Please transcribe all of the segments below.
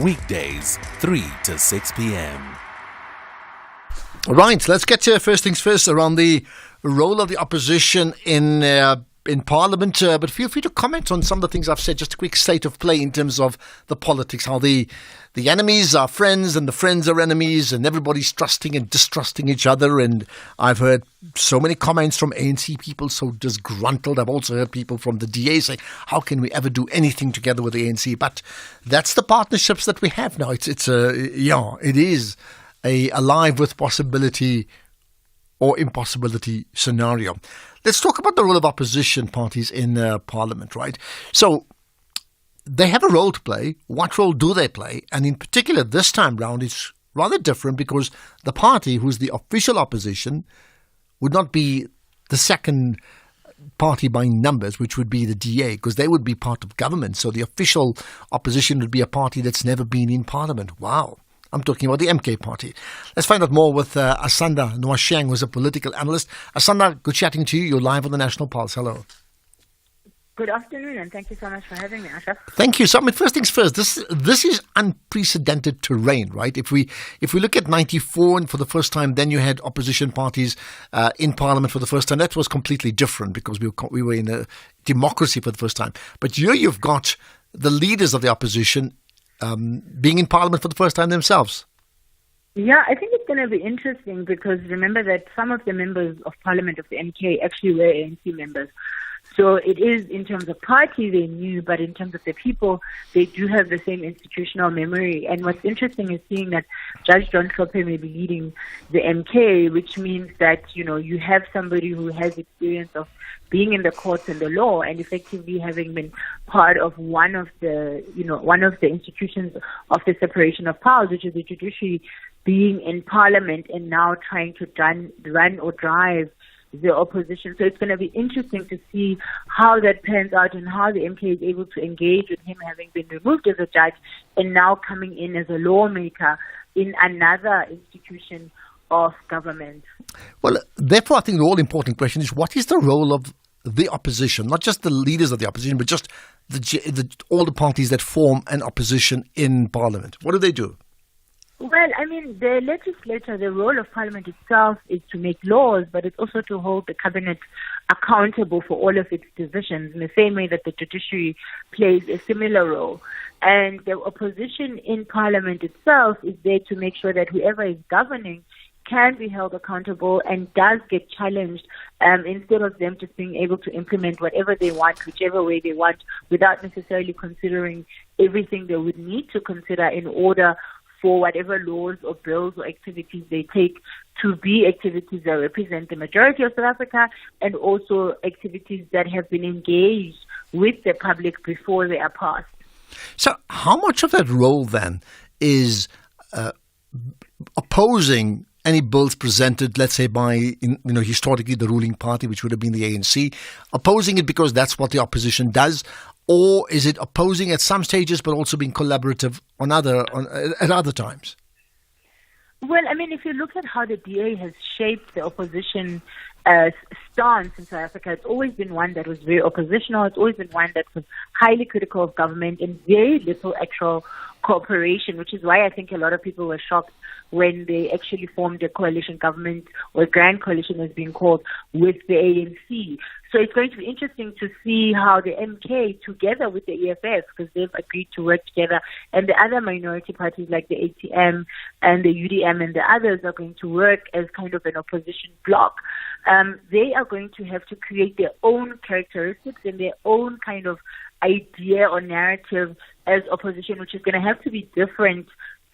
Weekdays, 3 to 6 p.m. Right, let's get to first things first around the role of the opposition in Parliament. But feel free to comment on some of the things I've said. Just a quick state of play in terms of the politics, how the enemies are friends and the friends are enemies, and everybody's trusting and distrusting each other. And I've heard so many comments from ANC people so disgruntled. I've also heard people from the DA say, how can we ever do anything together with the ANC? But that's the partnerships that we have now. It is a live with possibility or impossibility scenario. Let's talk about the role of opposition parties in Parliament, right? So they have a role to play. What role do they play? And in particular, this time round, it's rather different because the party who's the official opposition would not be the second party by numbers, which would be the DA, because they would be part of government. So the official opposition would be a party that's never been in Parliament. Wow. I'm talking about the MK party. Let's find out more with Asanda Nwasheng, who's a political analyst. Asanda, good chatting to you. You're live on the National Pulse. Hello. Good afternoon, and thank you so much for having me, Ashraf. Thank you. So, first things first, this is unprecedented terrain, right? If we look at 94 and for the first time, then you had opposition parties in Parliament for the first time. That was completely different because we were in a democracy for the first time. But here you've got the leaders of the opposition being in Parliament for the first time themselves. Yeah, I think it's going to be interesting because remember that some of the members of Parliament of the MK actually were ANC members. So it is, in terms of party, they knew, but in terms of the people, they do have the same institutional memory. And what's interesting is seeing that Judge John Kloppe may be leading the MK, which means that, you have somebody who has experience of being in the courts and the law and effectively having been part of one of the institutions of the separation of powers, which is the judiciary, being in Parliament and now trying to run or drive the opposition. So it's going to be interesting to see how that pans out and how the MK is able to engage with him having been removed as a judge and now coming in as a lawmaker in another institution of government. Well, therefore, I think the all-important question is, what is the role of the opposition, not just the leaders of the opposition, but just all the parties that form an opposition in Parliament? What do they do? Well, the legislature, the role of Parliament itself is to make laws, but it's also to hold the cabinet accountable for all of its decisions in the same way that the judiciary plays a similar role. And the opposition in Parliament itself is there to make sure that whoever is governing can be held accountable and does get challenged instead of them just being able to implement whatever they want, whichever way they want, without necessarily considering everything they would need to consider in order for whatever laws or bills or activities they take to be activities that represent the majority of South Africa and also activities that have been engaged with the public before they are passed. So how much of that role then is opposing any bills presented, let's say by, historically the ruling party, which would have been the ANC, opposing it because that's what the opposition does? Or is it opposing at some stages but also being collaborative at other times? Well, if you look at how the DA has shaped the opposition stance in South Africa, it's always been one that was very oppositional. It's always been one that was highly critical of government and very little actual cooperation, which is why I think a lot of people were shocked when they actually formed a coalition government, or a grand coalition as being called, with the ANC. So it's going to be interesting to see how the MK, together with the EFF, because they've agreed to work together, and the other minority parties like the ATM and the UDM and the others are going to work as kind of an opposition bloc. They are going to have to create their own characteristics and their own kind of idea or narrative as opposition, which is going to have to be different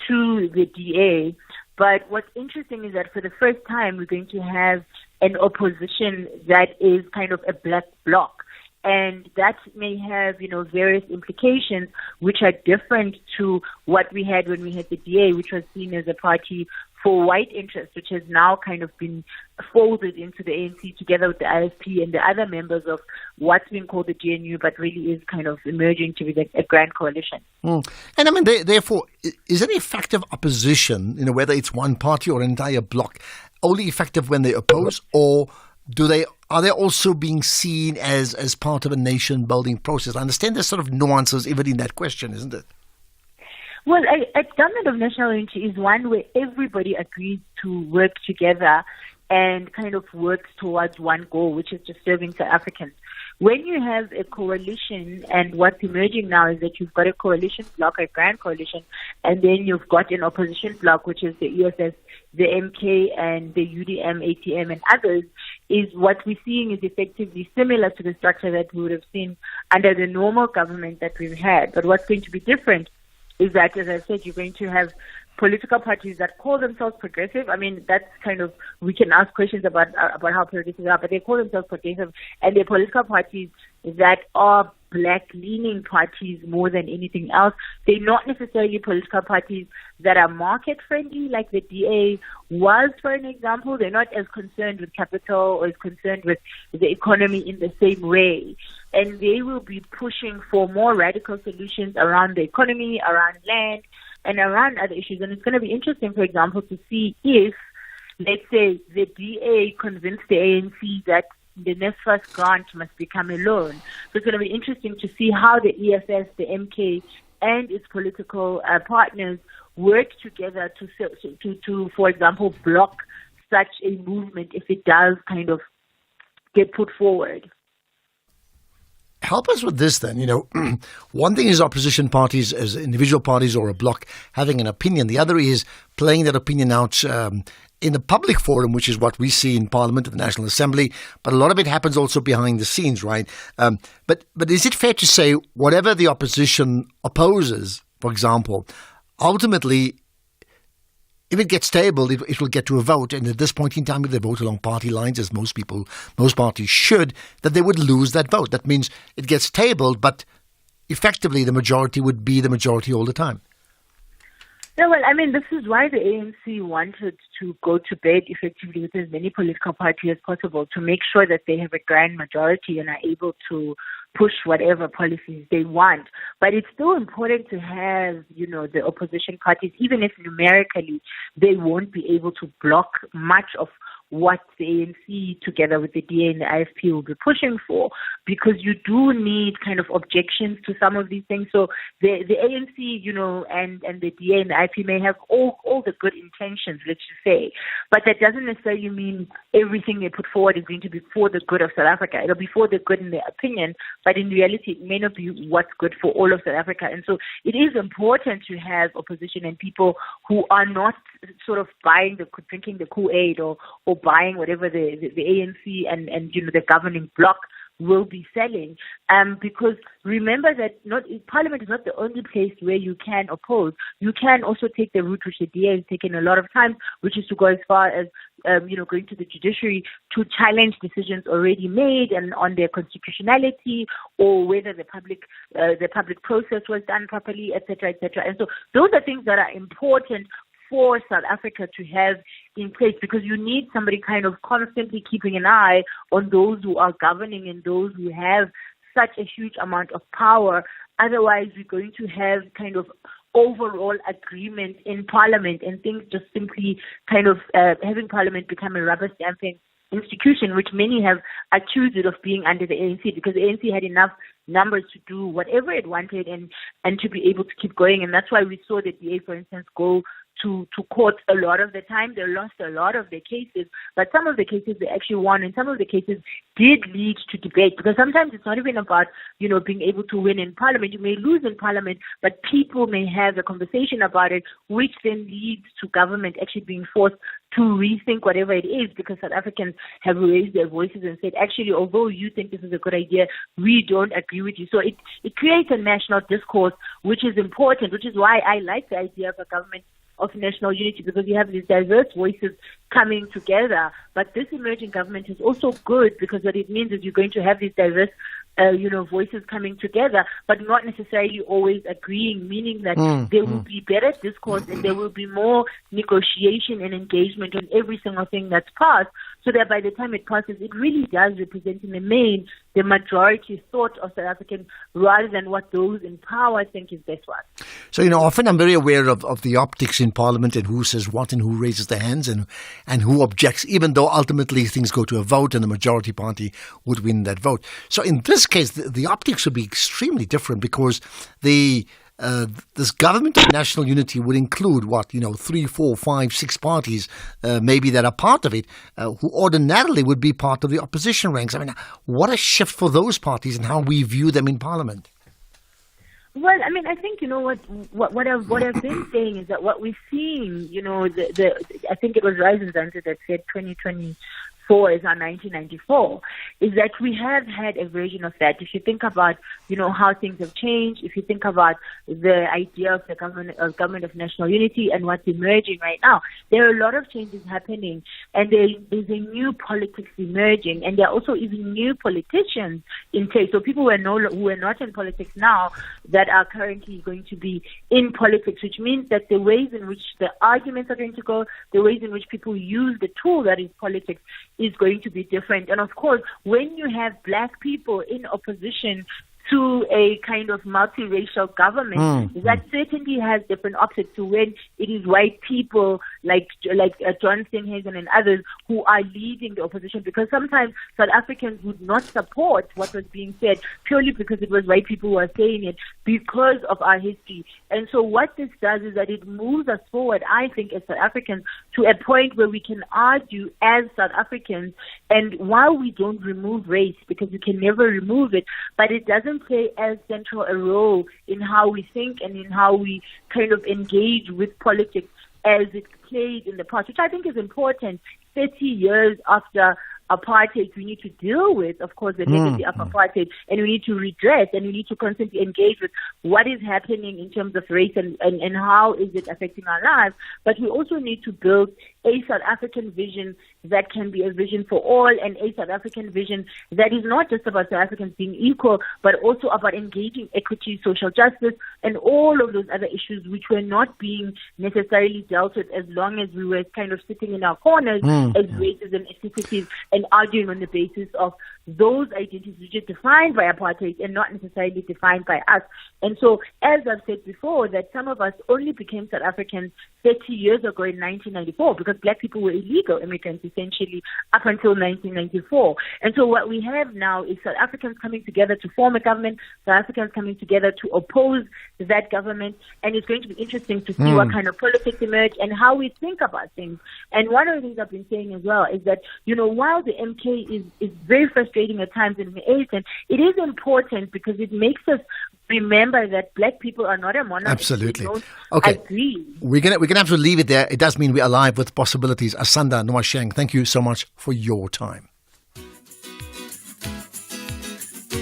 to the DA. But what's interesting is that for the first time, we're going to have an opposition that is kind of a black bloc. And that may have, various implications which are different to what we had when we had the DA, which was seen as a party for white interests, which has now kind of been folded into the ANC together with the ISP and the other members of what's been called the GNU, but really is kind of emerging to be a grand coalition. And therefore, is any effective opposition, whether it's one party or an entire bloc, only effective when they oppose, or are they also being seen as part of a nation-building process? I understand there's sort of nuances even in that question, isn't it? Well, a government of national unity is one where everybody agrees to work together and kind of works towards one goal, which is just serving South Africans. When you have a coalition, and what's emerging now is that you've got a coalition bloc, a grand coalition, and then you've got an opposition bloc, which is the EFF, the MK, and the UDM, ATM, and others, is what we're seeing is effectively similar to the structure that we would have seen under the normal government that we've had. But what's going to be different is that, as I said, you're going to have political parties that call themselves progressive. I mean, that's kind of, we can ask questions about how progressive they are, but they call themselves progressive, and they're political parties that are black-leaning parties more than anything else. They're not necessarily political parties that are market-friendly, like the DA was, for an example. They're not as concerned with capital or as concerned with the economy in the same way. And they will be pushing for more radical solutions around the economy, around land, and around other issues. And it's going to be interesting, for example, to see if, let's say, the DA convinced the ANC that the NSFAS grant must become a loan. So it's going to be interesting to see how the EFF, the MK, and its political partners work together to, for example, block such a movement if it does kind of get put forward. Help us with this then. One thing is opposition parties as individual parties or a bloc having an opinion. The other is playing that opinion out in the public forum, which is what we see in Parliament, at the National Assembly. But a lot of it happens also behind the scenes, right? But is it fair to say whatever the opposition opposes, for example, ultimately, if it gets tabled, it will get to a vote. And at this point in time, if they vote along party lines, as most parties should, that they would lose that vote. That means it gets tabled, but effectively the majority would be the majority all the time. No, well, I mean, this is why the ANC wanted to go to bed effectively with as many political parties as possible to make sure that they have a grand majority and are able to push whatever policies they want. But it's still important to have, the opposition parties, even if numerically they won't be able to block much of what the ANC together with the DA and the IFP will be pushing for, because you do need kind of objections to some of these things. So the ANC, and the DA and the IFP may have all the good intentions, let's just say, but that doesn't necessarily mean everything they put forward is going to be for the good of South Africa. It'll be for the good in their opinion, but in reality it may not be what's good for all of South Africa. And so it is important to have opposition and people who are not sort of drinking the Kool-Aid or buying whatever the ANC and the governing bloc will be selling. Because remember that Parliament is not the only place where you can oppose. You can also take the route which the DA has taken a lot of times, which is to go as far as going to the judiciary to challenge decisions already made and on their constitutionality or whether the public process was done properly, etc., etc. And so those are things that are important for South Africa to have in place, because you need somebody kind of constantly keeping an eye on those who are governing and those who have such a huge amount of power. Otherwise, we're going to have kind of overall agreement in Parliament and things just simply kind of having Parliament become a rubber stamping institution, which many have accused it of being under the ANC, because the ANC had enough numbers to do whatever it wanted and to be able to keep going. And that's why we saw the DA, for instance, go to court a lot of the time. They lost a lot of their cases, but some of the cases they actually won, and some of the cases did lead to debate, because sometimes it's not even about, being able to win in Parliament. You may lose in Parliament, but people may have a conversation about it, which then leads to government actually being forced to rethink whatever it is, because South Africans have raised their voices and said, actually, although you think this is a good idea, we don't agree with you. So it creates a national discourse, which is important, which is why I like the idea of a government of national unity, because you have these diverse voices coming together. But this emerging government is also good, because what it means is you're going to have these diverse voices coming together, but not necessarily always agreeing, meaning that there will be better discourse and there will be more negotiation and engagement on every single thing that's passed, so that by the time it passes, it really does represent in the main the majority thought of South Africans, rather than what those in power think is best for us. So, often I'm very aware of the optics in Parliament and who says what and who raises their hands and who objects, even though ultimately things go to a vote and the majority party would win that vote. So in this case, the optics would be extremely different, because the this government of national unity would include 3, 4, 5, 6 parties, maybe that are part of it, who ordinarily would be part of the opposition ranks. I mean, what a shift for those parties and how we view them in Parliament. Well, I mean, I think what I've been saying is that what we're seeing, I think it was Reisenzander that said 2024 is our 1994, is that we have had a version of that. If you think about, how things have changed, if you think about the idea of the government of national unity and what's emerging right now, there are a lot of changes happening, and there's a new politics emerging, and there are also even new politicians in place. So people who are not in politics now that are currently going to be in politics, which means that the ways in which the arguments are going to go, the ways in which people use the tool that is politics is going to be different. And of course, when you have black people in opposition to a kind of multiracial government, that certainly has different options to when it is white people like John Steenhuisen and others who are leading the opposition, because sometimes South Africans would not support what was being said purely because it was white people who were saying it because of our history. And so what this does is that it moves us forward, I think, as South Africans to a point where we can argue as South Africans, and while we don't remove race, because you can never remove it, but it doesn't play as central a role in how we think and in how we kind of engage with politics as it played in the past, which I think is important. 30 years after apartheid, we need to deal with, of course, the legacy of apartheid, and we need to redress, and we need to constantly engage with what is happening in terms of race and how is it affecting our lives. But we also need to build a South African vision that can be a vision for all, and a South African vision that is not just about South Africans being equal, but also about engaging equity, social justice, and all of those other issues which were not being necessarily dealt with as long as we were kind of sitting in our corners as races and ethnicities and arguing on the basis of those identities which are defined by apartheid and not necessarily defined by us. And so, as I've said before, that some of us only became South Africans 30 years ago in 1994 because black people were illegal immigrants essentially up until 1994. And so what we have now is South Africans coming together to form a government, South Africans coming together to oppose that government, and it's going to be interesting to see what kind of politics emerge and how we think about things. And one of the things I've been saying as well is that, while the MK is very frustrating at times in the Asian, it is important because it makes us remember that black people are not a monolith. Absolutely. Okay. Agree. We're gonna have to leave it there. It does mean we're alive with possibilities. Asanda Nwasheng, thank you so much for your time.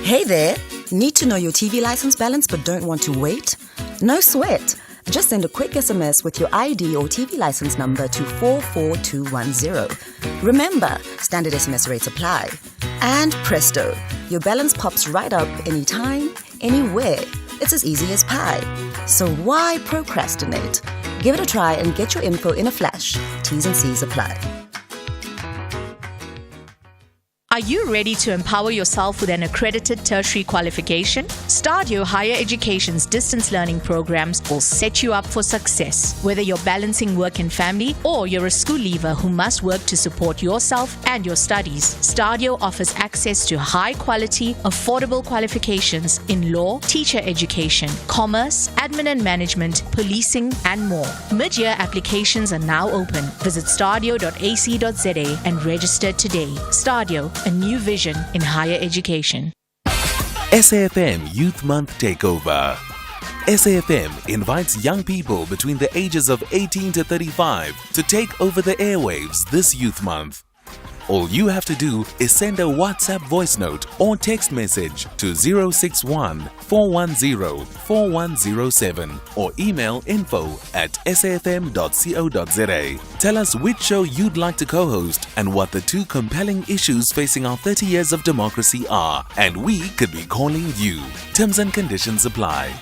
Hey there. Need to know your TV license balance but don't want to wait? No sweat. Just send a quick SMS with your ID or TV license number to 44210. Remember, standard SMS rates apply. And presto, your balance pops right up anytime, anywhere. It's as easy as pie. So why procrastinate? Give it a try and get your info in a flash. T's and C's apply. Are you ready to empower yourself with an accredited tertiary qualification? Stadio Higher Education's distance learning programs will set you up for success. Whether you're balancing work and family or you're a school leaver who must work to support yourself and your studies, Stadio offers access to high-quality, affordable qualifications in law, teacher education, commerce, admin and management, policing, and more. Mid-year applications are now open. Visit stadio.ac.za and register today. Stadio, a new vision in higher education. SAFM Youth Month Takeover. SAFM invites young people between the ages of 18 to 35 to take over the airwaves this Youth Month. All you have to do is send a WhatsApp voice note or text message to 061-410-4107 or email info@safm.co.za. Tell us which show you'd like to co-host and what the 2 compelling issues facing our 30 years of democracy are, and we could be calling you. Terms and conditions apply.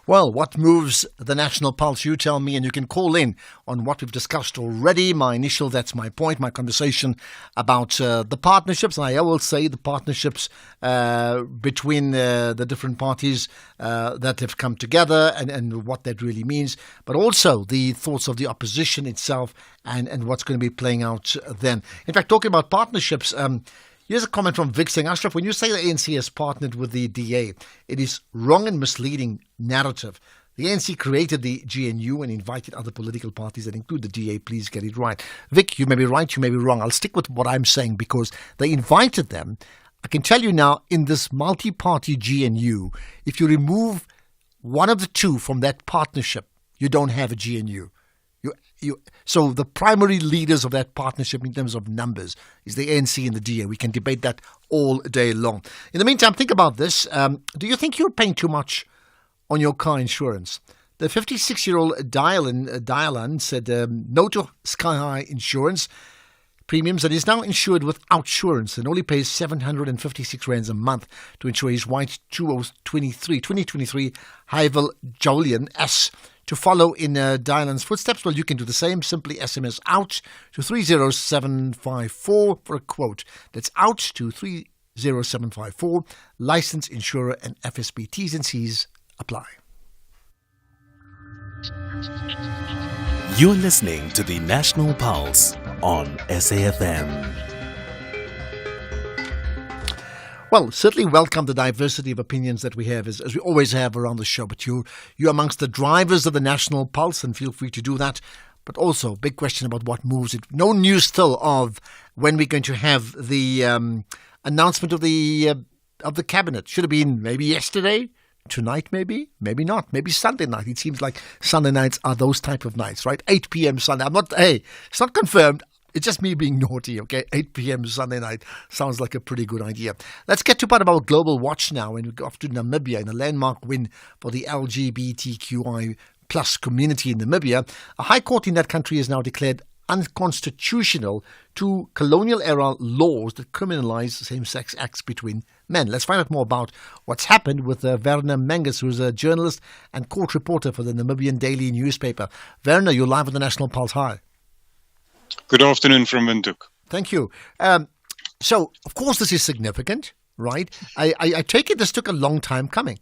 Well, what moves the national pulse? You tell me, and you can call in on what we've discussed already. That's my point, my conversation about the partnerships. And I will say the partnerships between the different parties that have come together and what that really means, but also the thoughts of the opposition itself and what's going to be playing out then. In fact, talking about partnerships, Here's a comment from Vic saying, Ashraf, when you say the ANC has partnered with the DA, it is wrong and misleading narrative. The ANC created the GNU and invited other political parties that include the DA. Please get it right. Vic, you may be right, you may be wrong. I'll stick with what I'm saying because they invited them. I can tell you now, in this multi-party GNU, if you remove one of the two from that partnership, you don't have a GNU. So the primary leaders of that partnership in terms of numbers is the ANC and the DA. We can debate that all day long. In the meantime, think about this. Do you think you're paying too much on your car insurance? The 56-year-old Dialan said no to sky-high insurance premiums and is now insured without insurance and only pays 756 rands a month to insure his white 2023 Hyvel Julian S. To follow in Dialan's footsteps, well, you can do the same. Simply SMS out to 30754 for a quote. That's out to 30754. License, insurer and FSB T's and C's apply. You're listening to the National Pulse on SAFM. Well, certainly welcome the diversity of opinions that we have, as we always have around the show. But you're amongst the drivers of the National Pulse, and feel free to do that. But also, big question about what moves it. No news still of when we're going to have the announcement of the cabinet. Should have been maybe yesterday, tonight maybe not, maybe Sunday night. It seems like Sunday nights are those type of nights, right? 8 p.m. Sunday. It's not confirmed. It's just me being naughty, okay? 8 p.m. Sunday night sounds like a pretty good idea. Let's get to part of our Global Watch now, and we go off to Namibia in a landmark win for the LGBTQI plus community in Namibia. A high court in that country has now declared unconstitutional two colonial-era laws that criminalize same-sex acts between men. Let's find out more about what's happened with Werner Menges, who's a journalist and court reporter for the Namibian daily newspaper. Werner, you're live on the National Pulse. Hi. Good afternoon from Windhoek. Thank you. So, of course, this is significant, right? I take it this took a long time coming.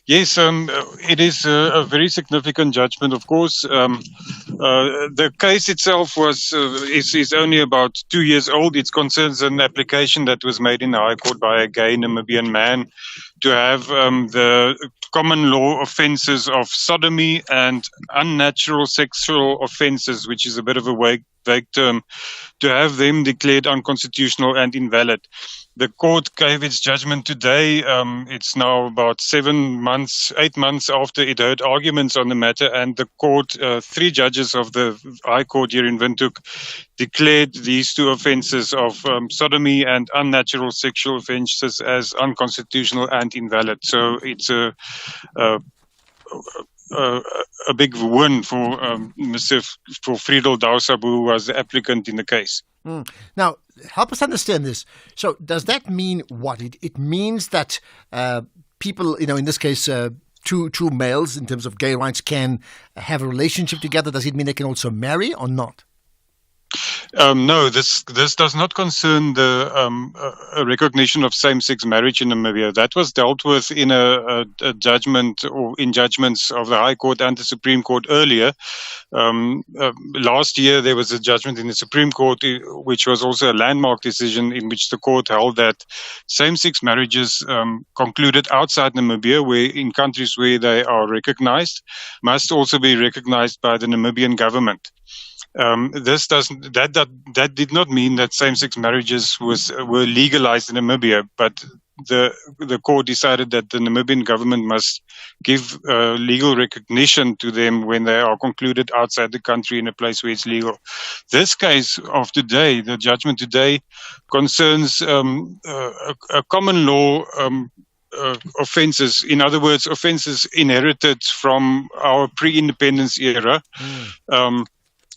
Yes, it is a very significant judgment. Of course, the case itself is only about 2 years old. It concerns an application that was made in the High Court by a gay Namibian man to have the common law offences of sodomy and unnatural sexual offences, which is a bit of a vague term, to have them declared unconstitutional and invalid. The court gave its judgment today. It's now about 8 months after it heard arguments on the matter, and the court, 3 judges of the High Court here in Windhoek, declared these two offences of sodomy and unnatural sexual offences as unconstitutional and invalid. So it's a big win for for Friedel Dausab, who was the applicant in the case. Now, help us understand this. So does that mean what? It means that people, in this case, two males in terms of gay rights can have a relationship together. Does it mean they can also marry or not? No, this does not concern the recognition of same-sex marriage in Namibia. That was dealt with in a judgment or in judgments of the High Court and the Supreme Court earlier. Last year, there was a judgment in the Supreme Court, which was also a landmark decision in which the court held that same-sex marriages concluded outside Namibia, where in countries where they are recognized, must also be recognized by the Namibian government. That did not mean that same-sex marriages were legalized in Namibia, but the court decided that the Namibian government must give legal recognition to them when they are concluded outside the country in a place where it's legal. This case of today, the judgment today, concerns a common law offences. In other words, offences inherited from our pre-independence era.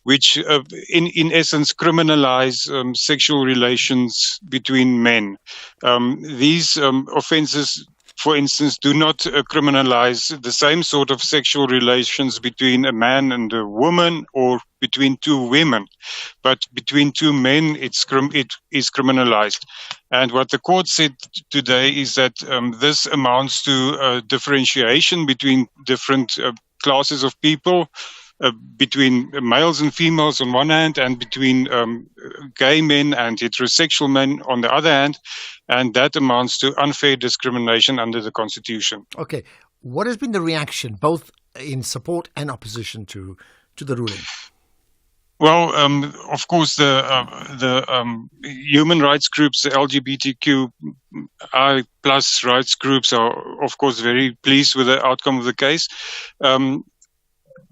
Which in essence criminalize sexual relations between men. These offences, for instance, do not criminalize the same sort of sexual relations between a man and a woman or between two women, but between two men it is criminalized. And what the court said today is that this amounts to differentiation between different classes of people, between males and females on one hand, and between gay men and heterosexual men on the other hand, and that amounts to unfair discrimination under the Constitution. Okay. What has been the reaction, both in support and opposition to the ruling? Well, of course, the human rights groups, the LGBTQI plus rights groups, are of course very pleased with the outcome of the case.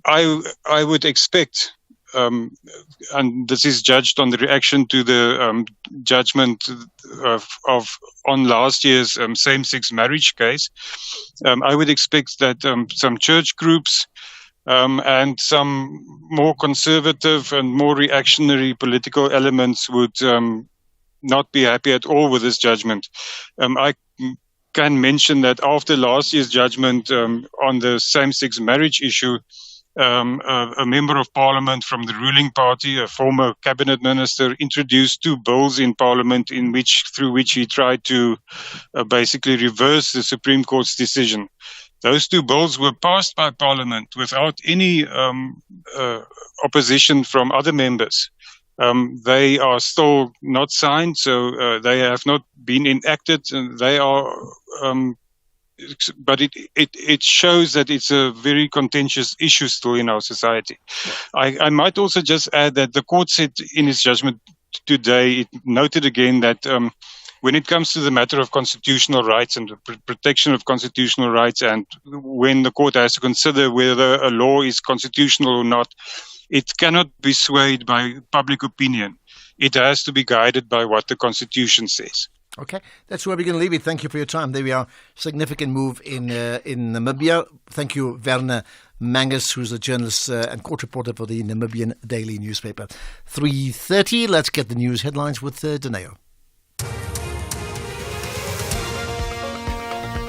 I would expect, and this is judged on the reaction to the judgment on last year's same-sex marriage case. I would expect that some church groups and some more conservative and more reactionary political elements would not be happy at all with this judgment. I can mention that after last year's judgment on the same-sex marriage issue, a member of parliament from the ruling party, a former cabinet minister, introduced 2 bills in parliament through which he tried to basically reverse the Supreme Court's decision. Those 2 bills were passed by Parliament without any opposition from other members. They are still not signed, so they have not been enacted. And they are, but it shows that it's a very contentious issue still in our society. I might also just add that the court said in its judgment today, it noted again that when it comes to the matter of constitutional rights and the protection of constitutional rights, and when the court has to consider whether a law is constitutional or not, it cannot be swayed by public opinion. It has to be guided by what the Constitution says. Okay, that's where we're going to leave it. Thank you for your time. There we are. Significant move in Namibia. Thank you, Werner Mangus, who's a journalist and court reporter for the Namibian Daily newspaper. 3:30. Let's get the news headlines with Daneo.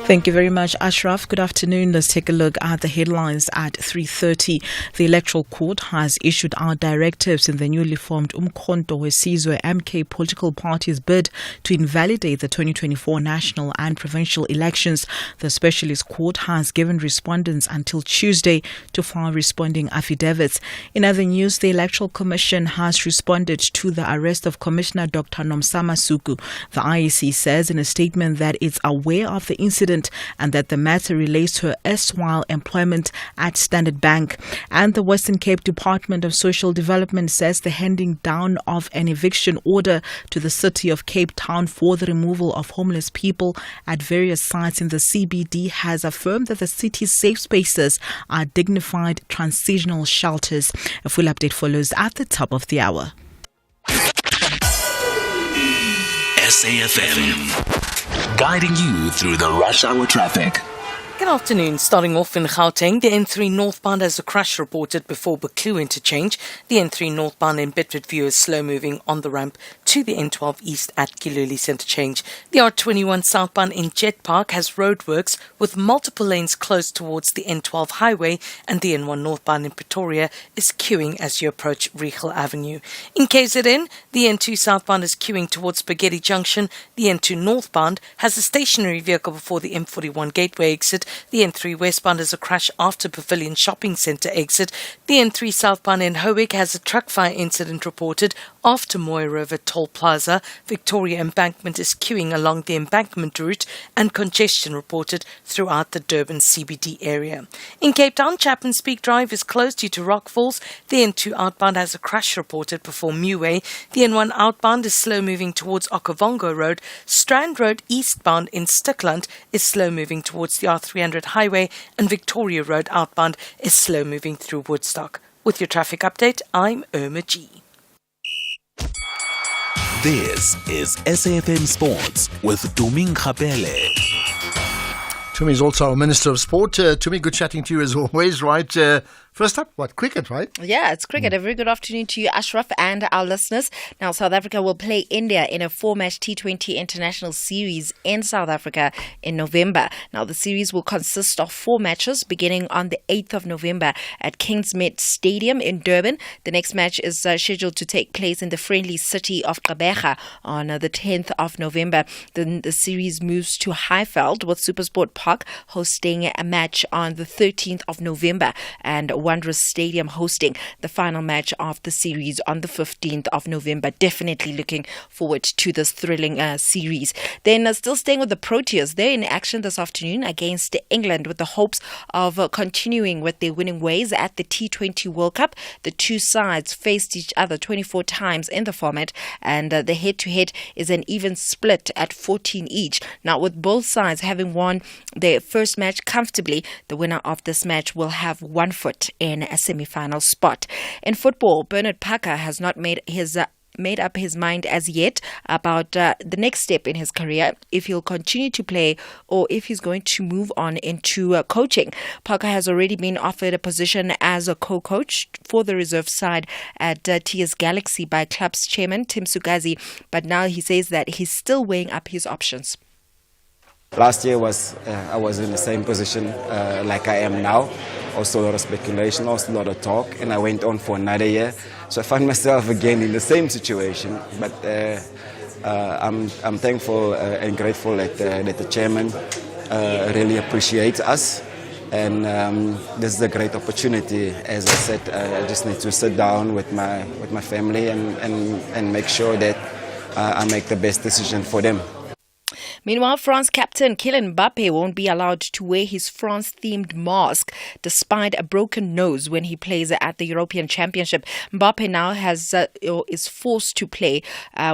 Thank you very much, Ashraf. Good afternoon. Let's take a look at the headlines at 3:30. The Electoral Court has issued out directives in the newly formed Umkhonto weSizwe MK political party's bid to invalidate the 2024 national and provincial elections. The Specialist Court has given respondents until Tuesday to file responding affidavits. In other news, the Electoral Commission has responded to the arrest of Commissioner Dr. Nomsama Suku. The IEC says in a statement that it's aware of the incident and that the matter relates to her erstwhile employment at Standard Bank. And the Western Cape Department of Social Development says the handing down of an eviction order to the city of Cape Town for the removal of homeless people at various sites in the CBD has affirmed that the city's safe spaces are dignified transitional shelters. A full update follows at the top of the hour. SAFM, guiding you through the rush hour traffic. Good afternoon. Starting off in Gauteng, the N3 northbound has a crash reported before Buccleuch interchange. The N3 northbound in Bedford View is slow moving on the ramp to the N12 east at Gilulis interchange. The R21 southbound in Jet Park has roadworks with multiple lanes closed towards the N12 highway, and the N1 northbound in Pretoria is queuing as you approach Regal Avenue. In KZN, the N2 southbound is queuing towards Spaghetti Junction. The N2 northbound has a stationary vehicle before the M41 gateway exit. The N3 westbound is a crash after Pavilion Shopping Centre exit. The N3 southbound in Howick has a truck fire incident reported after Moy River Toll Plaza. Victoria Embankment is queuing along the embankment route and congestion reported throughout the Durban CBD area. In Cape Town, Chapman's Peak Drive is closed due to rockfalls. The N2 outbound has a crash reported before Muway. The N1 outbound is slow moving towards Okavango Road. Strand Road eastbound in Stickland is slow moving towards the R300 highway, and Victoria Road outbound is slow moving through Woodstock. With your traffic update, I'm Irma G. This is SAFM Sports with Tumi Nkgapele. Tumi is also our Minister of Sport. Tumi, good chatting to you as always, right? First up, cricket, right? Yeah, it's cricket. A very good afternoon to you, Ashraf, and our listeners. Now, South Africa will play India in a 4-match T20 international series in South Africa in November. Now, the series will consist of 4 matches beginning on the 8th of November at Kingsmead Stadium in Durban. The next match is scheduled to take place in the friendly city of Gqeberha on the 10th of November. Then the series moves to Highveld with SuperSport Park hosting a match on the 13th of November, and Wanderers Stadium hosting the final match of the series on the 15th of November. Definitely looking forward to this thrilling series. Then still staying with the Proteas, they're in action this afternoon against England with the hopes of continuing with their winning ways at the T20 World Cup. The two sides faced each other 24 times in the format, and the head-to-head is an even split at 14 each. Now, with both sides having won their first match comfortably, the winner of this match will have 1 foot in a semi-final spot. In football, Bernard Parker has not made up his mind as yet about the next step in his career, if he'll continue to play or if he's going to move on into coaching. Parker has already been offered a position as a co-coach for the reserve side at TS Galaxy by club's chairman Tim Sugazi, but now he says that he's still weighing up his options. Last year I was in the same position like I am now. Also a lot of speculation, also a lot of talk, and I went on for another year. So I find myself again in the same situation. But I'm thankful and grateful that the chairman really appreciates us. And this is a great opportunity. As I said, I just need to sit down with my family and make sure that I make the best decision for them. Meanwhile, France captain Kylian Mbappe won't be allowed to wear his France-themed mask despite a broken nose when he plays at the European Championship. Mbappe now is forced to play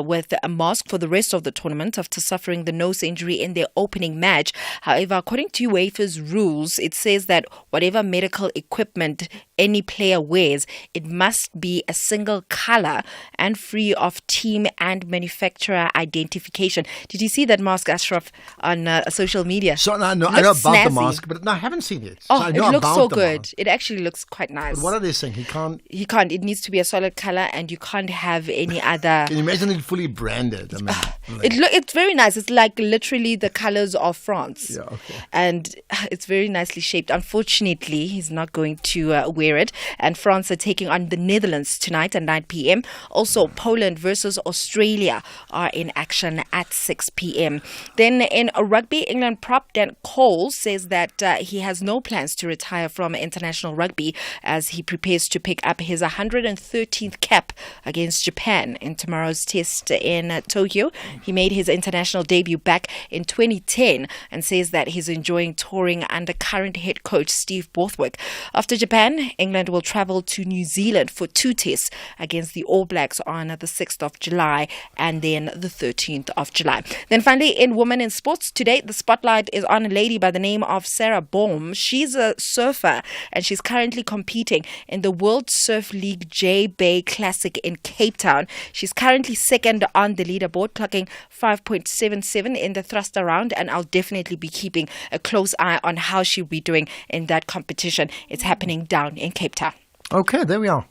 with a mask for the rest of the tournament after suffering the nose injury in their opening match. However, according to UEFA's rules, it says that whatever medical equipment any player wears, it must be a single color and free of team and manufacturer identification. Did you see that mask, Ashraf, on social media? So I know about the mask, but no, I haven't seen it. So it looks so good. It actually looks quite nice. But what are they saying? He can't. It needs to be a solid color, and you can't have any other. Can you imagine it fully branded? I mean, it's very nice. It's like literally the colors of France. Yeah, okay. And it's very nicely shaped. Unfortunately, he's not going to wear it. And France are taking on the Netherlands tonight at 9 p.m. Also, Poland versus Australia are in action at 6 p.m. Then in rugby, England prop Dan Cole says that he has no plans to retire from international rugby as he prepares to pick up his 113th cap against Japan in tomorrow's test in Tokyo. He made his international debut back in 2010 and says that he's enjoying touring under current head coach Steve Borthwick. After Japan, England will travel to New Zealand for 2 tests against the All Blacks on the 6th of July and then the 13th of July. Then finally, in Women in Sports today, the spotlight is on a lady by the name of Sarah Bohm. She's a surfer and she's currently competing in the World Surf League J Bay Classic in Cape Town. She's currently second on the leaderboard, clocking 5.77 in the thruster round, and I'll definitely be keeping a close eye on how she'll be doing in that competition. It's happening down in Cape Town. Okay, there we are.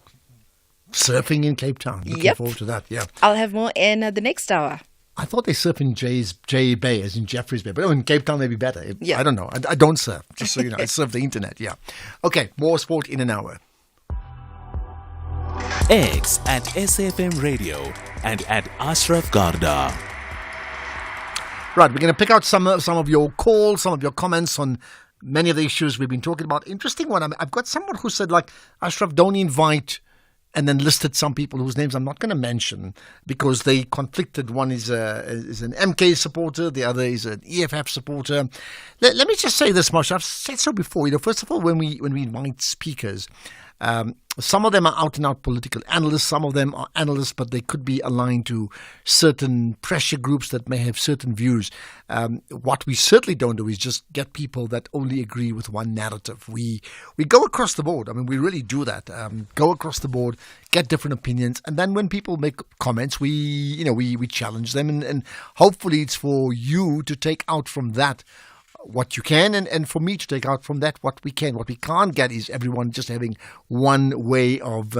Surfing in Cape Town. Looking forward to that, yeah. I'll have more in the next hour. I thought they surf in J Bay, as in Jeffreys Bay. But in Cape Town, maybe better. Yeah. I don't know. I don't surf, just so you know. I surf the internet, yeah. Okay, more sport in an hour. X at SAFM Radio and at Ashraf Garda. Right, we're going to pick out some of your calls, some of your comments on many of the issues we've been talking about. Interesting one. I've got someone who said, like, Ashraf, don't invite, and then listed some people whose names I'm not going to mention because they conflicted. One is an MK supporter, the other is an EFF supporter. Let me just say this much. I've said so before. First of all, when we invite speakers, some of them are out-and-out political analysts. Some of them are analysts, but they could be aligned to certain pressure groups that may have certain views. What we certainly don't do is just get people that only agree with one narrative. We go across the board. I mean, we really do that. Go across the board, get different opinions, and then when people make comments, we challenge them, and hopefully it's for you to take out from that what you can, and for me to take out from that what we can. What we can't get is everyone just having one way of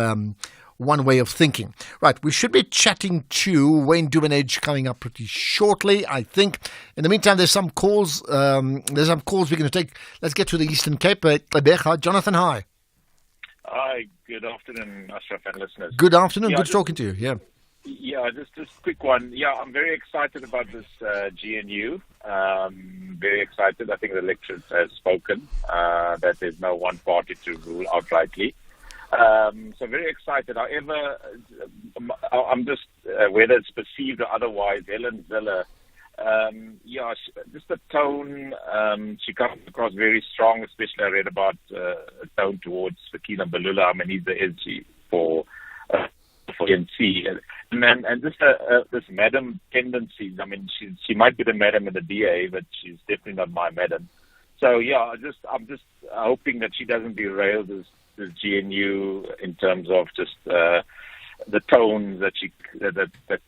thinking. Right, we should be chatting to Wayne Dubenage coming up pretty shortly, I think. In the meantime, there's some calls. We're going to take. Let's get to the Eastern Cape. Jonathan, hi. Hi, good afternoon, Ashraf and listeners. Good afternoon. Good talking to you. Yeah. Yeah, just a quick one. Yeah, I'm very excited about this GNU. Very excited. I think the electorate has spoken that there's no one party to rule outrightly. So very excited. However, I'm just, whether it's perceived or otherwise, Helen Zille, just the tone, she comes across very strong, especially I read about a tone towards Fakila Balula. I mean, he's the SG for ANC. And just this madam tendencies. I mean, she might be the madam in the DA, but she's definitely not my madam. So yeah, I'm just hoping that she doesn't derail this GNU in terms of just the tones that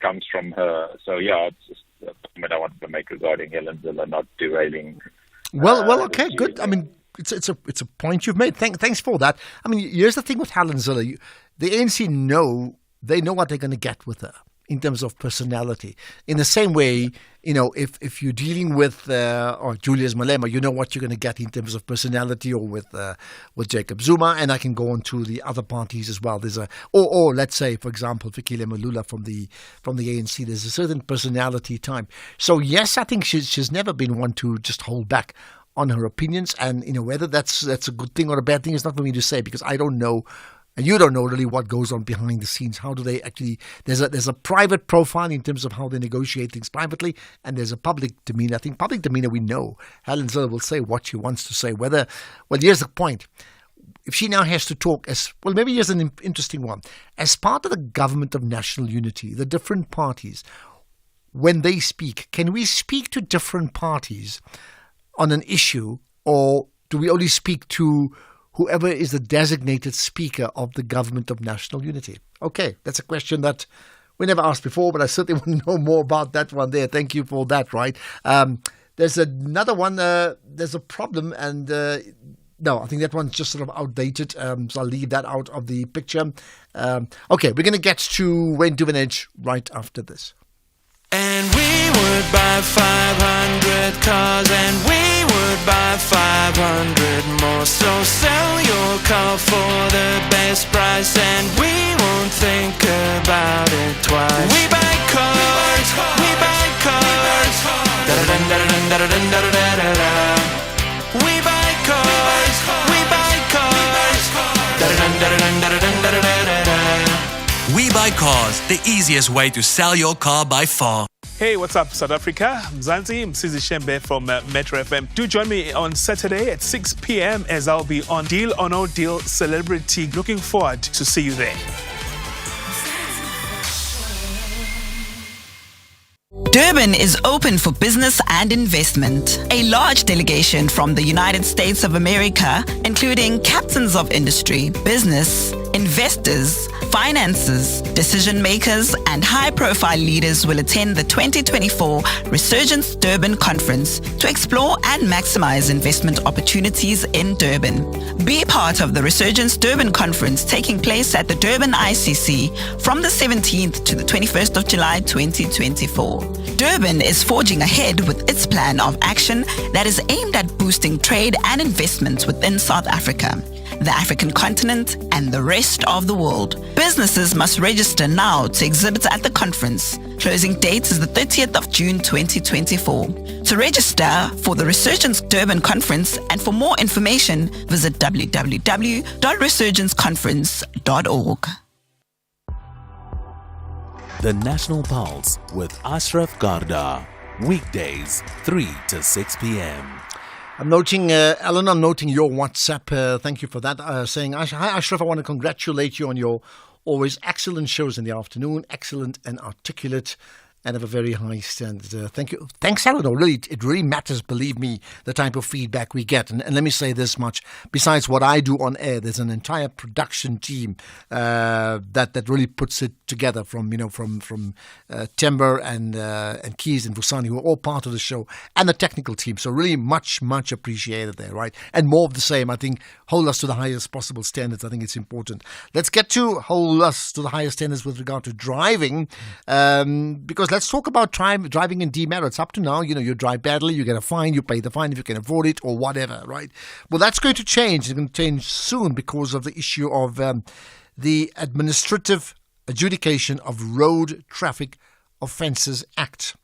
comes from her. So yeah, it's just a comment I wanted to make regarding Helen Zille not derailing. Well, okay, good. I mean, it's a point you've made. Thanks for that. I mean, here's the thing with Helen Zille. The ANC know what they're going to get with her in terms of personality. In the same way, if you're dealing with or Julius Malema, you know what you're going to get in terms of personality, or with Jacob Zuma, and I can go on to the other parties as well. There's or let's say, for example, Fikile Malula from the ANC. There's a certain personality type. So yes, I think she's never been one to just hold back on her opinions, and whether that's a good thing or a bad thing is not for me to say, because I don't know. And you don't know really what goes on behind the scenes. How do they actually? There's a private profile in terms of how they negotiate things privately, and there's a public demeanor. I think public demeanor, we know Helen Zille will say what she wants to say. Here's the point: if she now has to talk maybe here's an interesting one. As part of the government of national unity, the different parties, when they speak, can we speak to different parties on an issue, or do we only speak to whoever is the designated speaker of the government of national unity? Okay, that's a question that we never asked before, but I certainly want to know more about that one there. Thank you for that, right? There's another one. There's a problem, and no, I think that one's just sort of outdated, so I'll leave that out of the picture. Okay, we're going to get to Wayne Duvenage right after this. And we would buy 500 cars, and we would buy 500 more. So sell your car for the best price, and we won't think about it twice. We buy cars, we buy cars. Da-da-dun-da-da-dun-da-da-dun-da-da-da-da. We buy cars, we buy cars. Da-da-dun-da-da-dun-da-da-dun-da-da-da-da. We Buy Cars, the easiest way to sell your car by far. Hey, what's up, South Africa? Mzansi Msizi Shembe from Metro FM. Do join me on Saturday at 6 p.m. as I'll be on Deal or No Deal Celebrity. Looking forward to see you there. Durban is open for business and investment. A large delegation from the United States of America, including captains of industry, business, investors, finances, decision makers, and high-profile leaders will attend the 2024 Resurgence Durban Conference to explore and maximize investment opportunities in Durban. Be part of the Resurgence Durban Conference taking place at the Durban ICC from the 17th to the 21st of July 2024. Durban is forging ahead with its plan of action that is aimed at boosting trade and investments within South Africa, the African continent, and the rest of the world. Businesses must register now to exhibit at the conference. Closing date is the 30th of June 2024. To register for the Resurgence Durban Conference and for more information, visit www.resurgenceconference.org. The National Pulse with Ashraf Garda. Weekdays, 3 to 6 p.m. I'm noting, Alan, I'm noting your WhatsApp. Thank you for that. Saying, hi, Ashraf, I want to congratulate you on your always excellent shows in the afternoon. Excellent and articulate, and of a very high standard. Thank you. Thanks, Alan. Really, it really matters, believe me, the type of feedback we get. And let me say this much. Besides what I do on air, there's an entire production team that really puts it together from Timber and Keys and Vusani, who are all part of the show, and the technical team. So really much appreciated there, right? And more of the same. I think hold us to the highest possible standards. I think it's important. Let's get to hold us to the highest standards with regard to driving, because let's talk about driving in demerits. Up to now, you drive badly, you get a fine, you pay the fine if you can afford it or whatever, right? Well, that's going to change. It's going to change soon because of the issue of the administrative Adjudication of Road Traffic Offences Act.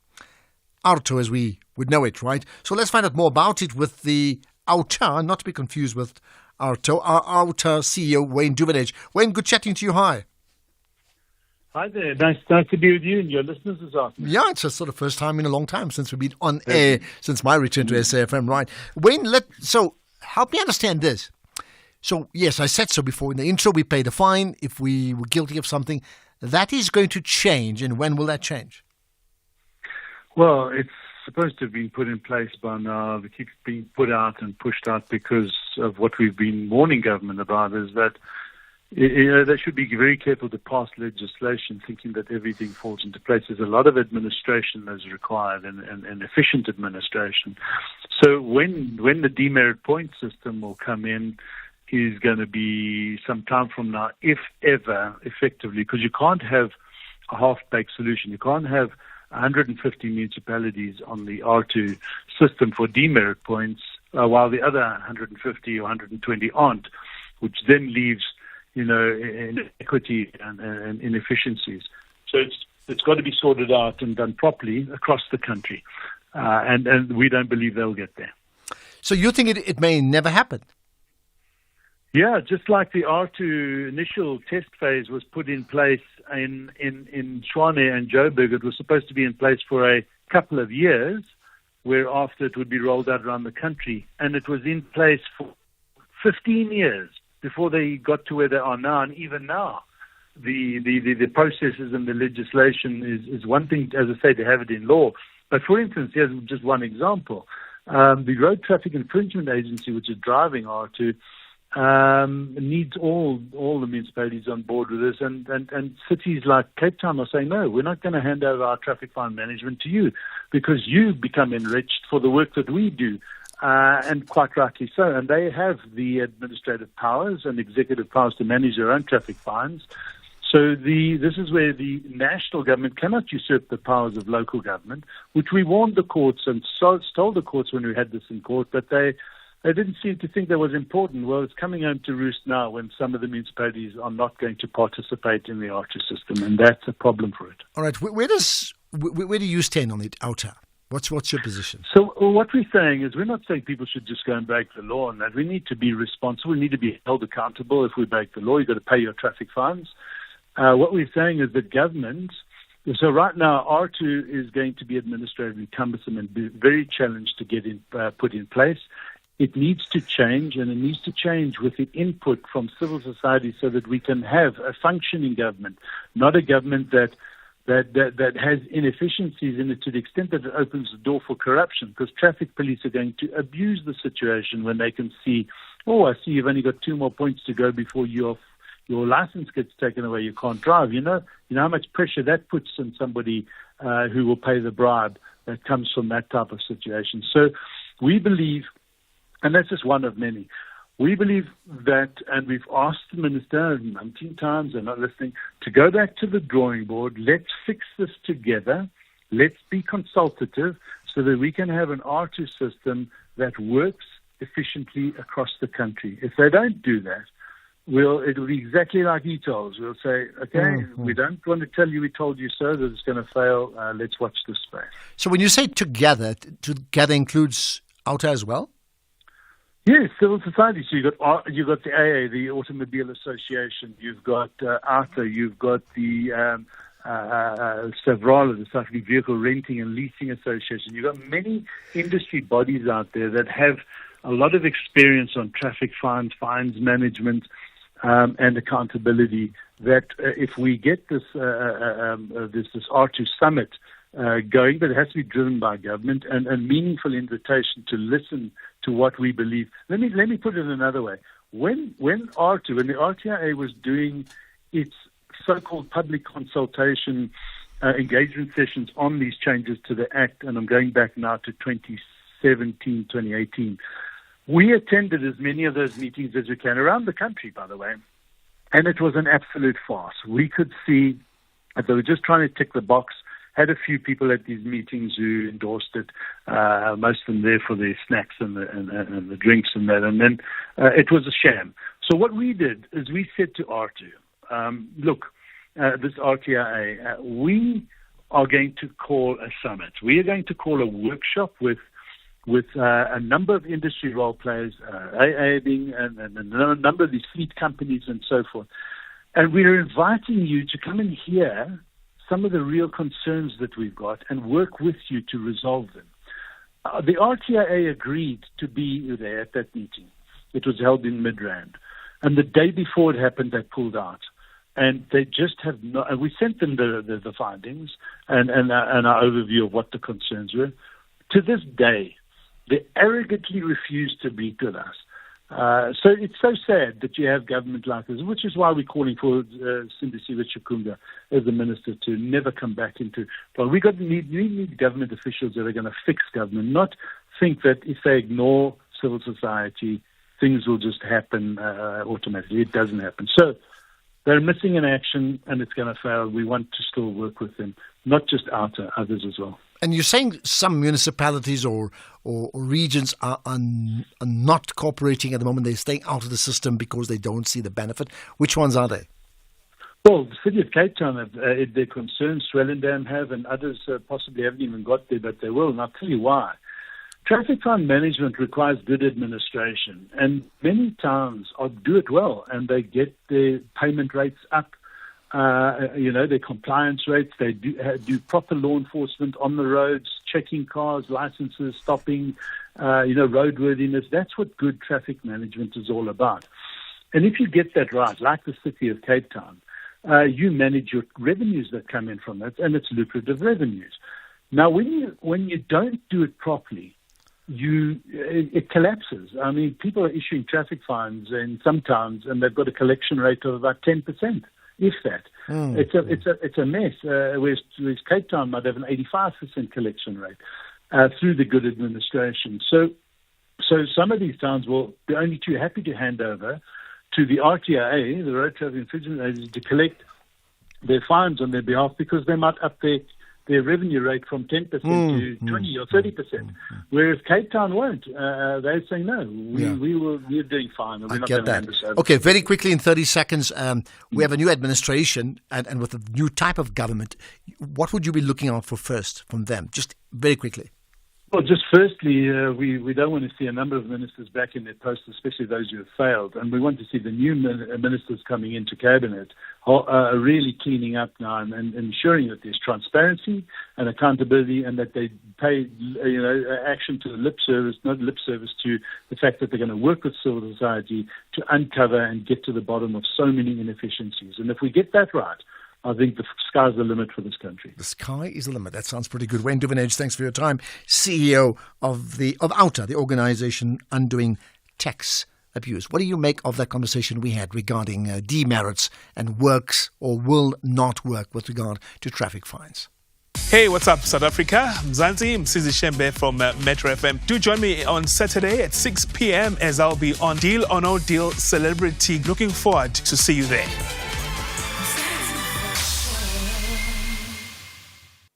ARTO, as we would know it, right? So let's find out more about it with the AUTA, not to be confused with ARTO, our AUTA CEO, Wayne Duvenage. Wayne, good chatting to you. Hi. Hi there. Nice to be with you and your listeners this afternoon. Yeah, it's a sort of first time in a long time since we've been on air, since my return to SAFM, right? Wayne, so help me understand this. So, yes, I said so before. In the intro, we paid a fine if we were guilty of something. That is going to change, and when will that change? Well, it's supposed to have been put in place by now. It keeps being put out and pushed out because of what we've been warning government about, is that they should be very careful to pass legislation thinking that everything falls into place. There's a lot of administration that's required and efficient administration. So when the demerit point system will come in is going to be some time from now, if ever, effectively, because you can't have a half-baked solution. You can't have 150 municipalities on the R2 system for demerit points, while the other 150 or 120 aren't, which then leaves, inequity and inefficiencies. So it's got to be sorted out and done properly across the country, and we don't believe they'll get there. So you think it may never happen? Yeah, just like the R2 initial test phase was put in place in Tshwane and Joburg, it was supposed to be in place for a couple of years, whereafter it would be rolled out around the country. And it was in place for 15 years before they got to where they are now. And even now, the processes and the legislation is one thing, as I say, to have it in law. But for instance, here's just one example. The Road Traffic Infringement Agency, which is driving R2, needs all the municipalities on board with this, and cities like Cape Town are saying, no, we're not going to hand over our traffic fine management to you because you become enriched for the work that we do, and quite rightly so. And they have the administrative powers and executive powers to manage their own traffic fines. So this is where the national government cannot usurp the powers of local government, which we warned the courts and told the courts when we had this in court, but they didn't seem to think that was important. Well, it's coming home to roost now when some of the municipalities are not going to participate in the R2 system, and that's a problem for it. All right, where do you stand on it, AUTA? What's your position? So what we're saying is we're not saying people should just go and break the law, and that we need to be responsible. We need to be held accountable. If we break the law, you've got to pay your traffic fines. What we're saying is that government. So right now, R2 is going to be administratively cumbersome and be very challenged to get put in place. It needs to change, and it needs to change with the input from civil society so that we can have a functioning government, not a government that has inefficiencies in it to the extent that it opens the door for corruption, because traffic police are going to abuse the situation when they can see, I see you've only got 2 more points to go before your license gets taken away, you can't drive. You know how much pressure that puts on somebody who will pay the bribe that comes from that type of situation. So we believe, and that's just one of many, we believe that, and we've asked the minister 19 times, they're not listening, to go back to the drawing board. Let's fix this together. Let's be consultative so that we can have an R2 system that works efficiently across the country. If they don't do that, it will be exactly like he told us. We'll say, okay, we don't want to tell you we told you so, that it's going to fail. Let's watch this space. So when you say together includes AUTA as well? Yes, civil society. So you've got the AA, the Automobile Association. You've got ARTA. You've got the SAVRALA, the South African Vehicle Renting and Leasing Association. You've got many industry bodies out there that have a lot of experience on traffic fines management, and accountability. That if we get this R2 summit going, but it has to be driven by government, and a meaningful invitation to listen to what we believe. Let me put it another way. When the RTIA was doing its so-called public consultation engagement sessions on these changes to the Act, and I'm going back now to 2017, 2018, we attended as many of those meetings as we can, around the country, by the way, and it was an absolute farce. We could see that they were just trying to tick the box. Had a few people at these meetings who endorsed it, most of them there for their snacks and the drinks and that, and then it was a sham. So what we did is we said to R2, look, this RTIA, we are going to call a summit. We are going to call a workshop with a number of industry role players, AA being, and a number of these fleet companies and so forth. And we're inviting you to come and hear some of the real concerns that we've got and work with you to resolve them. The RTIA agreed to be there at that meeting. It was held in Midrand. And the day before it happened, they pulled out. And they just have not, and we sent them the findings and our overview of what the concerns were. To this day, they arrogantly refuse to meet with us. So it's so sad that you have government like this, which is why we're calling for Sindisiwe Chikunga as the minister to never come back into. Well, we need government officials that are going to fix government, not think that if they ignore civil society, things will just happen automatically. It doesn't happen. So they're missing in action, and it's going to fail. We want to still work with them, not just others as well. And you're saying some municipalities or regions are not cooperating at the moment. They're staying out of the system because they don't see the benefit. Which ones are they? Well, the City of Cape Town have their concerns. Swellendam have, and others possibly haven't even got there, but they will. And I'll tell you why. Traffic fine management requires good administration, and many towns do it well, and they get their payment rates up. Their compliance rates, they do proper law enforcement on the roads, checking cars, licenses, stopping, roadworthiness. That's what good traffic management is all about. And if you get that right, like the City of Cape Town, you manage your revenues that come in from that, and it's lucrative revenues. Now, when you don't do it properly, it collapses. I mean, people are issuing traffic fines in some towns, and they've got a collection rate of about 10%. If that, it's a mess. Whereas Cape Town might have an 85% collection rate through the good administration. So some of these towns will be only too happy to hand over to the RTIA, the Road Traffic Infringement Agency, to collect their fines on their behalf because they might up their revenue rate from 10% to 20 or 30%, whereas Cape Town won't. They're saying, no, we're doing fine. And we're not going to hand this over. Okay, very quickly in 30 seconds, we have a new administration and with a new type of government. What would you be looking out for first from them? Just very quickly. Well, just firstly, we don't want to see a number of ministers back in their posts, especially those who have failed. And we want to see the new ministers coming into cabinet really cleaning up now and ensuring that there's transparency and accountability and that they pay action to the lip service, not lip service to the fact that they're going to work with civil society to uncover and get to the bottom of so many inefficiencies. And if we get that right, I think the sky's the limit for this country. The sky is the limit. That sounds pretty good. Wayne Duvenage, thanks for your time. CEO of OUTA, the organisation undoing tax abuse. What do you make of that conversation we had regarding demerits and works or will not work with regard to traffic fines? Hey, what's up, South Africa? Mzansi, Msizi Shembe from Metro FM. Do join me on Saturday at 6 p.m. as I'll be on Deal or No Deal Celebrity. Looking forward to see you there.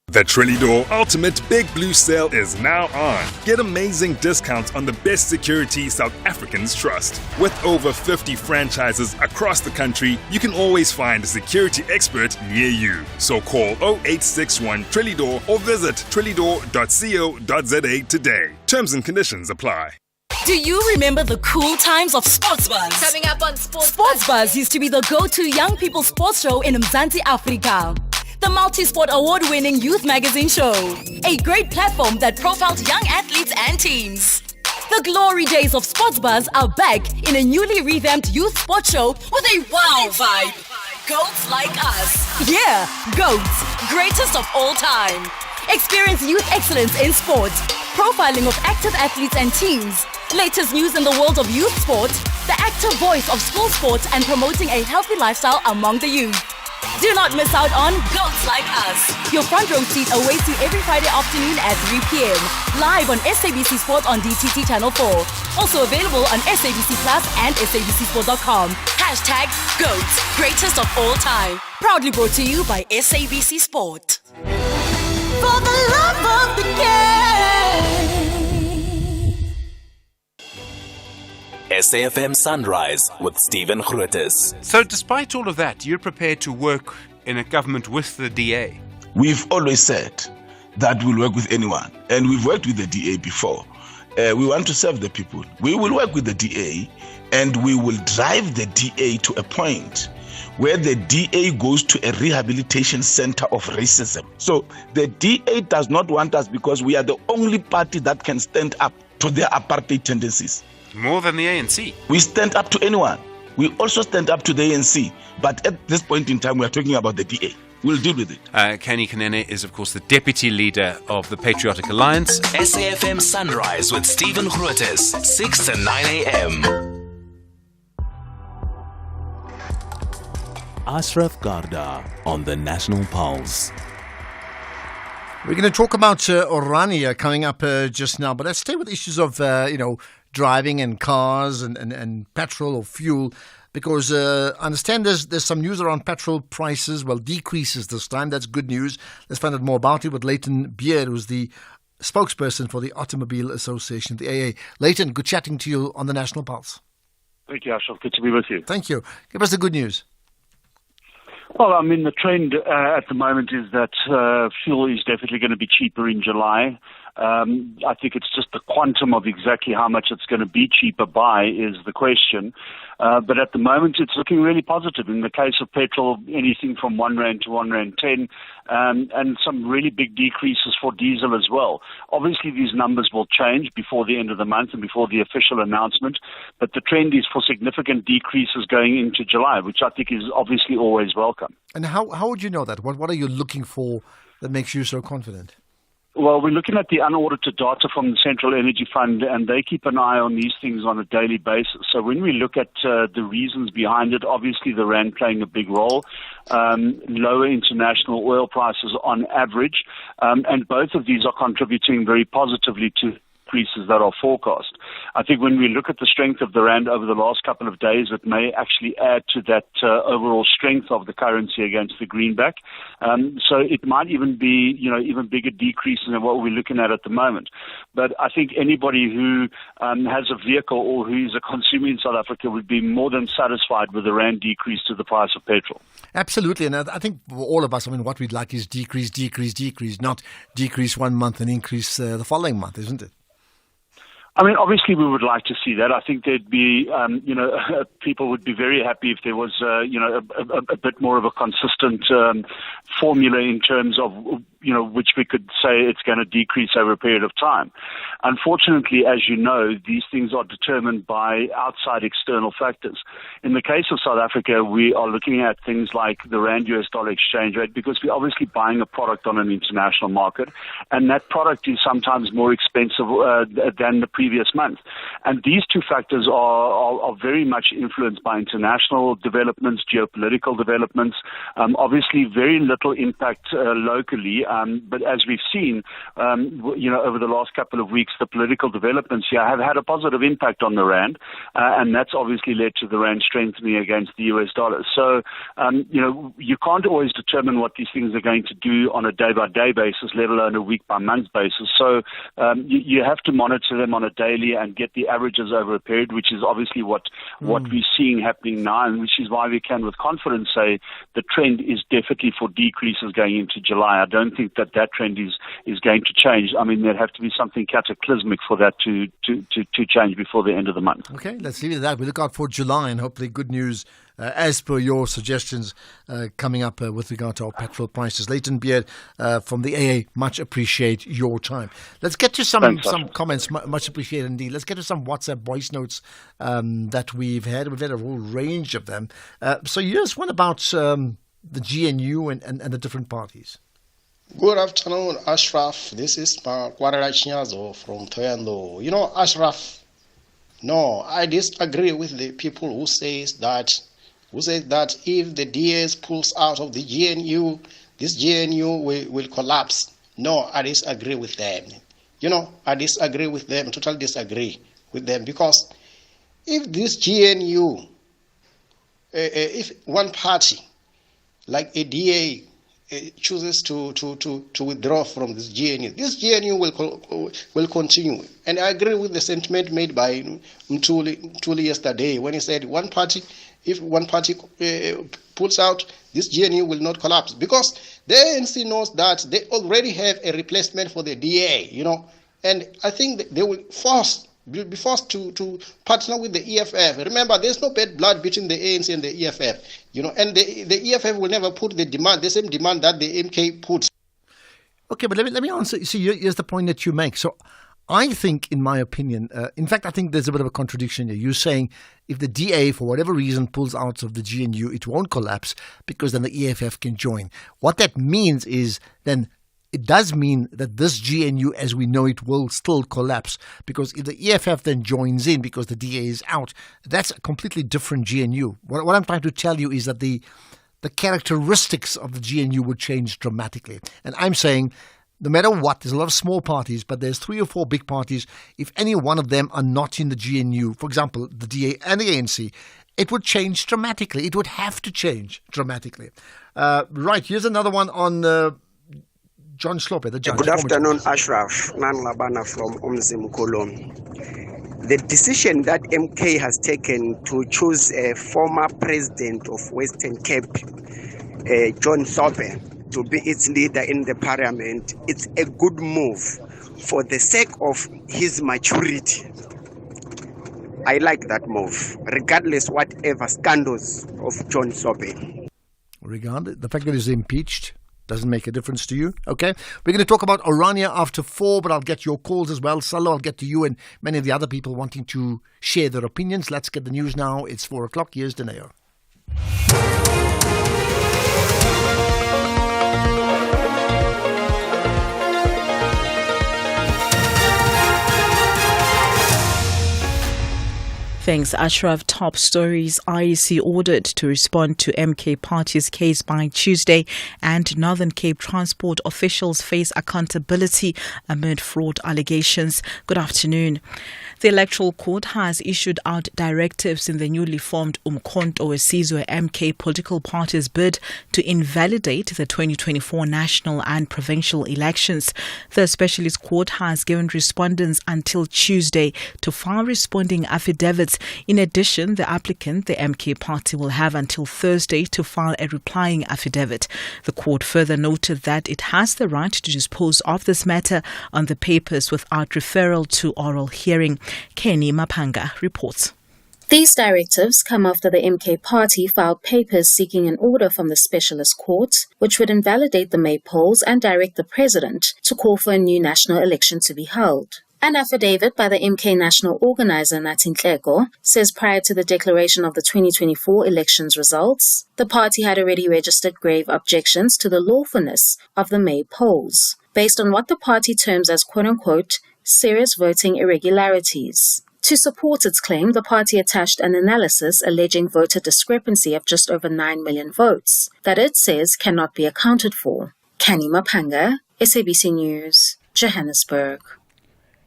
The Trilidor Ultimate Big Blue Sale is now on. Get amazing discounts on the best security South Africans trust. With over 50 franchises across the country, you can always find a security expert near you. So call 0861 Trilidor or visit trilidor.co.za today. Terms and conditions apply. Do you remember the cool times of Sports Buzz? Coming up on Sports Buzz used to be the go-to young people sports show in Mzansi, Africa. The multi-sport award-winning youth magazine show. A great platform that profiled young athletes and teams. The glory days of Sports Buzz are back in a newly revamped youth sports show with a wow vibe. Goats like us. Yeah, goats. Greatest of all time. Experience youth excellence in sport. Profiling of active athletes and teams. Latest news in the world of youth sport. The active voice of school sports and promoting a healthy lifestyle among the youth. Do not miss out on Goats Like Us. Your front row seat awaits you every Friday afternoon at 3 p.m. Live on SABC Sport on DTT Channel 4. Also available on SABC Plus and SABCSport.com. #Goats, greatest of all time. Proudly brought to you by SABC Sport. For the love of the game. SAFM Sunrise with Stephen Grootes. So despite all of that, you're prepared to work in a government with the DA? We've always said that we'll work with anyone, and we've worked with the DA before. We want to serve the people. We will work with the DA, and we will drive the DA to a point where the DA goes to a rehabilitation center of racism. So the DA does not want us because we are the only party that can stand up to their apartheid tendencies. More than the ANC? We stand up to anyone. We also stand up to the ANC. But at this point in time, we are talking about the DA. We'll deal with it. Kenny Kanene is, of course, the deputy leader of the Patriotic Alliance. SAFM Sunrise with Stephen Grootes, 6 to 9 a.m. Ashraf Garda on the National Pulse. We're going to talk about Orania coming up just now, but let's stay with issues of, driving and cars and petrol or fuel, because I understand there's some news around petrol prices, decreases this time. That's good news. Let's find out more about it with Leighton Beard, who's the spokesperson for the Automobile Association, the AA. Leighton, good chatting to you on the National Pulse. Thank you, Ashraf. Good to be with you. Thank you. Give us the good news. Well, I mean, the trend at the moment is that fuel is definitely going to be cheaper in July. I think it's just the quantum of exactly how much it's going to be cheaper by is the question. But at the moment, it's looking really positive. In the case of petrol, anything from R1 to R1.10, and some really big decreases for diesel as well. Obviously, these numbers will change before the end of the month and before the official announcement, but the trend is for significant decreases going into July, which I think is obviously always welcome. And how would you know that? What are you looking for that makes you so confident? Well, we're looking at the unaudited data from the Central Energy Fund, and they keep an eye on these things on a daily basis. So when we look at the reasons behind it, obviously the rand playing a big role, lower international oil prices on average, and both of these are contributing very positively to increases that are forecast. I think when we look at the strength of the rand over the last couple of days, it may actually add to that overall strength of the currency against the greenback. So it might even be, even bigger decreases than what we're looking at the moment. But I think anybody who has a vehicle or who is a consumer in South Africa would be more than satisfied with the rand decrease to the price of petrol. Absolutely. And I think for all of us, what we'd like is decrease, not decrease 1 month and increase the following month, isn't it? I mean, obviously, we would like to see that. I think there'd be, people would be very happy if there was, a bit more of a consistent formula in terms of, which we could say it's going to decrease over a period of time. Unfortunately, as you know, these things are determined by outside external factors. In the case of South Africa, we are looking at things like the rand-US dollar exchange rate because we're obviously buying a product on an international market, and that product is sometimes more expensive than the previous month. And these two factors are very much influenced by international developments, geopolitical developments, obviously very little impact locally. But as we've seen, over the last couple of weeks, the political developments here have had a positive impact on the rand, and that's obviously led to the rand strengthening against the US dollar. So, you can't always determine what these things are going to do on a day-by-day basis, let alone a week-by-month basis. So, you have to monitor them on a daily and get the averages over a period, which is obviously what we're seeing happening now, and which is why we can with confidence say the trend is definitely for decreases going into July. I don't think that trend is going to change. I mean, there'd have to be something cataclysmic for that to change before the end of the month. Okay, let's leave it at that. We look out for July and hopefully good news as per your suggestions coming up with regard to our petrol prices. Leighton Beard from the AA, much appreciate your time. Let's get to some comments, much appreciated indeed. Let's get to some WhatsApp voice notes that we've had. We've had a whole range of them. So here's one about the GNU and the different parties. Good afternoon, Ashraf. This is Kwarela Chinyazo from Toyando. Ashraf, no, I disagree with the people who say that if the DS pulls out of the GNU, this GNU will collapse. No, I disagree with them. I disagree with them, totally disagree with them, because if this GNU, if one party, like a DA, chooses to withdraw from this GNU will continue. And I agree with the sentiment made by Mtuli yesterday when he said one party if one party pulls out, this GNU will not collapse, because the ANC knows that they already have a replacement for the DA, and I think they will be forced to partner with the EFF. Remember, there's no bad blood between the ANC and the EFF, and the EFF will never put the same demand that the MK puts. Okay, but let me answer. See, here's the point that you make. So I think, in my opinion, in fact, I think there's a bit of a contradiction here. You're saying if the DA, for whatever reason, pulls out of the GNU, it won't collapse because then the EFF can join. What that means is then it does mean that this GNU, as we know it, will still collapse, because if the EFF then joins in because the DA is out, that's a completely different GNU. What I'm trying to tell you is that the characteristics of the GNU would change dramatically. And I'm saying, no matter what, there's a lot of small parties, but there's 3 or 4 big parties. If any one of them are not in the GNU, for example, the DA and the ANC, it would change dramatically. It would have to change dramatically. Right, here's another one on John Slope, the judge. Good afternoon, Ashraf. Nan Labana from Umzim Kolom. The decision that MK has taken to choose a former president of Western Cape, John Slope, to be its leader in the parliament, it's a good move for the sake of his maturity. I like that move, regardless whatever scandals of John Slope. Regardless, the fact that he's impeached doesn't make a difference to you. Okay, we're going to talk about Orania after 4, but I'll get your calls as well. Salo, I'll get to you and many of the other people wanting to share their opinions. Let's get the news now. It's 4 o'clock. Here's Deneo. Thanks, Ashraf. Top stories. IEC ordered to respond to MK Party's case by Tuesday, and Northern Cape transport officials face accountability amid fraud allegations. Good afternoon. The Electoral Court has issued out directives in the newly formed Umkhonto weSizwe MK political party's bid to invalidate the 2024 national and provincial elections. The Specialist Court has given respondents until Tuesday to file responding affidavits. In addition, the applicant, the MK party, will have until Thursday to file a replying affidavit. The court further noted that it has the right to dispose of this matter on the papers without referral to oral hearing. Kenny Mapanga reports. These directives come after the MK party filed papers seeking an order from the Specialist Court, which would invalidate the May polls and direct the president to call for a new national election to be held. An affidavit by the MK national organizer Nathi Nhleko says prior to the declaration of the 2024 elections results, the party had already registered grave objections to the lawfulness of the May polls, based on what the party terms as quote-unquote serious voting irregularities. To support its claim, the party attached an analysis alleging voter discrepancy of just over 9 million votes that it says cannot be accounted for. Kani Mapanga, SABC News, Johannesburg.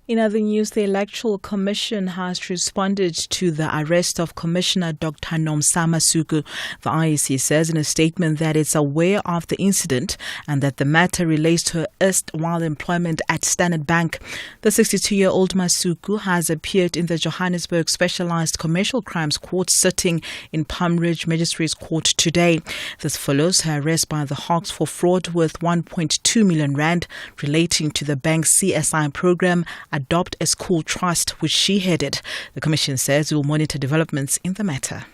In other news, the Electoral Commission has responded to the arrest of Commissioner Dr. Nomsama Suku. The IEC says in a statement that it's aware of the incident and that the matter relates to her erstwhile employment at Standard Bank. The 62-year-old Masuku has appeared in the Johannesburg Specialized Commercial Crimes Court sitting in Palm Ridge Magistrates Court today. This follows her arrest by the Hawks for fraud worth 1.2 million rand relating to the bank's CSI program, Adopt a School Trust, which she headed. The Commission says it will monitor developments in the matter.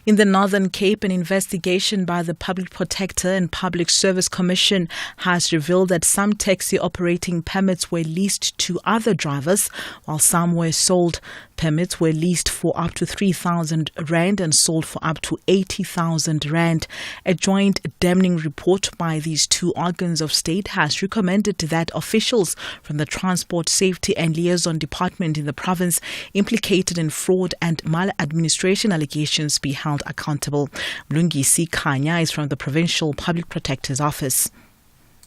In the Northern Cape, an investigation by the Public Protector and Public Service Commission has revealed that some taxi operating permits were leased to other drivers, while some were sold. Permits were leased for up to 3,000 rand and sold for up to 80,000 rand. A joint damning report by these two organs of state has recommended that officials from the Transport Safety and Liaison Department in the province implicated in fraud and maladministration allegations be held accountable. Mlungisi Kanya is from the Provincial Public Protector's Office.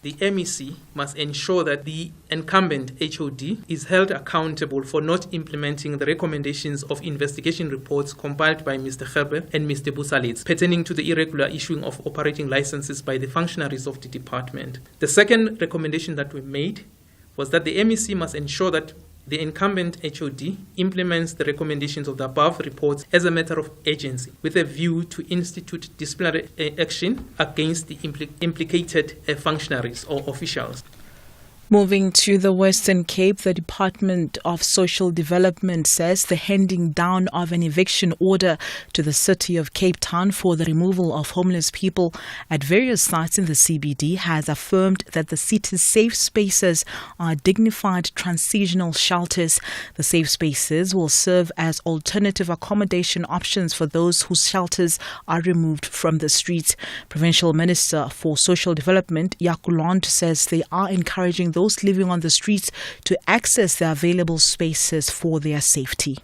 The MEC must ensure that the incumbent HOD is held accountable for not implementing the recommendations of investigation reports compiled by Mr. Gerber and Mr. Busalitz pertaining to the irregular issuing of operating licenses by the functionaries of the department. The second recommendation that we made was that the MEC must ensure that The incumbent HOD implements the recommendations of the above reports as a matter of urgency, with a view to institute disciplinary action against the implicated functionaries or officials. Moving to the Western Cape, the Department of Social Development says the handing down of an eviction order to the city of Cape Town for the removal of homeless people at various sites in the CBD has affirmed that the city's safe spaces are dignified transitional shelters. The safe spaces will serve as alternative accommodation options for those whose shelters are removed from the streets. Provincial Minister for Social Development, Yakuland, says they are encouraging those living on the streets to access the available spaces for their safety.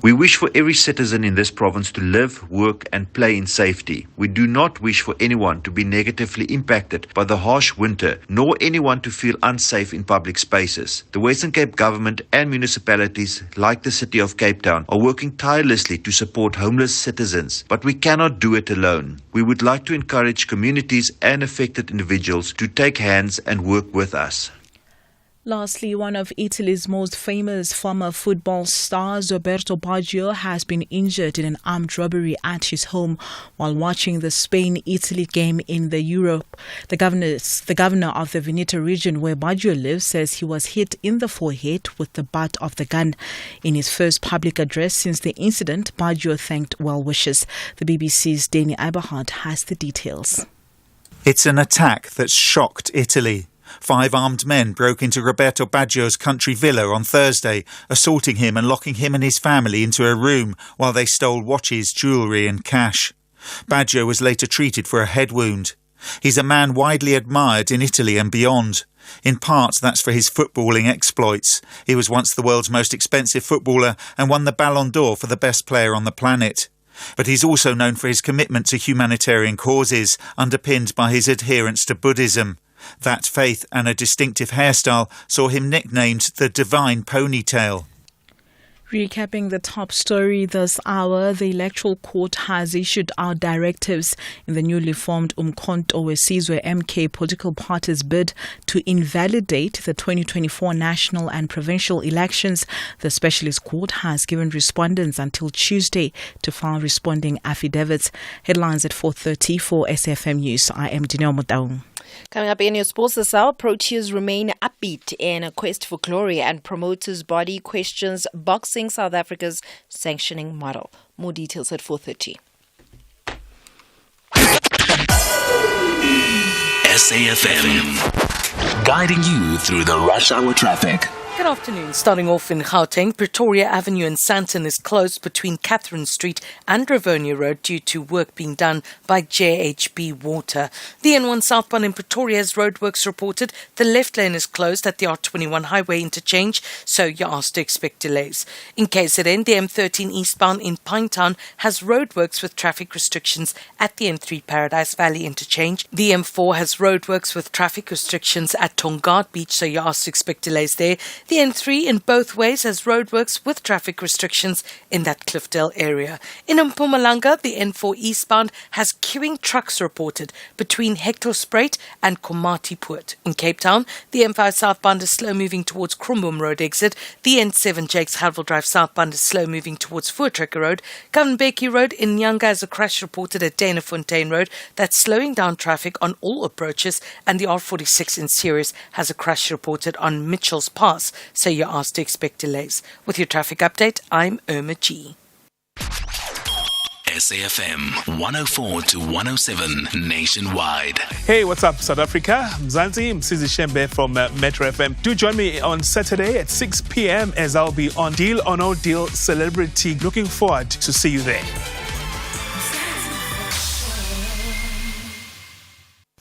We wish for every citizen in this province to live, work and play in safety. We do not wish for anyone to be negatively impacted by the harsh winter, nor anyone to feel unsafe in public spaces. The Western Cape government and municipalities, like the city of Cape Town, are working tirelessly to support homeless citizens, but we cannot do it alone. We would like to encourage communities and affected individuals to take hands and work with us. Lastly, one of Italy's most famous former football stars, Roberto Baggio, has been injured in an armed robbery at his home while watching the Spain-Italy game in the Europe. The governor of the Veneto region where Baggio lives says he was hit in the forehead with the butt of the gun. In his first public address since the incident, Baggio thanked well-wishers. The BBC's Danny Eberhard has the details. It's an attack that's shocked Italy. 5 armed men broke into Roberto Baggio's country villa on Thursday, assaulting him and locking him and his family into a room while they stole watches, jewellery and cash. Baggio was later treated for a head wound. He's a man widely admired in Italy and beyond. In part, that's for his footballing exploits. He was once the world's most expensive footballer and won the Ballon d'Or for the best player on the planet. But he's also known for his commitment to humanitarian causes, underpinned by his adherence to Buddhism. That faith and a distinctive hairstyle saw him nicknamed the Divine Ponytail. Recapping the top story this hour, the Electoral Court has issued out directives in the newly formed Umkhonto weSizwe MK political party's bid to invalidate the 2024 national and provincial elections. The Specialist Court has given respondents until Tuesday to file responding affidavits. Headlines at 4:30 for SFM News. I am Dineo Motaung. Coming up in your sports this hour, Proteas remain upbeat in a quest for glory and promoters' body questions boxing South Africa's sanctioning model. More details at 4:30. SAFM, guiding you through the rush hour traffic. Good afternoon. Starting off in Gauteng, Pretoria Avenue in Sandton is closed between Catherine Street and Rivonia Road due to work being done by JHB Water. The N1 southbound in Pretoria has roadworks reported. The left lane is closed at the R21 highway interchange, so you're asked to expect delays. In KZN, the M13 eastbound in Pinetown has roadworks with traffic restrictions at the N3 Paradise Valley interchange. The M4 has roadworks with traffic restrictions at Tongard Beach, so you're asked to expect delays there. The N3 in both ways has roadworks with traffic restrictions in that Cliffdale area. In Mpumalanga, the N4 eastbound has queuing trucks reported between Hectorspruit and Komatipoort. In Cape Town, the M5 southbound is slow moving towards Krumbum Road exit. The N7 Jakes Havel Drive southbound is slow moving towards Voortrekker Road. Governor Becky Road in Nyanga has a crash reported at Danafontein Road that's slowing down traffic on all approaches, and the R46 in Ceres has a crash reported on Mitchell's Pass, so you're asked to expect delays. With your traffic update, I'm Irma G. SAFM 104 to 107 nationwide. Hey, what's up, South Africa? Mzansi Shembe from Metro FM. Do join me on Saturday at 6 p.m. as I'll be on Deal or No Deal Celebrity. Looking forward to see you there.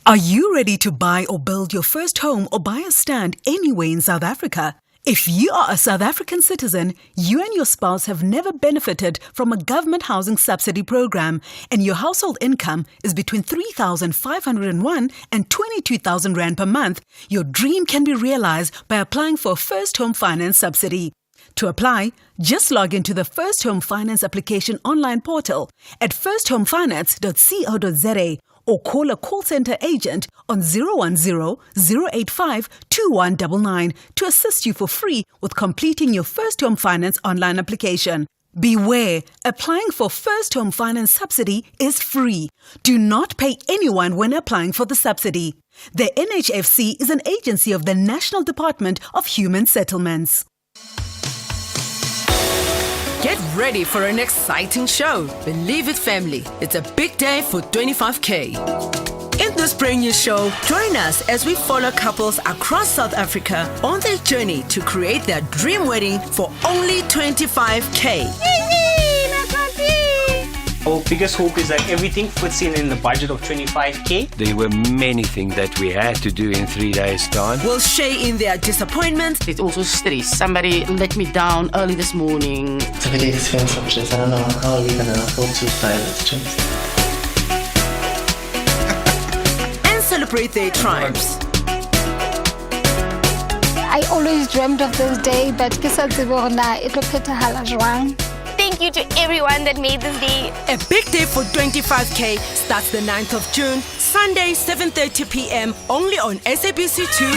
Are you ready to buy or build your first home or buy a stand anywhere in South Africa? If you are a South African citizen, you and your spouse have never benefited from a government housing subsidy program, and your household income is between 3,501 and 22,000 Rand per month, your dream can be realized by applying for a first home finance subsidy. To apply, just log into the First Home Finance application online portal at firsthomefinance.co.za or call a call center agent on 010-085-2199 to assist you for free with completing your first home finance online application. Beware, applying for first home finance subsidy is free. Do not pay anyone when applying for the subsidy. The NHFC is an agency of the National Department of Human Settlements. Get ready for an exciting show. Believe it, family. It's a big day for 25K. In this brand new show, join us as we follow couples across South Africa on their journey to create their dream wedding for only 25K. Our biggest hope is that everything fits in the budget of 25K. There were many things that we had to do in 3 days' time. We'll share in their disappointments. It's also stress. Somebody let me down early this morning. It's a really expensive dress. I don't know how are we going to afford to buy this dress. And celebrate their triumphs. I always dreamed of this day, but ke sa tsebe hore na e tlo phethahala jwang. Thank you to everyone that made this day. A big day for 25K starts the 9th of June, Sunday, 7:30 p.m. only on SABC2.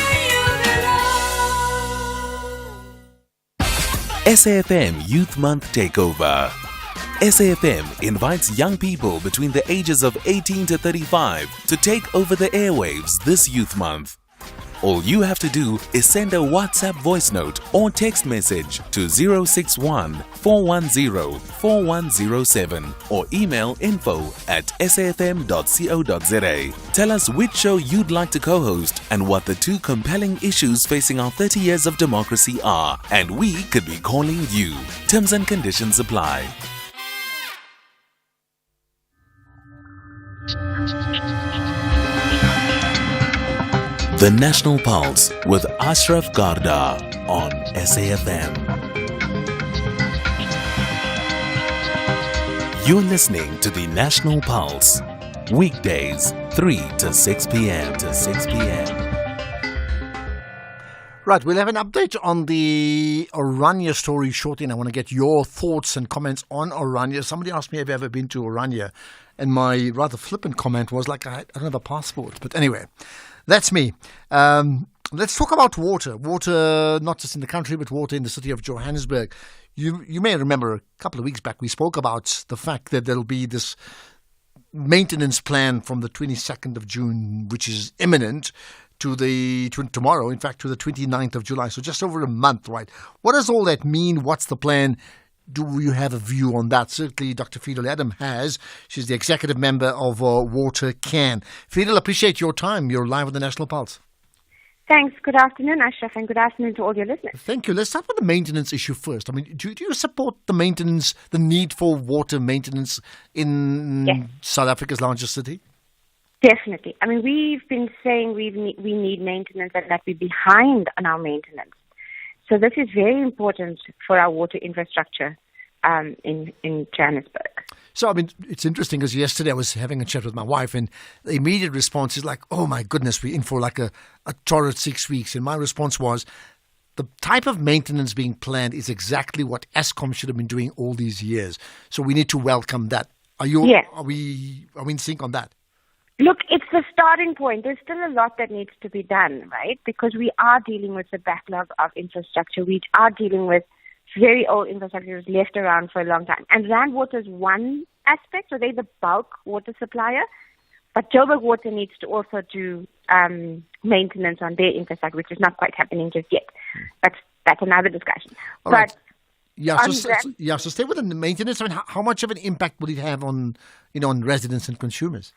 SAFM Youth Month Takeover. SAFM invites young people between the ages of 18 to 35 to take over the airwaves this Youth Month. All you have to do is send a WhatsApp voice note or text message to 061-410-4107 or email info@safm.co.za. Tell us which show you'd like to co-host and what the two compelling issues facing our 30 years of democracy are, and we could be calling you. Terms and conditions apply. The National Pulse with Ashraf Garda on SAFM. You're listening to the National Pulse, weekdays 3 to 6 p.m. Right, we'll have an update on the Oranje story shortly, and I want to get your thoughts and comments on Oranje. Somebody asked me if I've ever been to Oranje, and my rather flippant comment was like, I don't have a passport. But anyway, that's me. Let's talk about water. Water, not just in the country, but water in the city of Johannesburg. You may remember a couple of weeks back, we spoke about the fact that there'll be this maintenance plan from the 22nd of June, which is imminent, to tomorrow, in fact, to the 29th of July. So just over a month, right? What does all that mean? What's the plan? Do you have a view on that? Certainly, Dr. Fiedel Adam has. She's the executive member of Water Can. Fiedel, appreciate your time. You're live on the National Pulse. Thanks. Good afternoon, Ashraf, and good afternoon to all your listeners. Thank you. Let's start with the maintenance issue first. I mean, do you support the maintenance, the need for water maintenance in South Africa's largest city? Definitely. I mean, we've been saying we need maintenance and that we're behind on our maintenance. So this is very important for our water infrastructure in Johannesburg. So, I mean, it's interesting because yesterday I was having a chat with my wife and the immediate response is like, oh my goodness, we're in for like a torrid 6 weeks. And my response was, the type of maintenance being planned is exactly what Eskom should have been doing all these years. So we need to welcome that. Are we in sync on that? Look, it's the starting point. There's still a lot that needs to be done, right? Because we are dealing with the backlog of infrastructure. We are dealing with very old infrastructure that's left around for a long time. And Rand Water is one aspect, so they're the bulk water supplier. But Joburg Water needs to also do maintenance on their infrastructure, which is not quite happening just yet. That's another discussion. All right. So stay with the maintenance. I mean, how much of an impact will it have on residents and consumers?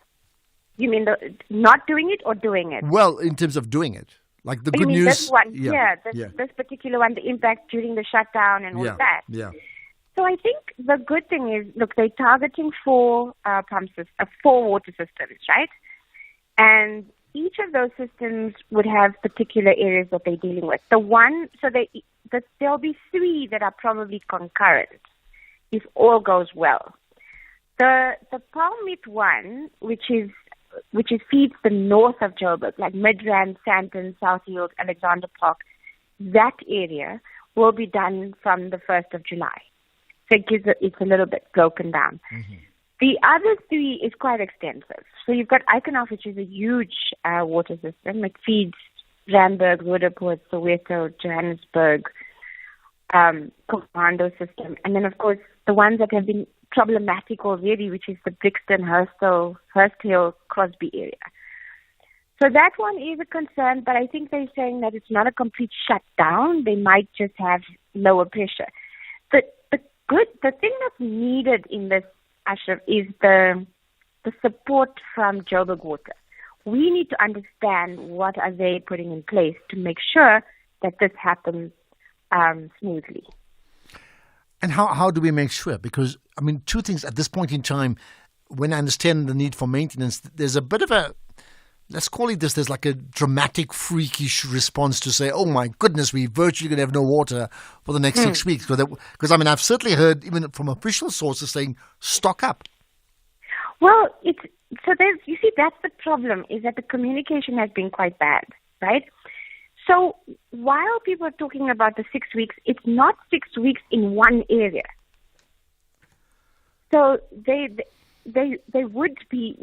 You mean not doing it or doing it? Well, in terms of doing it. Like the good news. This one, this particular one, the impact during the shutdown and all of that. Yeah. So I think the good thing is, look, they're targeting four water systems, right? And each of those systems would have particular areas that they're dealing with. There'll be three that are probably concurrent if all goes well. The Palmit one, which feeds the north of Joburg, like Midrand, Sandton, South Yield, Alexander Park, that area will be done from the 1st of July. So it's a little bit broken down. Mm-hmm. The other three is quite extensive. So you've got Eikenhof, which is a huge water system. It feeds Randburg, Roodepoort, Soweto, Johannesburg, Commando system. And then, of course, the ones that have been problematic already, which is the Brixton, Hurst Hill, Crosby area. So that one is a concern, but I think they're saying that it's not a complete shutdown. They might just have lower pressure. The thing that's needed in this, Ashraf, is the support from Joburg Water. We need to understand what are they putting in place to make sure that this happens smoothly. And how do we make sure? Because, I mean, two things at this point in time, when I understand the need for maintenance, there's a bit of a, let's call it this, there's like a dramatic, freakish response to say, oh my goodness, we're virtually going to have no water for the next 6 weeks. Because, I mean, I've certainly heard, even from official sources, saying, stock up. Well, you see, that's the problem, is that the communication has been quite bad, right? So while people are talking about the 6 weeks, it's not 6 weeks in one area. So they would be,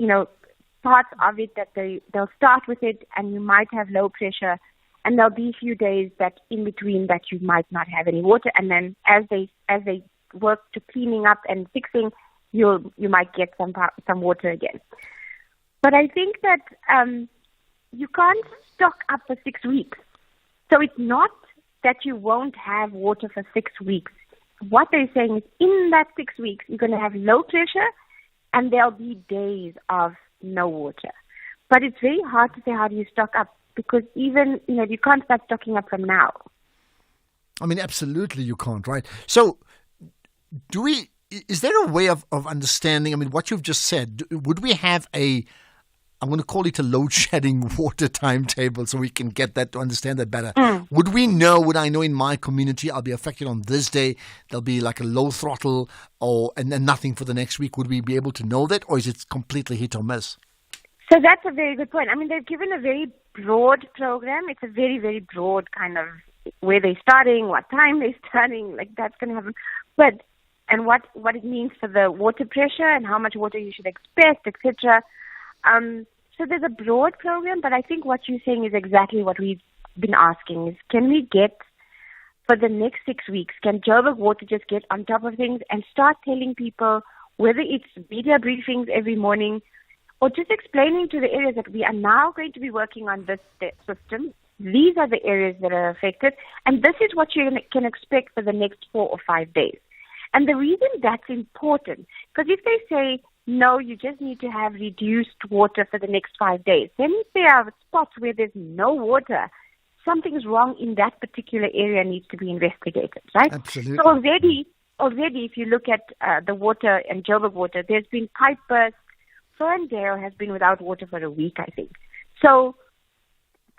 parts of it that they'll start with it, and you might have low pressure, and there'll be a few days that in between that you might not have any water, and then as they work to cleaning up and fixing, you might get some water again. But I think that you can't stock up for 6 weeks. So it's not that you won't have water for 6 weeks. What they're saying is in that 6 weeks, you're going to have low pressure and there'll be days of no water. But it's very hard to say how do you stock up, because even, you can't start stocking up from now. I mean, absolutely you can't, right? So is there a way of understanding, I mean, what you've just said, would we have I'm going to call it a load-shedding water timetable so we can get that to understand that better. Would I know in my community I'll be affected on this day, there'll be like a low throttle and then nothing for the next week? Would we be able to know that, or is it completely hit or miss? So that's a very good point. I mean, they've given a very broad program. It's a very, very broad kind of where they're starting, what time they're starting, like that's going to happen. And what it means for the water pressure and how much water you should expect, etc. So there's a broad program, but I think what you're saying is exactly what we've been asking is, can we get, for the next 6 weeks, can Joburg Water just get on top of things and start telling people, whether it's media briefings every morning or just explaining to the areas that we are now going to be working on this system. These are the areas that are affected, and this is what you can expect for the next 4 or 5 days. And the reason that's important, because if they say, no, you just need to have reduced water for the next 5 days. Then if there are spots where there's no water, something's wrong in that particular area, needs to be investigated, right? Absolutely. So already, if you look at the water and Joburg Water, there's been pipe bursts. Ferndale has been without water for a week, I think. So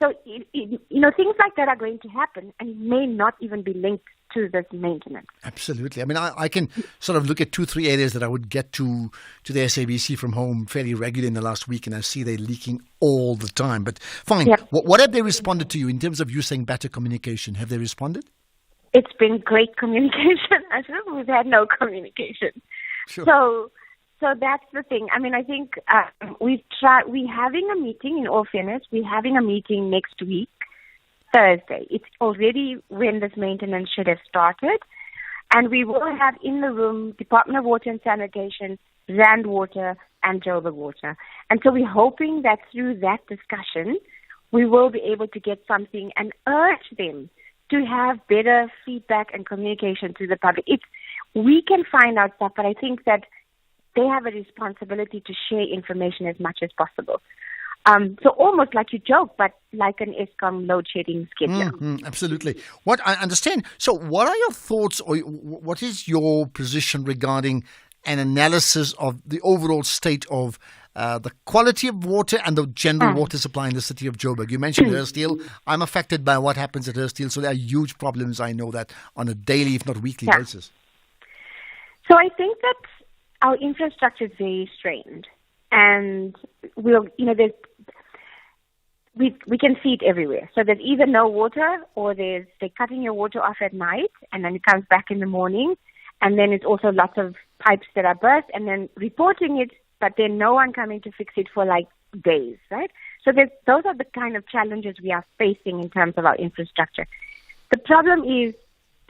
things like that are going to happen, and it may not even be linked to this maintenance. Absolutely. I mean, I can sort of look at 2-3 areas that I would get to the SABC from home fairly regularly in the last week, and I see they're leaking all the time. But fine. Yep. What have they responded to you in terms of you saying better communication? Have they responded? It's been great communication. We've had no communication. Sure. So that's the thing. I mean, I think we're having a meeting, in all fairness, we're having a meeting next week, Thursday. It's already when this maintenance should have started. And we will have in the room Department of Water and Sanitation, Rand Water, and Joburg Water. And so we're hoping that through that discussion, we will be able to get something and urge them to have better feedback and communication to the public. We can find out stuff, but I think that they have a responsibility to share information as much as possible. So almost like you joke, but like an Eskom load shedding schedule. Absolutely. What I understand. So what are your thoughts, or what is your position regarding an analysis of the overall state of the quality of water and the general water supply in the city of Joburg? You mentioned Hursthill. I'm affected by what happens at Hursthill, so there are huge problems. I know that on a daily, if not weekly basis. So I think that our infrastructure is very strained, and we can see it everywhere. So there's either no water, or they're cutting your water off at night, and then it comes back in the morning, and then it's also lots of pipes that are burst and then reporting it, but then no one coming to fix it for like days, right? So those are the kind of challenges we are facing in terms of our infrastructure. The problem is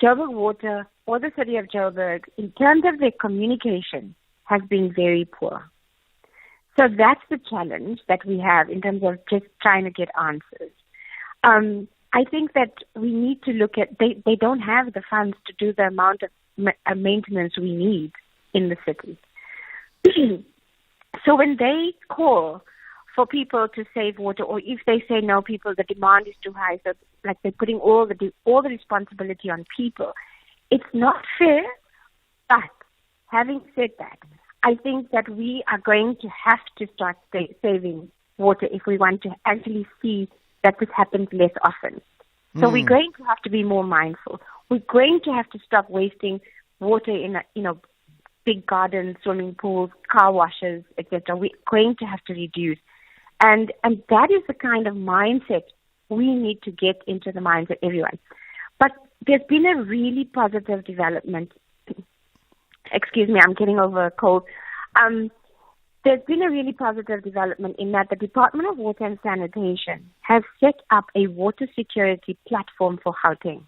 Joburg Water or the city of Joburg, in terms of their communication, has been very poor. So that's the challenge that we have in terms of just trying to get answers. I think that we need to look at, they don't have the funds to do the amount of maintenance we need in the city. So when they call for people to save water, or if they say no, people, the demand is too high, so like they're putting all the responsibility on people, it's not fair. But having said that, I think that we are going to have to start saving water if we want to actually see that this happens less often. So we're going to have to be more mindful. We're going to have to stop wasting water in big gardens, swimming pools, car washes, etc. We're going to have to reduce. And that is the kind of mindset we need to get into the minds of everyone. But there's been a really positive development. Excuse me, I'm getting over a cold. There's been a really positive development in that the Department of Water and Sanitation has set up a water security platform for Gauteng.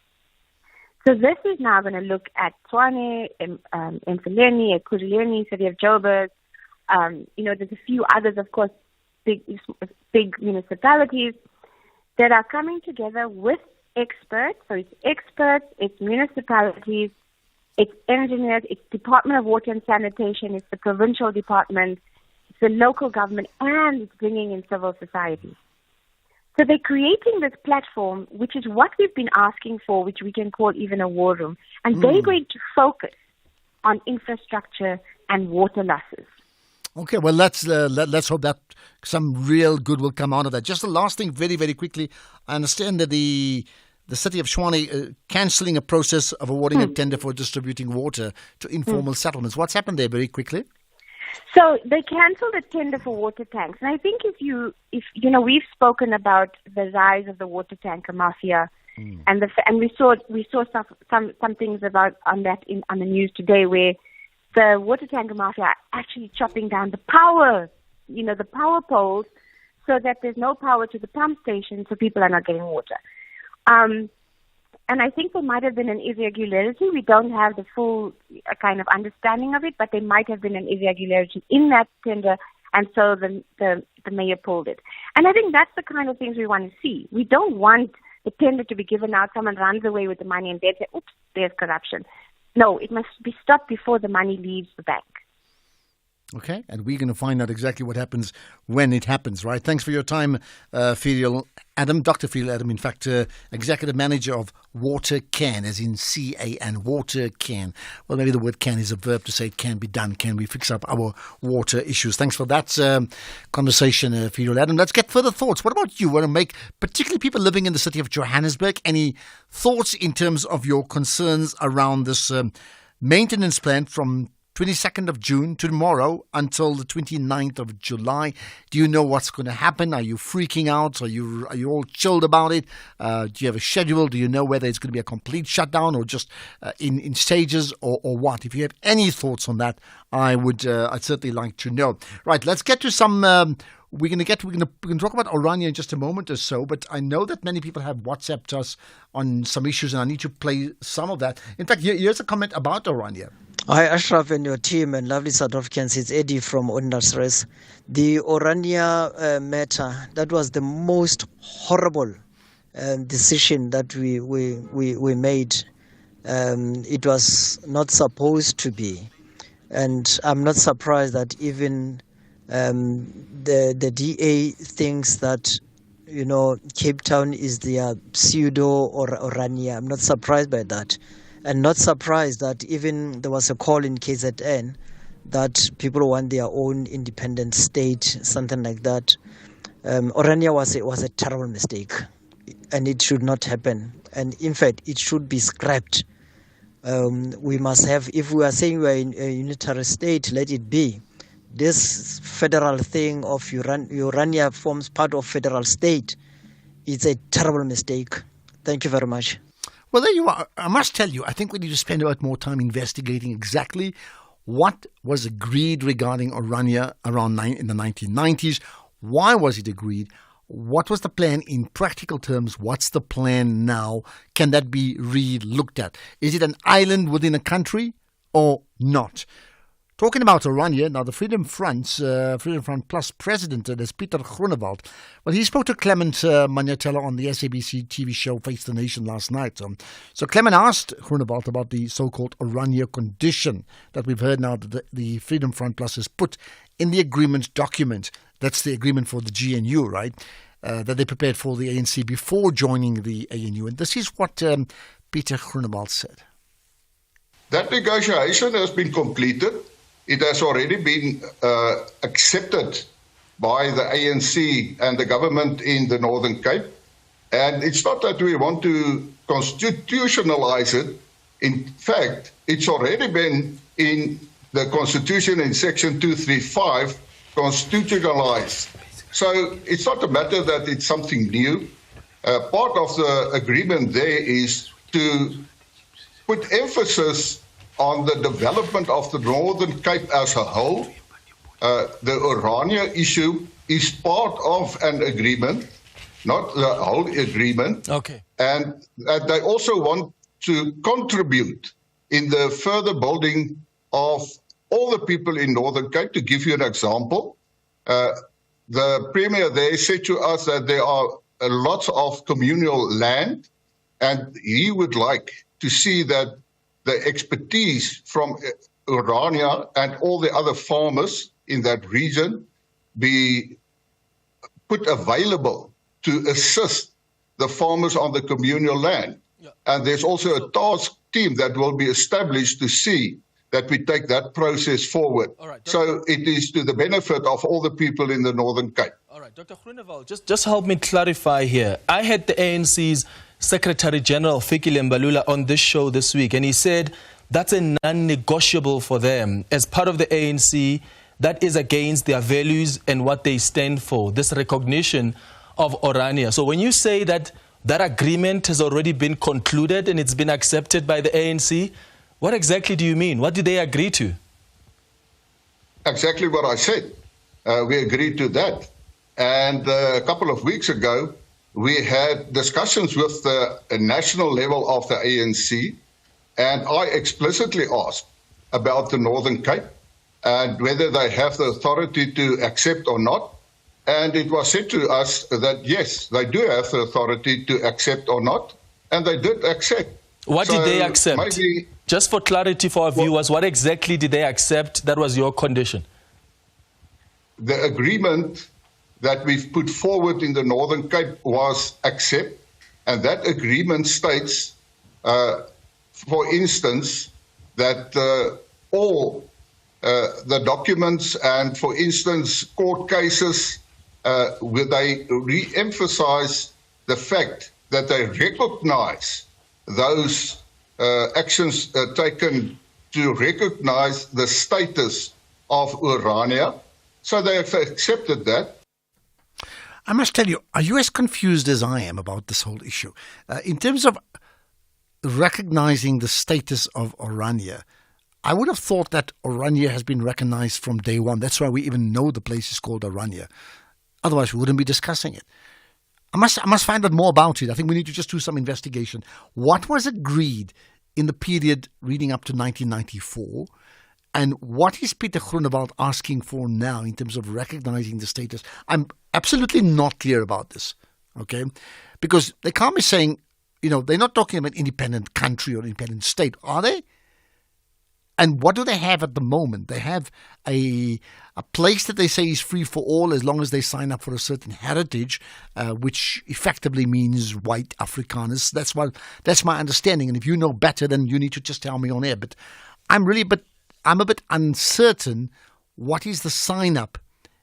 So this is now going to look at Tshwane, Mfuleni, Ekurhuleni, City of Joburg. There's a few others, of course, big municipalities that are coming together with experts. So it's experts, it's municipalities, it's engineers, it's Department of Water and Sanitation, it's the provincial department, it's the local government, and it's bringing in civil society. So they're creating this platform, which is what we've been asking for, which we can call even a war room. And they're going to focus on infrastructure and water losses. Okay, well, let's hope that some real good will come out of that. Just the last thing, very, very quickly. I understand that the city of Tshwane cancelling a process of awarding a tender for distributing water to informal settlements. What's happened there, very quickly? So they cancelled a tender for water tanks, and I think if we've spoken about the rise of the water tanker mafia, and we saw some things about on the news today where the water tanker mafia are actually chopping down the power poles, so that there's no power to the pump station, so people are not getting water. And I think there might have been an irregularity. We don't have the full kind of understanding of it, but there might have been an irregularity in that tender, and so the mayor pulled it. And I think that's the kind of things we want to see. We don't want the tender to be given out, someone runs away with the money, and they say, oops, there's corruption. No, it must be stopped before the money leaves the bank. Okay, and we're going to find out exactly what happens when it happens, right? Thanks for your time, Ferial Adam, Dr. Ferial Adam, in fact, Executive Manager of Water Can, as in CAN, Water Can. Well, maybe the word can is a verb to say it can be done. Can we fix up our water issues? Thanks for that conversation, Ferial Adam. Let's get further thoughts. What about you? Want to make, particularly people living in the city of Johannesburg, any thoughts in terms of your concerns around this maintenance plan from 22nd of June to tomorrow until the 29th of July. Do you know what's going to happen? Are you freaking out? Are you all chilled about it? Do you have a schedule? Do you know whether it's going to be a complete shutdown or just in stages or what? If you have any thoughts on that, I'd certainly like to know. Right, let's get to some. We're going to talk about Orania in just a moment or so, but I know that many people have WhatsApped us on some issues, and I need to play some of that. In fact, here's a comment about Orania. Hi, Ashraf and your team and lovely South Africans. It's Eddie from Ondasres. The Orania matter, that was the most horrible decision that we made. It was not supposed to be. And I'm not surprised that even the DA thinks that, Cape Town is their pseudo Orania. I'm not surprised by that. And not surprised that even there was a call in KZN that people want their own independent state, something like that. Orania was a terrible mistake, and it should not happen. And in fact, it should be scrapped. We must have, if we are saying we are in a unitary state, let it be. This federal thing of Orania forms part of federal state. It's a terrible mistake. Thank you very much. Well, there you are. I must tell you, I think we need to spend a lot more time investigating exactly what was agreed regarding Orania in the 1990s? Why was it agreed? What was the plan in practical terms? What's the plan now? Can that be re-looked at? Is it an island within a country or not? Talking about Orania, now the Freedom Front Plus president, is Peter Groenewald. Well, he spoke to Clement Manyathela on the SABC TV show Face the Nation last night. So Clement asked Groenewald about the so-called Orania condition that we've heard now that the Freedom Front Plus has put in the agreement document. That's the agreement for the GNU, right? That they prepared for the ANC before joining the ANU. And this is what Peter Groenewald said. That negotiation has been completed. It has already been accepted by the ANC and the government in the Northern Cape. And it's not that we want to constitutionalize it. In fact, it's already been in the Constitution in Section 235 constitutionalized. So it's not a matter that it's something new. Part of the agreement there is to put emphasis on the development of the Northern Cape as a whole. The Orania issue is part of an agreement, not the whole agreement. Okay. And they also want to contribute in the further building of all the people in Northern Cape. To give you an example, the Premier there said to us that there are lots of communal land, and he would like to see that the expertise from Orania and all the other farmers in that region be put available to assist the farmers on the communal land. Yeah. And there's also a task team that will be established to see that we take that process forward. All right, so it is to the benefit of all the people in the Northern Cape. All right, Dr. Groenewald, just help me clarify here. I had the ANC's Secretary General Fikile Mbalula on this show this week, and he said that's a non-negotiable for them. As part of the ANC, that is against their values and what they stand for, this recognition of Orania. So when you say that that agreement has already been concluded and it's been accepted by the ANC, what exactly do you mean? What did they agree to? Exactly what I said. We agreed to that. And a couple of weeks ago, we had discussions with the national level of the ANC, and I explicitly asked about the Northern Cape and whether they have the authority to accept or not. And it was said to us that, yes, they do have the authority to accept or not, and they did accept. What did they accept? Maybe, just for clarity for our viewers, what exactly did they accept that was your condition? The agreement that we've put forward in the Northern Cape was accept, and that agreement states, for instance, that all the documents and, for instance, court cases, where they re-emphasize the fact that they recognize those actions taken to recognize the status of Orania. So they have accepted that. I must tell you, are you as confused as I am about this whole issue? In terms of recognizing the status of Orania, I would have thought that Orania has been recognized from day one. That's why we even know the place is called Orania. Otherwise, we wouldn't be discussing it. I must find out more about it. I think we need to just do some investigation. What was agreed in the period leading up to 1994? And what is Peter Groenewald asking for now in terms of recognizing the status? I'm absolutely not clear about this, okay? Because they can't be saying, they're not talking about independent country or independent state, are they? And what do they have at the moment? They have a place that they say is free for all as long as they sign up for a certain heritage, which effectively means white Afrikaners. That's my understanding. And if you know better, then you need to just tell me on air. But I'm a bit uncertain what is the sign-up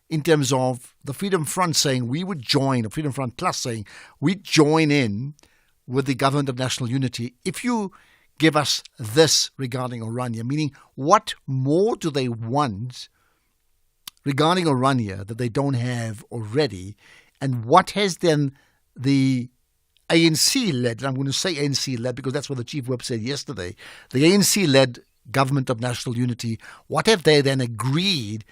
in terms of the Freedom Front saying we would join, or Freedom Front Plus saying we'd join in with the Government of National Unity if you give us this regarding Orania, meaning what more do they want regarding Orania that they don't have already, and what has then the ANC-led, and I'm going to say ANC-led because that's what the Chief Whip said yesterday, the ANC-led Government of National Unity, what have they then agreed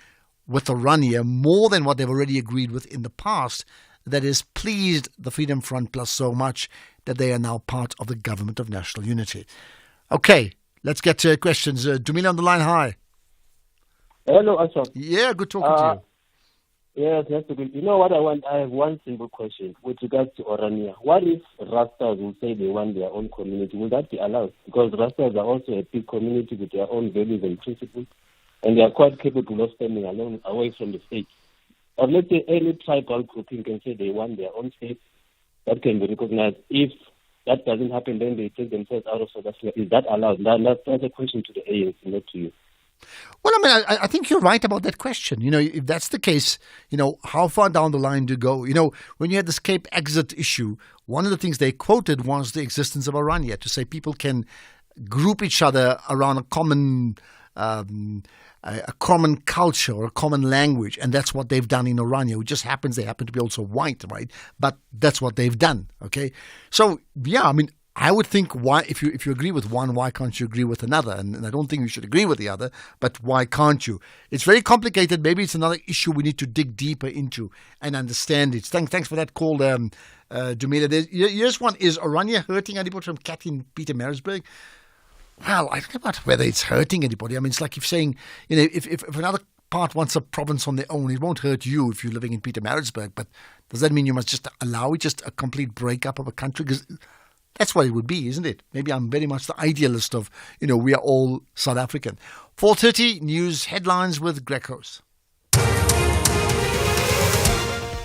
with Orania more than what they've already agreed with in the past that has pleased the Freedom Front Plus so much that they are now part of the Government of National Unity? Okay, let's get to questions. Dumila on the line, hi. Hello, Ashraf. Yeah, good talking to you. Yes, that's good. You know what I want? I have one simple question with regards to Orania. What if Rastas will say they want their own community? Will that be allowed? Because Rastas are also a big community with their own values and principles, and they are quite capable of standing alone away from the state. Or let's say any tribal grouping can say they want their own state. That can be recognized. If that doesn't happen, then they take themselves out of South Africa. Is that allowed? That's a question to the ANC, not to you. Well, I mean, I think you're right about that question. You know, if that's the case, you know, how far down the line do you go? You know, when you had this Cape exit issue, one of the things they quoted was the existence of Orania, to say people can group each other around a common culture or a common language, and that's what they've done in Orania. It just happens they happen to be also white, right? But that's what they've done, okay? So, yeah, I mean, I would think, why, if you agree with one, why can't you agree with another? And I don't think you should agree with the other, but why can't you? It's very complicated. Maybe it's another issue we need to dig deeper into and understand it. Thanks for that call, Jamila. Here's one. Is Orania hurting anybody from Kathy in Pietermaritzburg? Well, I don't know about whether it's hurting anybody. I mean, it's like if saying, you know, if another part wants a province on their own, it won't hurt you if you're living in Pietermaritzburg. But does that mean you must just allow it, just a complete breakup of a country? Because that's what it would be, isn't it? Maybe I'm very much the idealist of, you know, we are all South African. 4:30 news headlines with Grecos.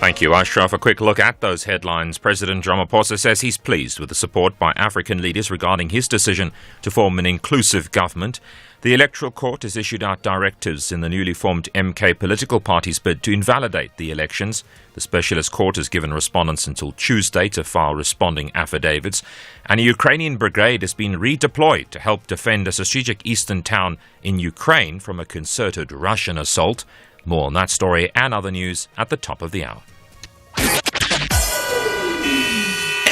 Thank you, Ashraf. A quick look at those headlines. President Ramaphosa says he's pleased with the support by African leaders regarding his decision to form an inclusive government. The Electoral Court has issued out directives in the newly formed MK political party's bid to invalidate the elections. The Specialist Court has given respondents until Tuesday to file responding affidavits. And a Ukrainian brigade has been redeployed to help defend a strategic eastern town in Ukraine from a concerted Russian assault. More on that story and other news at the top of the hour.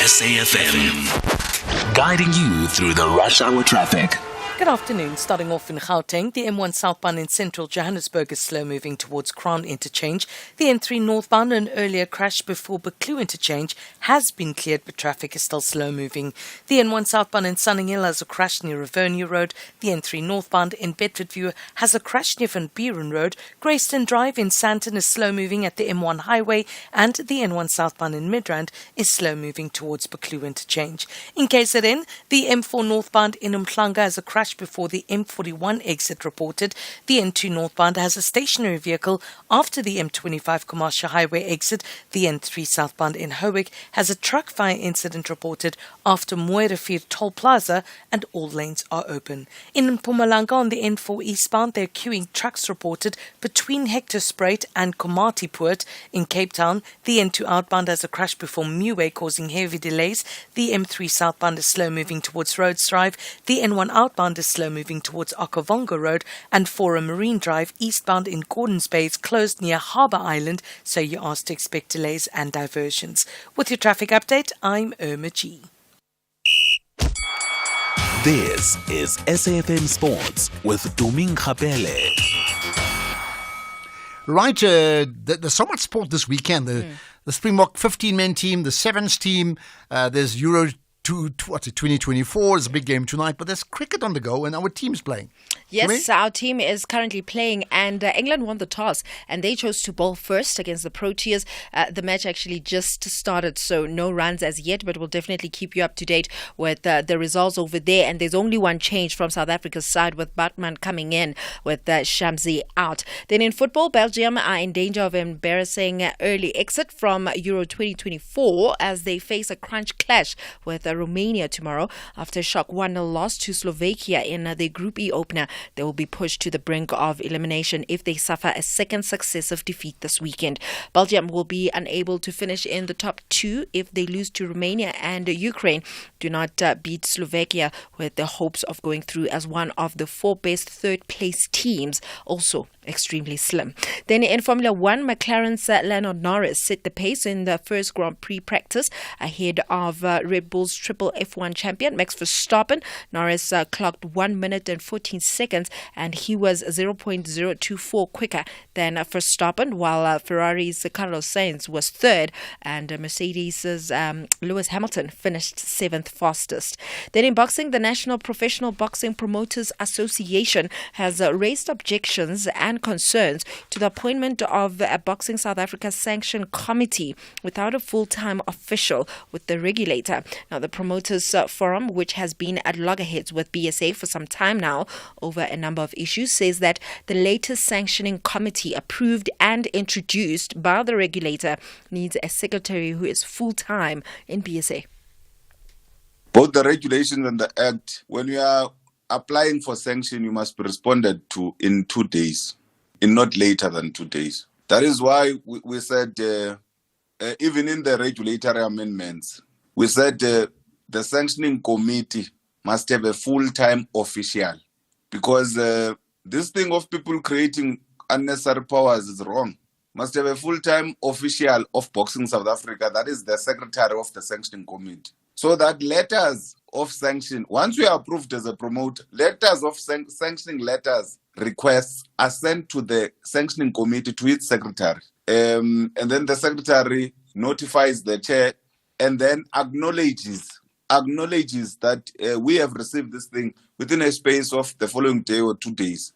SAFM, guiding you through the rush hour traffic. Good afternoon. Starting off in Gauteng, the M1 southbound in central Johannesburg is slow moving towards Crown Interchange. The N3 northbound, an earlier crash before Buccleuch Interchange, has been cleared, but traffic is still slow moving. The N1 southbound in Sunninghill has a crash near Rivonia Road. The N3 northbound in Bedfordview has a crash near Van Buren Road. Greyston Drive in Sandton is slow moving at the M1 highway, and the N1 southbound in Midrand is slow moving towards Buccleuch Interchange. In KZN, the M4 northbound in Umhlanga has a crash before the M41 exit reported. The N2 northbound has a stationary vehicle after the M25 commercial highway exit. The N3 southbound in Howick has a truck fire incident reported after Moerefeer Toll Plaza, and all lanes are open. In Mpumalanga on the N4 eastbound, there are queuing trucks reported between Hectorspruit and Komatipoort. In Cape Town, the N2 outbound has a crash before Muway, causing heavy delays. The M3 southbound is slow moving towards Rhodes Drive. The N1 outbound is slow moving towards Okavonga Road, and Forum Marine Drive eastbound in Gordons Bay is closed near Harbour Island, so you're asked to expect delays and diversions. With your traffic update, I'm Irma G. This is SAFM Sports with Tuming Khapele. Right, there's so much sport this weekend. The Springbok 15-man team, the Sevens team, there's Euro 2024 is a big game tonight, but there's cricket on the go and our team's playing. Yes, our team is currently playing, and England won the toss and they chose to bowl first against the Proteas. The match actually just started, so no runs as yet, but we'll definitely keep you up to date with the results over there. And there's only one change from South Africa's side, with Batman coming in with Shamsi out. Then in football, Belgium are in danger of embarrassing early exit from Euro 2024 as they face a crunch clash with Romania tomorrow after a shock 1-0 loss to Slovakia in their Group E opener. They will be pushed to the brink of elimination if they suffer a second successive defeat this weekend. Belgium will be unable to finish in the top two if they lose to Romania, and Ukraine do not beat Slovakia, with the hopes of going through as one of the four best third-place teams also extremely slim. Then in Formula One, McLaren's Lando Norris set the pace in the first Grand Prix practice ahead of Red Bull's triple F1 champion Max Verstappen. Norris clocked 1 minute and 14 seconds, and he was 0.024 quicker than Verstappen, while Ferrari's Carlos Sainz was third, and Mercedes's Lewis Hamilton finished seventh fastest. Then in boxing, the National Professional Boxing Promoters Association has raised objections and concerns to the appointment of a Boxing South Africa Sanction Committee without a full-time official with the regulator. Now, the Promoters Forum, which has been at loggerheads with BSA for some time now over a number of issues, says that the latest sanctioning committee approved and introduced by the regulator needs a secretary who is full-time in BSA. Both the regulations and the act, when you are applying for sanction, you must be responded to in 2 days, in not later than 2 days. That is why we said, even in the regulatory amendments, we said the sanctioning committee must have a full-time official, because this thing of people creating unnecessary powers is wrong. Must have a full-time official of Boxing South Africa, that is the secretary of the sanctioning committee. So that letters of sanction, once we are approved as a promoter, letters of sanctioning letters, requests are sent to the sanctioning committee, to its secretary. And then the secretary notifies the chair and then acknowledges that we have received this thing within a space of the following day or 2 days.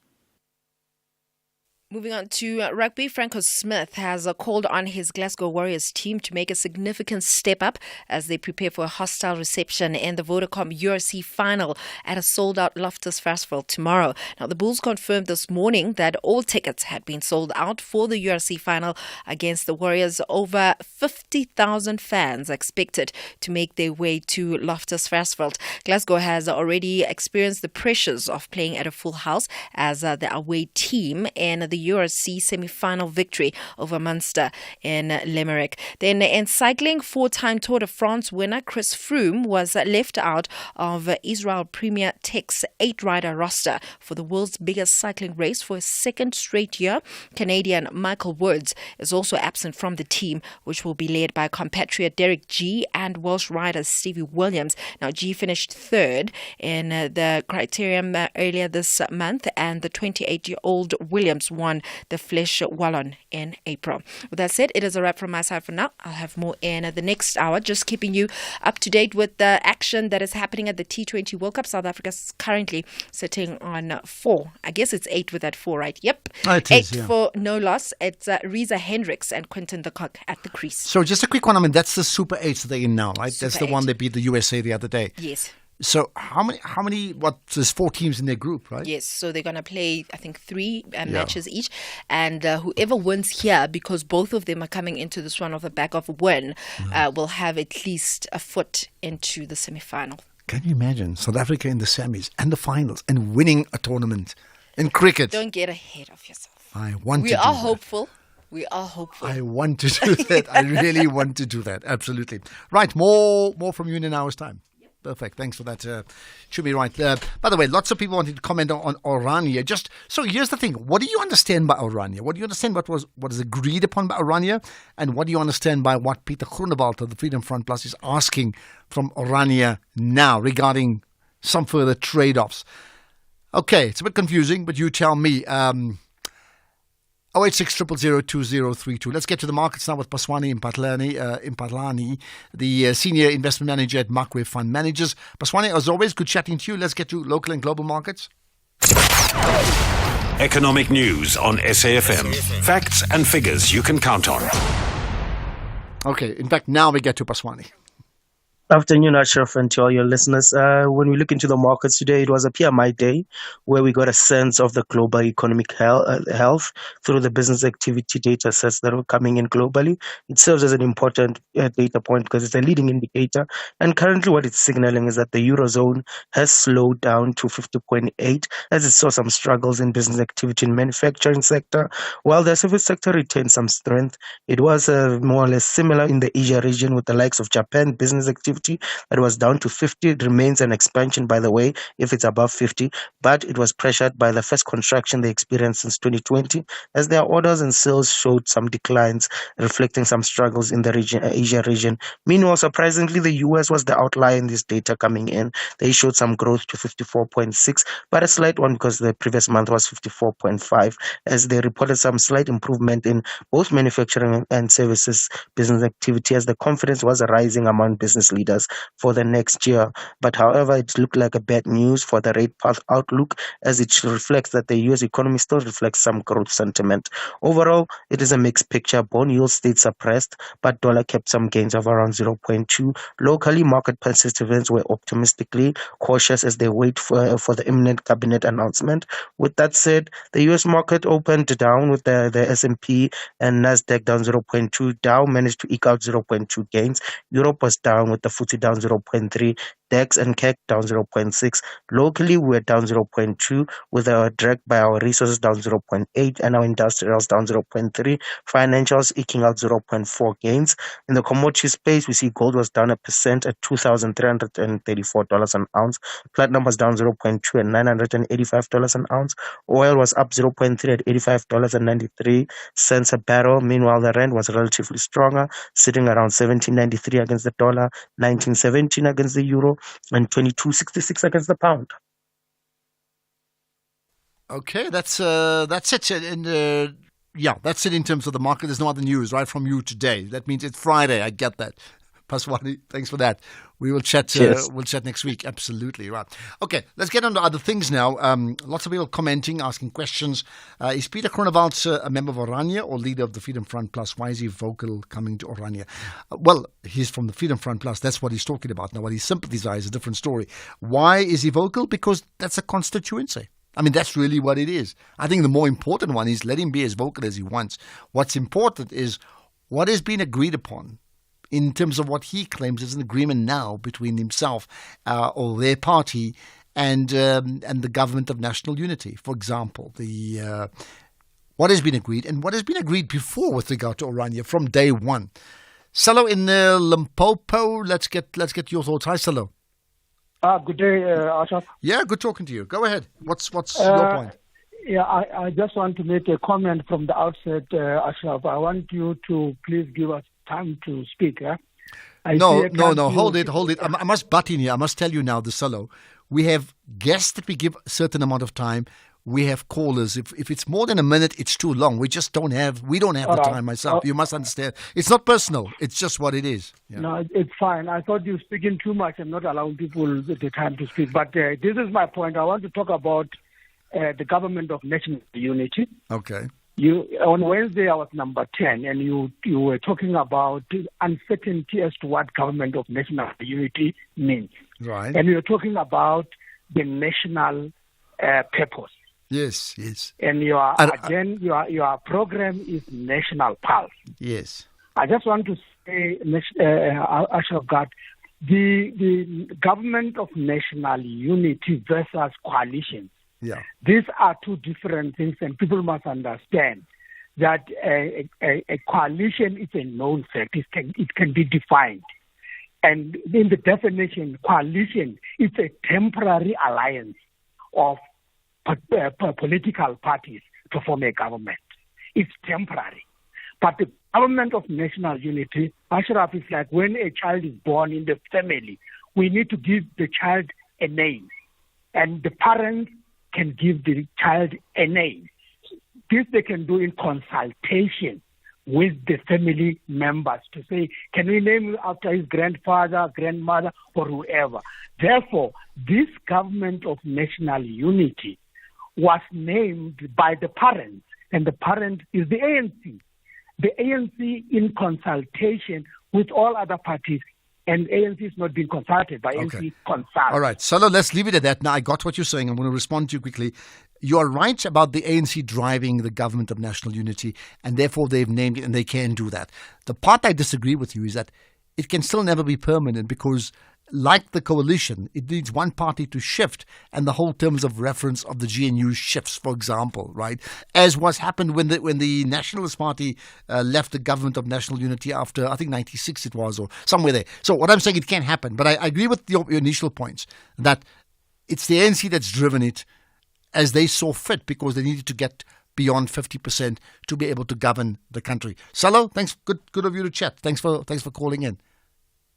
Moving on to rugby, Franco Smith has called on his Glasgow Warriors team to make a significant step up as they prepare for a hostile reception in the Vodacom URC final at a sold-out Loftus Versfeld tomorrow. Now, the Bulls confirmed this morning that all tickets had been sold out for the URC final against the Warriors. Over 50,000 fans expected to make their way to Loftus Versfeld. Glasgow has already experienced the pressures of playing at a full house as the away team in the URC semi-final victory over Munster in Limerick. Then in cycling, 4-time Tour de France winner Chris Froome was left out of Israel Premier Tech's 8-rider roster for the world's biggest cycling race for a second straight year. Canadian Michael Woods is also absent from the team, which will be led by compatriot Derek G and Welsh rider Stevie Williams. Now, G finished third in the criterium earlier this month, and the 28-year-old Williams won the Flesh Wallon in April. With that said, it is a wrap from my side for now. I'll have more in the next hour, just keeping you up to date with the action that is happening at the T20 World Cup. South Africa's currently sitting on 4. I guess it's 8 with that 4, right? Yep. It 8 is, yeah. for no loss. It's Reza Hendricks and Quinton de Kock at the crease. So just a quick one. I mean, that's the Super 8 that they're in now, right? Super That's the 8. one they beat the USA the other day. Yes. So how many, there's 4 teams in their group, right? Yes, so they're going to play, I think, 3 matches each. And whoever wins here, because both of them are coming into this one off the back of a win, will have at least a foot into the semi-final. Can you imagine South Africa in the semis and the finals and winning a tournament in cricket? Don't get ahead of yourself. We are hopeful. We are hopeful. I want to do that. I really want to do that. Absolutely. Right, more from you in an hour's time. Perfect. Thanks for that. Should be right. By the way, lots of people wanted to comment on Orania. So here's the thing. What do you understand by Orania? What do you understand what is agreed upon by Orania? And what do you understand by what Peter Groenewald of the Freedom Front Plus is asking from Orania now regarding some further trade-offs? Okay, it's a bit confusing, but you tell me. 086 000 2032. Let's get to the markets now with Paswani Impatlani, the Senior Investment Manager at Makwe Fund Managers. Paswani, as always, good chatting to you. Let's get to local and global markets. Economic news on SAFM. Facts and figures you can count on. Okay, in fact, now we get to Paswani. Afternoon, Ashraf, and to all your listeners. When we look into the markets today, it was a PMI day where we got a sense of the global economic health through the business activity data sets that were coming in globally. It serves as an important data point because it's a leading indicator. And currently what it's signaling is that the Eurozone has slowed down to 50.8 as it saw some struggles in business activity in manufacturing sector. While the service sector retained some strength, it was more or less similar in the Asia region with the likes of Japan business activity 50. That was down to 50. It remains an expansion, by the way, if it's above 50, but it was pressured by the first contraction they experienced since 2020, as their orders and sales showed some declines, reflecting some struggles in the region, Asia region. Meanwhile, surprisingly, the US was the outlier in this data coming in. They showed some growth to 54.6, but a slight one because the previous month was 54.5, as they reported some slight improvement in both manufacturing and services business activity, as the confidence was rising among business leaders for the next year. But however, it looked like a bad news for the rate path outlook, as it reflects that the US economy still reflects some growth sentiment. Overall, it is a mixed picture. Bond yields stayed suppressed, but dollar kept some gains of around 0.2. Locally, market participants were optimistically cautious as they wait for the imminent cabinet announcement. With that said, the US market opened down with the S&P and Nasdaq down 0.2. Dow managed to eke out 0.2 gains. Europe was down with the FTSE down 0.3. DAX and CAC down 0.6. Locally, we're down 0.2, with our direct by our resources down 0.8 and our industrials down 0.3. Financials eking out 0.4 gains. In the commodity space, we see gold was down 1% at $2,334 an ounce. Platinum was down 0.2 at $985 an ounce. Oil was up 0.3 at $85.93 a barrel. Meanwhile, the rand was relatively stronger, sitting around 17.93 against the dollar, 19.17 against the euro, and 22.66 against the pound. Okay, that's it. And yeah, that's it in terms of the market. There's no other news, right, from you today. That means it's Friday. I get that. Paswani, thanks for that. We will chat. We'll chat next week. Absolutely right. Okay, let's get on to other things now. Lots of people commenting, asking questions. Is Peter Groenewald a member of Oranje or leader of the Freedom Front Plus? Why is he vocal coming to Oranje? Well, he's from the Freedom Front Plus. That's what he's talking about. Now, what he sympathizes is a different story. Why is he vocal? Because that's a constituency. I mean, that's really what it is. I think the more important one is let him be as vocal as he wants. What's important is what has been agreed upon in terms of what he claims is an agreement now between himself or their party and the government of national unity. For example, what has been agreed and what has been agreed before with regard to Oranje from day one. Salo in Limpopo, let's get your thoughts. Hi, Salo. Good day, Ashraf. Yeah, good talking to you. Go ahead. What's your point? Yeah, I just want to make a comment from the outset, Ashraf. I want you to please give us time to speak. No. Hold it. I must butt in here. I must tell you now, the solo. We have guests that we give a certain amount of time. We have callers. If it's more than a minute, it's too long. We don't have the time myself. You must understand. It's not personal. It's just what it is. Yeah. No, it's fine. I thought you were speaking too much and not allowing people the time to speak. But this is my point. I want to talk about the government of national unity. Okay. On Wednesday, I was number 10, and you were talking about uncertainty as to what government of national unity means. Right. And you're talking about the national purpose. Yes. And your program is National Pulse. Yes. I just want to say, Ashraf Garda, the government of national unity versus coalition. Yeah. These are two different things, and people must understand that a coalition is a known fact. It can be defined. And in the definition, coalition is a temporary alliance of political parties to form a government. It's temporary. But the government of national unity, Ashraf, is like when a child is born in the family, we need to give the child a name. And the parents can give the child a name. This they can do in consultation with the family members to say, can we name him after his grandfather, grandmother, or whoever? Therefore, this government of national unity was named by the parents, and the parent is the ANC. The ANC in consultation with all other parties, and ANC is not being consulted by ANC consult. All right, Salo, let's leave it at that. Now, I got what you're saying. I'm going to respond to you quickly. You are right about the ANC driving the government of national unity, and therefore they've named it, and they can do that. The part I disagree with you is that it can still never be permanent because like the coalition, it needs one party to shift and the whole terms of reference of the GNU shifts, for example, right? As was happened when the Nationalist Party left the government of national unity after, I think, 96 it was, or somewhere there. So what I'm saying, it can happen. But I agree with your initial points that it's the ANC that's driven it as they saw fit because they needed to get beyond 50% to be able to govern the country. Salo, thanks. Good of you to chat. Thanks for calling in.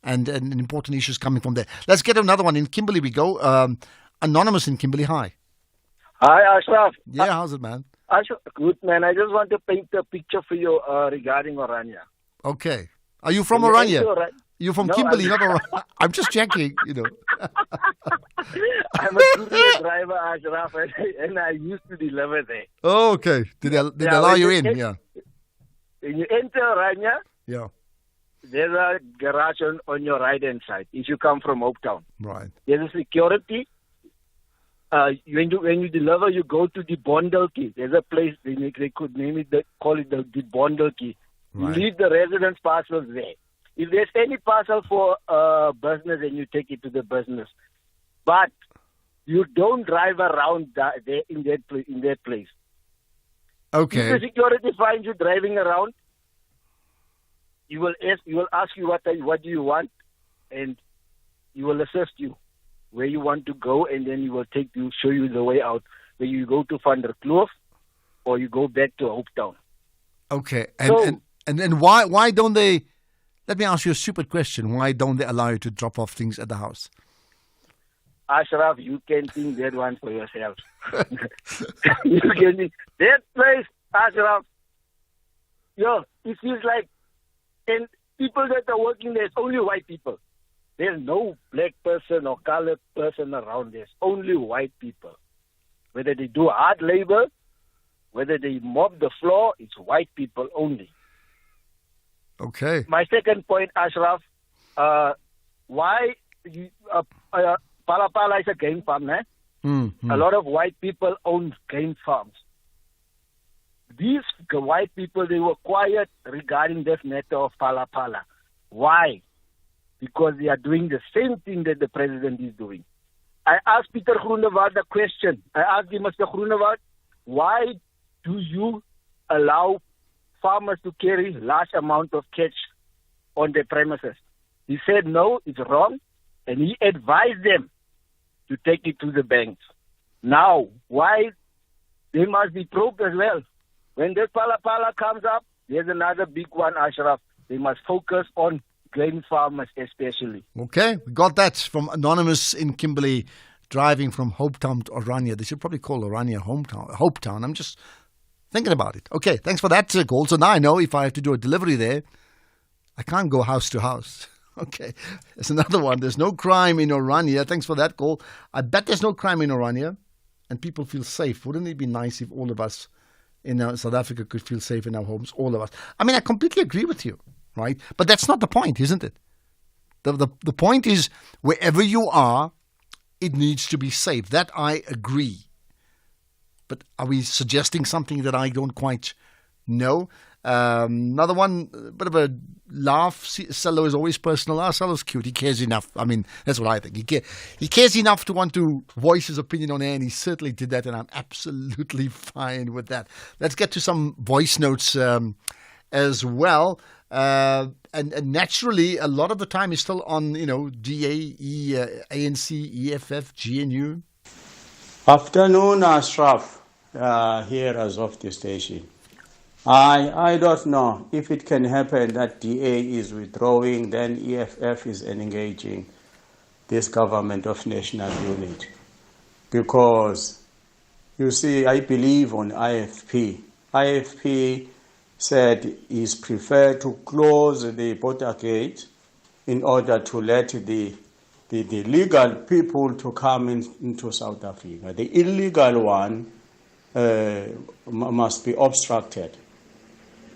And important issues coming from there. Let's get another one. In Kimberley we go. Anonymous in Kimberley. Hi. Hi, Ashraf. Yeah, how's it, man? Ashraf, good, man. I just want to paint a picture for you regarding Orania. Okay. Are you from Orania? You're from Kimberley, not Orania. I'm just checking, I'm a courier driver, Ashraf, and I used to deliver there. Oh, okay. Did they allow you in? Yeah. When you enter Orania, yeah, there's a garage on your right-hand side if you come from Hopetown. Right. There's a security. When you deliver, you go to the bundle key. There's a place, they could call it the bundle key. Right. You leave the residence parcels there. If there's any parcel for business, then you take it to the business. But you don't drive around there in that place. Okay. If the security finds you driving around, you will ask you what do you want, and you will assist you where you want to go, and then you will show you the way out. Where you go to Van der Kloof, or you go back to Hopetown. Okay, and why don't they? Let me ask you a stupid question. Why don't they allow you to drop off things at the house? Ashraf, you can think that one for yourself. You can think that place, Ashraf. It feels like, and people that are working there, it's only white people. There's no black person or colored person around. There's only white people. Whether they do hard labor, whether they mop the floor, it's white people only. Okay. My second point, Ashraf, why Pala is a game farm, eh? Mm-hmm. A lot of white people own game farms. These white people, they were quiet regarding this matter of Pala. Why? Because they are doing the same thing that the president is doing. I asked Peter Groenewald a question. I asked him, Mr. Groenewald, why do you allow farmers to carry large amount of cash on their premises? He said, no, it's wrong. And he advised them to take it to the banks. Now, why? They must be probed as well. When this Pala comes up, there's another big one, Ashraf. They must focus on grain farmers especially. Okay, we got that from Anonymous in Kimberley, driving from Hopetown to Orania. They should probably call Orania Hopetown. I'm just thinking about it. Okay, thanks for that call. So now I know if I have to do a delivery there, I can't go house to house. Okay, there's another one. There's no crime in Orania. Thanks for that call. I bet there's no crime in Orania and people feel safe. Wouldn't it be nice if all of us in South Africa could feel safe in our homes, all of us? I mean, I completely agree with you, right? But that's not the point, isn't it? The point is, wherever you are, it needs to be safe. That I agree. But are we suggesting something that I don't quite know? Another one, a bit of a laugh. Sello is always personal. Sello's cute. He cares enough. I mean, that's what I think. He cares enough to want to voice his opinion on air, and he certainly did that, and I'm absolutely fine with that. Let's get to some voice notes as well. And naturally, a lot of the time is still on, DA, ANC, EFF, GNU. Afternoon, Ashraf, here as of the station. I don't know if it can happen that DA is withdrawing, then EFF is engaging this government of national unity. Because, you see, I believe on IFP. IFP said is preferred to close the border gate in order to let the legal people to come into South Africa. The illegal one must be obstructed.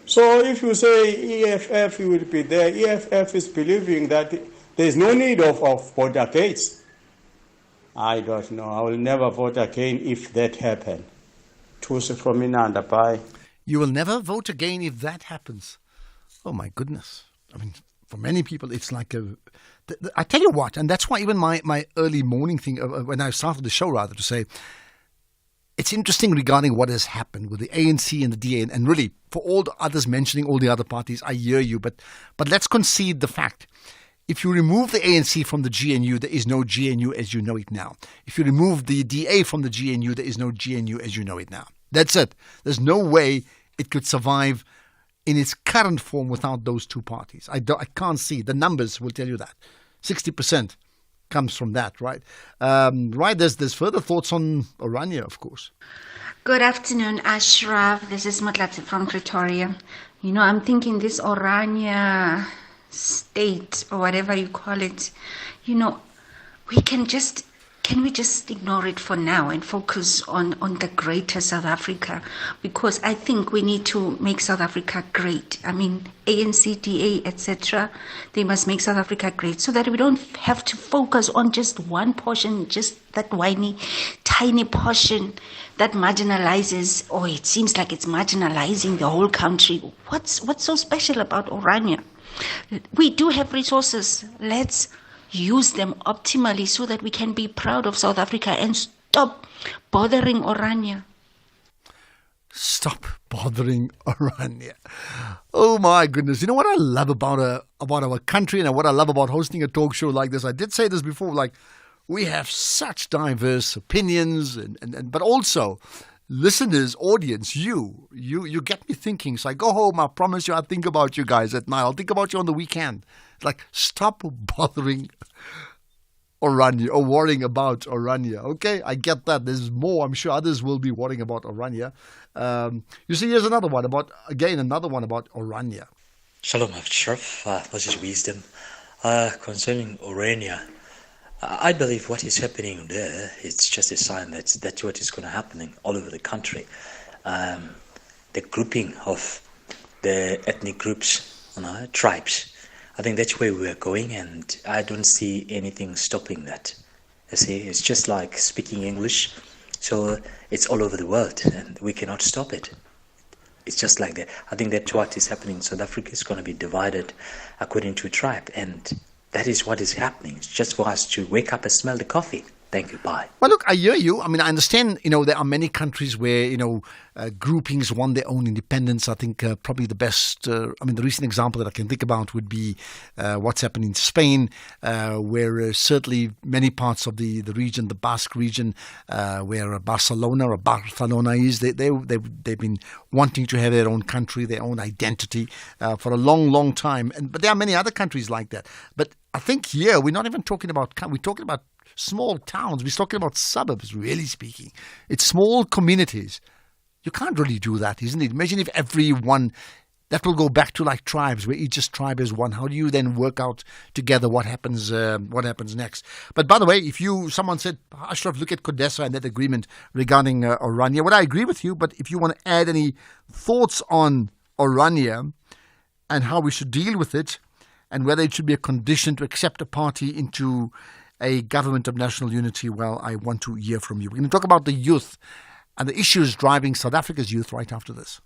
So if you say EFF will be there, EFF is believing that there is no need of border gates. I don't know. I will never vote again if that happens. Tusi from Inanda. Bye. You will never vote again if that happens. Oh, my goodness. I mean, for many people, it's like I tell you what, and that's why even my early morning thing, when I started the show rather, to say, it's interesting regarding what has happened with the ANC and the DA, and really, for all the others mentioning all the other parties, I hear you, but let's concede the fact. If you remove the ANC from the GNU, there is no GNU as you know it now. If you remove the DA from the GNU, there is no GNU as you know it now. That's it. There's no way it could survive in its current form without those two parties. I can't see. The numbers will tell you that. 60% comes from that, right? Right, there's further thoughts on Orania, of course. Good afternoon, Ashraf. This is Motlatsi from Pretoria. I'm thinking this Orania state, or whatever you call it, can we just ignore it for now and focus on the greater South Africa? Because I think we need to make South Africa great. I mean, ANC, DA, etc., they must make South Africa great so that we don't have to focus on just one portion, just that whiny, tiny portion that marginalizes, or it seems like it's marginalizing the whole country. What's so special about Orania? We do have resources. Let's use them optimally so that we can be proud of South Africa and stop bothering Orania. Stop bothering Orania. Oh my goodness. You know what I love about our country, and what I love about hosting a talk show like this? I did say this before, like, we have such diverse opinions, and but also listeners, audience, you get me thinking. So I go home, I promise you I'll think about you guys at night. I'll think about you on the weekend. Like, stop bothering Orania or worrying about Orania. Okay, I get that. There's more. I'm sure others will be worrying about Orania. You see, here's another one about Orania. Shalom, Ashraf. This is Wisdom. Concerning Orania, I believe what is happening there, it's just a sign that's what is going to happen all over the country. The grouping of the ethnic groups, tribes, I think that's where we're going, and I don't see anything stopping that. You see, it's just like speaking English, so it's all over the world, and we cannot stop it. It's just like that. I think that's what is happening. South Africa is going to be divided according to a tribe, and that is what is happening. It's just for us to wake up and smell the coffee. Thank you. Bye. Well, look, I hear you. I mean, I understand, there are many countries where, groupings want their own independence. I think probably the best, the recent example that I can think about would be what's happened in Spain, where certainly many parts of the region, the Basque region, where Barcelona is, they've been wanting to have their own country, their own identity for a long, long time. But there are many other countries like that. But I think here we're not even talking about, we're talking about small towns. We're talking about suburbs, really speaking. It's small communities. You can't really do that, isn't it? Imagine if everyone, that will go back to like tribes, where each tribe is one. How do you then work out together what happens next? But by the way, someone said, Ashraf, look at CODESA and that agreement regarding Orania. Well, I agree with you, but if you want to add any thoughts on Orania and how we should deal with it, and whether it should be a condition to accept a party into a government of national unity, well, I want to hear from you. We're going to talk about the youth and the issues driving South Africa's youth right after this.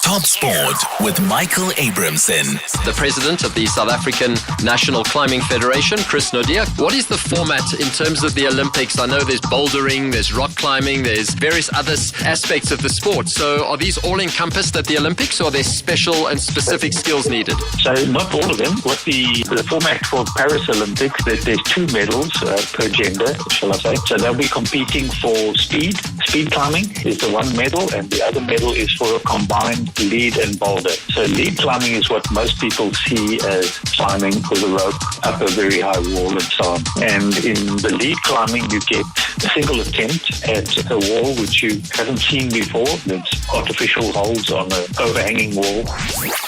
Top Sport with Michael Abramson. The president of the South African National Climbing Federation, Chris Naudé. What is the format in terms of the Olympics? I know there's bouldering, there's rock climbing, there's various other aspects of the sport. So are these all encompassed at the Olympics, or are there special and specific skills needed? So not all of them. With the format for Paris Olympics, there's 2 medals per gender, shall I say. So they'll be competing for speed. Speed climbing is the one medal, and the other medal is for a combined lead and boulder. So lead climbing is what most people see as climbing with a rope up a very high wall and so on. And in the lead climbing, you get a single attempt at a wall which you haven't seen before. There's artificial holes on an overhanging wall.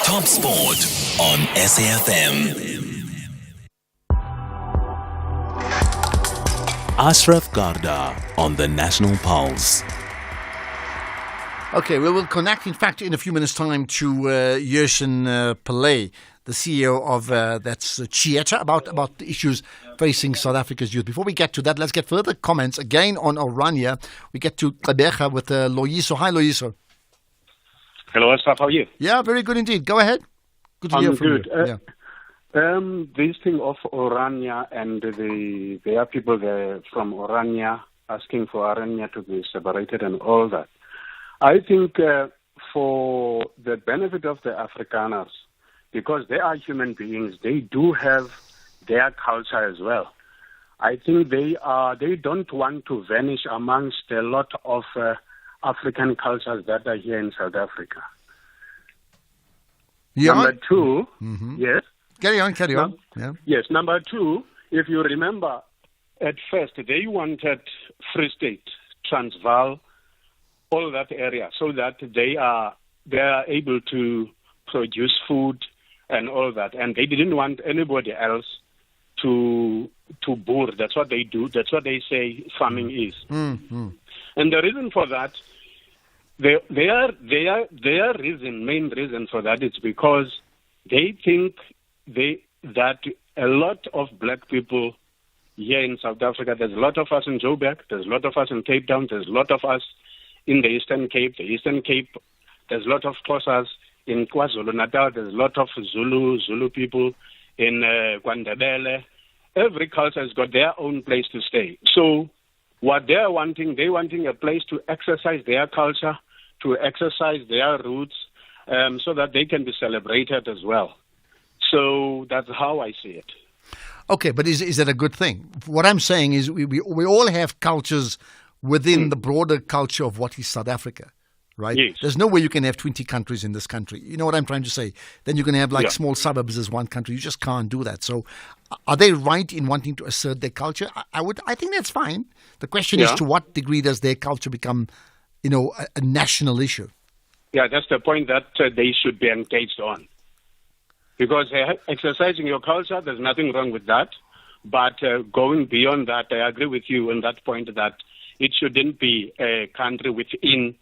Top Sport on SAFM. Ashraf Garda on the National Pulse. Okay, we will connect, in fact, in a few minutes' time to Yershin Pillay, the CEO of that's Chieta, about the issues facing South Africa's youth. Before we get to that, let's get further comments again on Orania. We get to Gqeberha with Loyiso. Hi, Loyiso. Hello, Ashraf. How are you? Yeah, very good indeed. Go ahead. Good to hear from good. you. This thing of Orania and there are people there from Orania asking for Orania to be separated and all that. I think for the benefit of the Afrikaners, because they are human beings, they do have their culture as well. I think they don't want to vanish amongst a lot of African cultures that are here in South Africa. Yeah. Number two, yes. Carry on. Yes, number two, if you remember, at first they wanted Free State, Transvaal, all that area, so that they are able to produce food and all that, and they didn't want anybody else to boor. That's what they do. That's what they say farming is. Mm-hmm. And the reason for that, their main reason for that is because they think that a lot of black people here in South Africa, there's a lot of us in Joburg, there's a lot of us in Cape Town, there's a lot of us in the Eastern Cape. There's a lot of Xhosas in KwaZulu-Natal, there's a lot of Zulu people in KwaNdebele. Every culture has got their own place to stay. So what they're wanting a place to exercise their culture, to exercise their roots, so that they can be celebrated as well. So that's how I see it. Okay, but is that a good thing? What I'm saying is we all have cultures within the broader culture of what is South Africa, right? Yes. There's no way you can have 20 countries in this country. You know what I'm trying to say? Then you can have small suburbs as one country. You just can't do that. So are they right in wanting to assert their culture? I think that's fine. The question is, to what degree does their culture become, a national issue? Yeah, that's the point that they should be engaged on. Because exercising your culture, there's nothing wrong with that. But going beyond that, I agree with you on that point that it shouldn't be a country within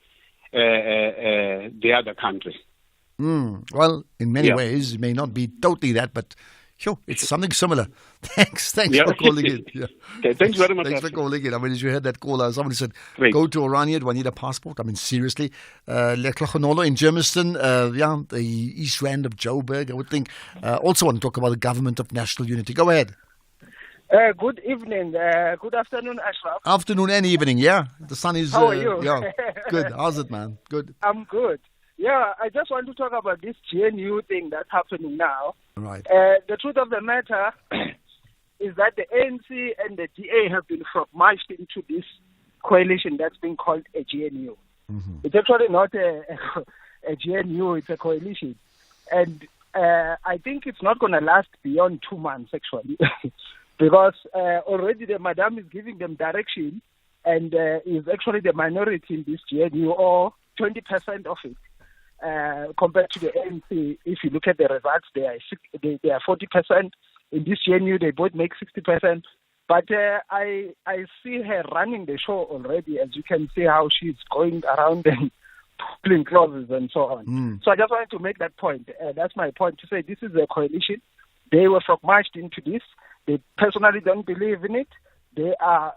the other country. Well, in many ways, it may not be totally that, but sure, it's something similar. Thanks for calling in. Yeah. Okay, thanks very much. Thanks for calling in. I mean, as you heard that call, somebody said, go to Orania, do I need a passport? I mean, seriously. Leklogonolo in Germiston, the East Rand of Joburg, I would think. Also want to talk about the government of national unity. Go ahead. Good evening. Good afternoon, Ashraf. Afternoon and evening, yeah. The sun is... How are you? Yeah, good. How's it, man? Good. I'm good. Yeah, I just want to talk about this GNU thing that's happening now. Right. The truth of the matter is that the ANC and the DA have been merged into this coalition that's been called a GNU. Mm-hmm. It's actually not a GNU, it's a coalition. And I think it's not going to last beyond 2 months, actually. Because already the madam is giving them direction and is actually the minority in this GNU, or 20% of it. Compared to the ANC, if you look at the results, they are 40%. In this GNU, they both make 60%. But I see her running the show already, as you can see how she's going around and pulling clauses and so on. So I just wanted to make that point. That's my point, to say this is a coalition. They were merged into this. They personally don't believe in it. They are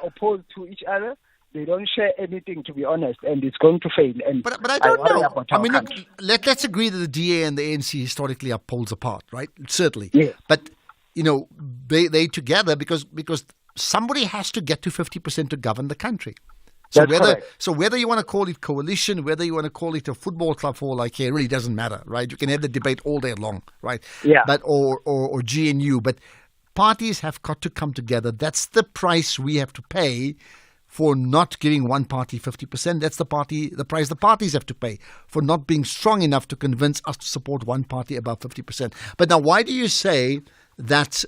opposed to each other. They don't share anything, to be honest, and it's going to fail. And but I don't know. I mean, look, let's agree that the DA and the ANC historically are poles apart, right? Certainly. Yeah. But, they together because somebody has to get to 50% to govern the country. So whether you want to call it coalition, whether you want to call it a football club for like here, it really doesn't matter, right? You can have the debate all day long, right? Yeah. But or GNU, but parties have got to come together. That's the price we have to pay for not giving one party 50%. That's the price the parties have to pay for not being strong enough to convince us to support one party above 50%. But now, why do you say that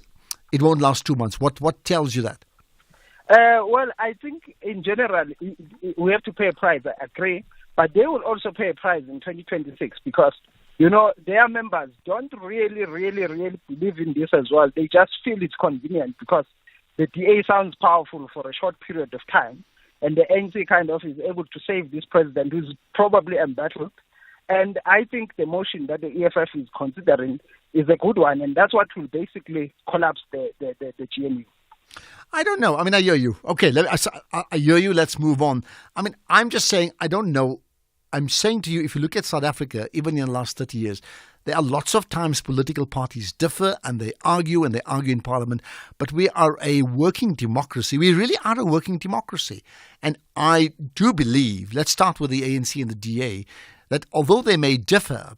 it won't last 2 months? What tells you that? Well, I think in general, we have to pay a price, I agree. But they will also pay a price in 2026 because, their members don't really believe in this as well. They just feel it's convenient because the DA sounds powerful for a short period of time, and the ANC kind of is able to save this president who's probably embattled. And I think the motion that the EFF is considering is a good one, and that's what will basically collapse the GNU. I don't know. I mean, I hear you. Okay, I hear you. Let's move on. I mean, I'm just saying I don't know I'm saying to you, if you look at South Africa, even in the last 30 years, there are lots of times political parties differ and they argue in parliament, but we are a working democracy. We really are a working democracy. And I do believe, let's start with the ANC and the DA, that although they may differ,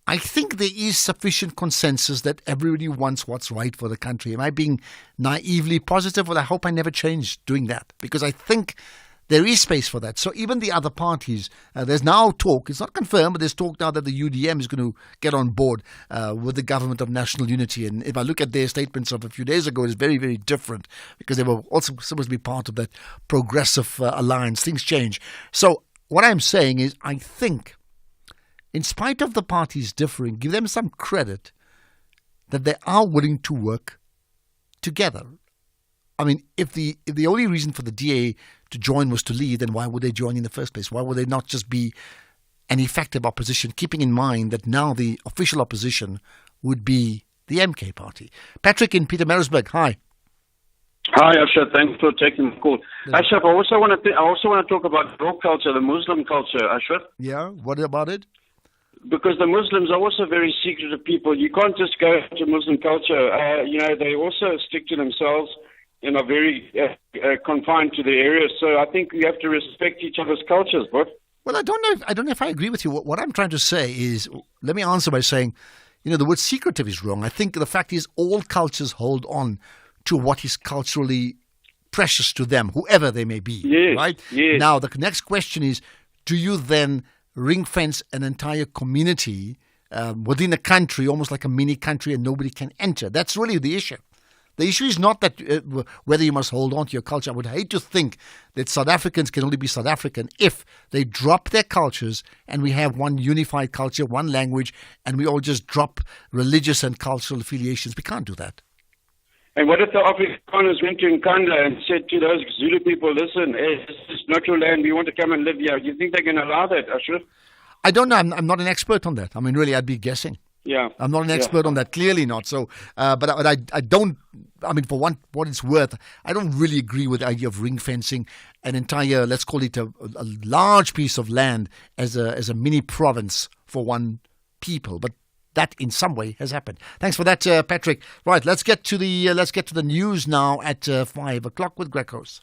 I think there is sufficient consensus that everybody wants what's right for the country. Am I being naively positive? Well, I hope I never change doing that, because I think there is space for that. So even the other parties, there's now talk, it's not confirmed, but there's talk now that the UDM is going to get on board with the government of national unity. And if I look at their statements of a few days ago, it's very, very different, because they were also supposed to be part of that progressive alliance. Things change. So what I'm saying is, I think, in spite of the parties differing, give them some credit that they are willing to work together. I mean, if the only reason for the DA to join was to lead, then why would they join in the first place? Why would they not just be an effective opposition, keeping in mind that now the official opposition would be the MK party? Patrick in Pietermaritzburg, hi. Hi, Ashraf. Thanks for taking the call. Ashraf, I also want to talk about your culture, the Muslim culture, Ashraf. Yeah, what about it? Because the Muslims are also very secretive people. You can't just go to Muslim culture. They also stick to themselves and are very confined to their areas. So I think we have to respect each other's cultures, but. Well, I don't know if I agree with you. What I'm trying to say is, let me answer by saying, the word secretive is wrong. I think the fact is all cultures hold on to what is culturally precious to them, whoever they may be. Yes, right? Yes. Now, the next question is, do you then ring fence an entire community within a country, almost like a mini country, and nobody can enter? That's really the issue. The issue is not that whether you must hold on to your culture. I would hate to think that South Africans can only be South African if they drop their cultures and we have one unified culture, one language, and we all just drop religious and cultural affiliations. We can't do that. And what if the Afrikaners went to Nkandla and said to those Zulu people, listen, this is not your land, we want to come and live here? Do you think they can allow that, Ashraf? I don't know. I'm not an expert on that. I mean, really, I'd be guessing. Yeah. I'm not an expert on that, clearly not. So, but I don't, I mean, for what it's worth, I don't really agree with the idea of ring fencing an entire, let's call it a large piece of land as a mini province for one people. But that in some way has happened. Thanks for that, Patrick. Right, let's get to the news now at 5 o'clock with Greg House.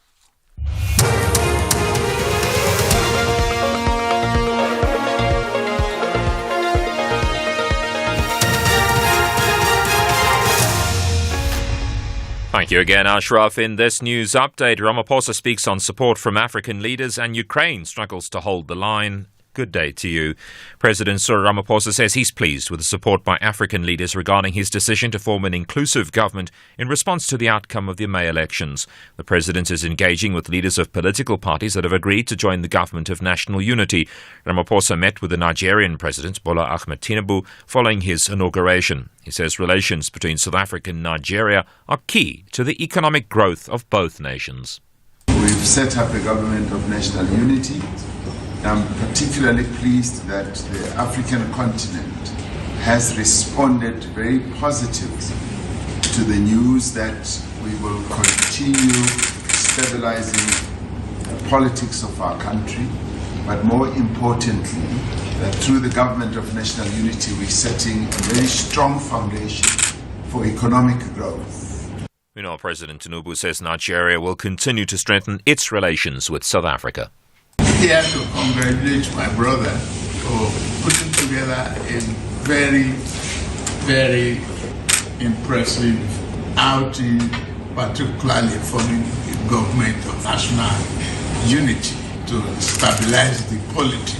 Thank you again, Ashraf. In this news update, Ramaphosa speaks on support from African leaders and Ukraine struggles to hold the line. Good day to you. President Cyril Ramaphosa says he's pleased with the support by African leaders regarding his decision to form an inclusive government in response to the outcome of the May elections. The president is engaging with leaders of political parties that have agreed to join the government of national unity. Ramaphosa met with the Nigerian president, Bola Ahmed Tinubu, following his inauguration. He says relations between South Africa and Nigeria are key to the economic growth of both nations. We've set up a government of national unity. I'm particularly pleased that the African continent has responded very positively to the news that we will continue stabilizing the politics of our country, but more importantly, that through the government of national unity, we're setting a very strong foundation for economic growth. Meanwhile, President Tinubu says Nigeria will continue to strengthen its relations with South Africa. Here to congratulate my brother for putting together a very, very impressive outing, particularly for the government of national unity to stabilize the polity.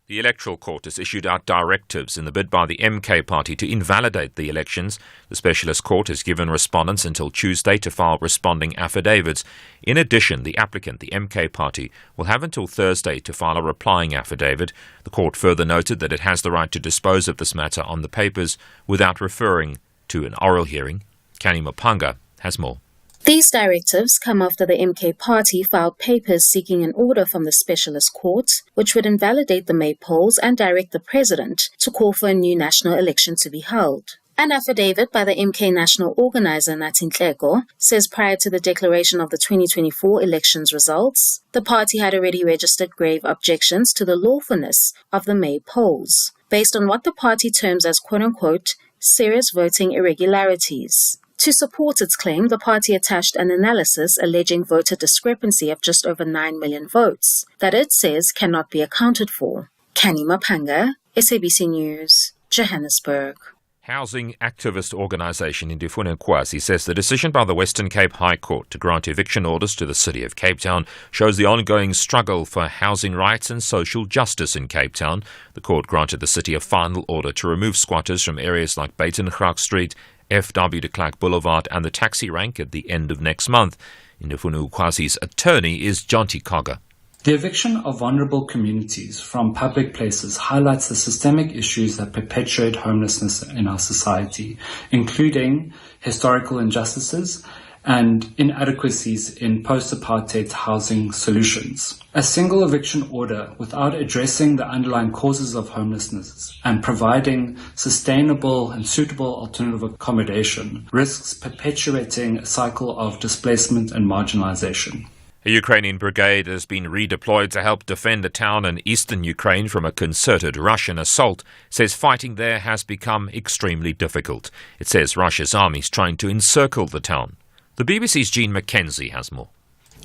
The Electoral Court has issued out directives in the bid by the MK party to invalidate the elections. The Specialist Court has given respondents until Tuesday to file responding affidavits. In addition, the applicant, the MK party, will have until Thursday to file a replying affidavit. The court further noted that it has the right to dispose of this matter on the papers without referring to an oral hearing. Kani Mapanga has more. These directives come after the MK party filed papers seeking an order from the Specialist Court, which would invalidate the May polls and direct the president to call for a new national election to be held. An affidavit by the MK national organizer Nathi Nhleko says prior to the declaration of the 2024 elections results, the party had already registered grave objections to the lawfulness of the May polls, based on what the party terms as quote-unquote serious voting irregularities. To support its claim, the party attached an analysis alleging voter discrepancy of just over 9 million votes that it says cannot be accounted for. Kani Mapanga, SABC News, Johannesburg. Housing activist organisation Indifuna Kwasi says the decision by the Western Cape High Court to grant eviction orders to the city of Cape Town shows the ongoing struggle for housing rights and social justice in Cape Town. The court granted the city a final order to remove squatters from areas like Buitengracht Street, FW de Klerk Boulevard and the taxi rank at the end of next month. Indifuna Kwasi's attorney is Jonty Cogger. The eviction of vulnerable communities from public places highlights the systemic issues that perpetuate homelessness in our society, including historical injustices and inadequacies in post-apartheid housing solutions. A single eviction order without addressing the underlying causes of homelessness and providing sustainable and suitable alternative accommodation risks perpetuating a cycle of displacement and marginalization. A Ukrainian brigade has been redeployed to help defend a town in eastern Ukraine from a concerted Russian assault. It says fighting there has become extremely difficult. It says Russia's army is trying to encircle the town. The BBC's Jean Mackenzie has more.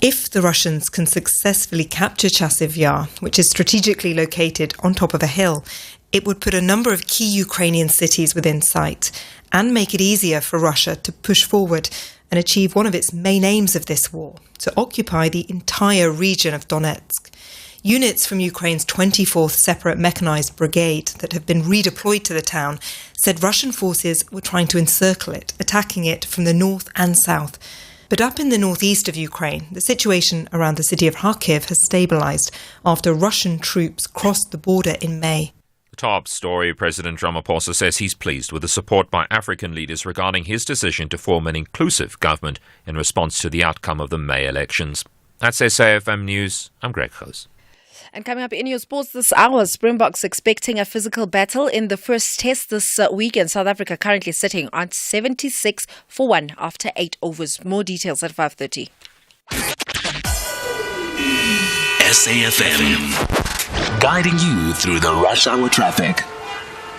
If the Russians can successfully capture Chasiv Yar, which is strategically located on top of a hill, it would put a number of key Ukrainian cities within sight and make it easier for Russia to push forward and achieve one of its main aims of this war, to occupy the entire region of Donetsk. Units from Ukraine's 24th Separate Mechanized Brigade that have been redeployed to the town said Russian forces were trying to encircle it, attacking it from the north and south. But up in the northeast of Ukraine, the situation around the city of Kharkiv has stabilized after Russian troops crossed the border in May. The top story, President Ramaphosa says he's pleased with the support by African leaders regarding his decision to form an inclusive government in response to the outcome of the May elections. That's SAFM News. I'm Greg House. And coming up in your sports this hour, Springboks expecting a physical battle in the first test this weekend. South Africa currently sitting on 76-1 after 8 overs. More details at 5:30. SAFM. Guiding you through the rush hour traffic.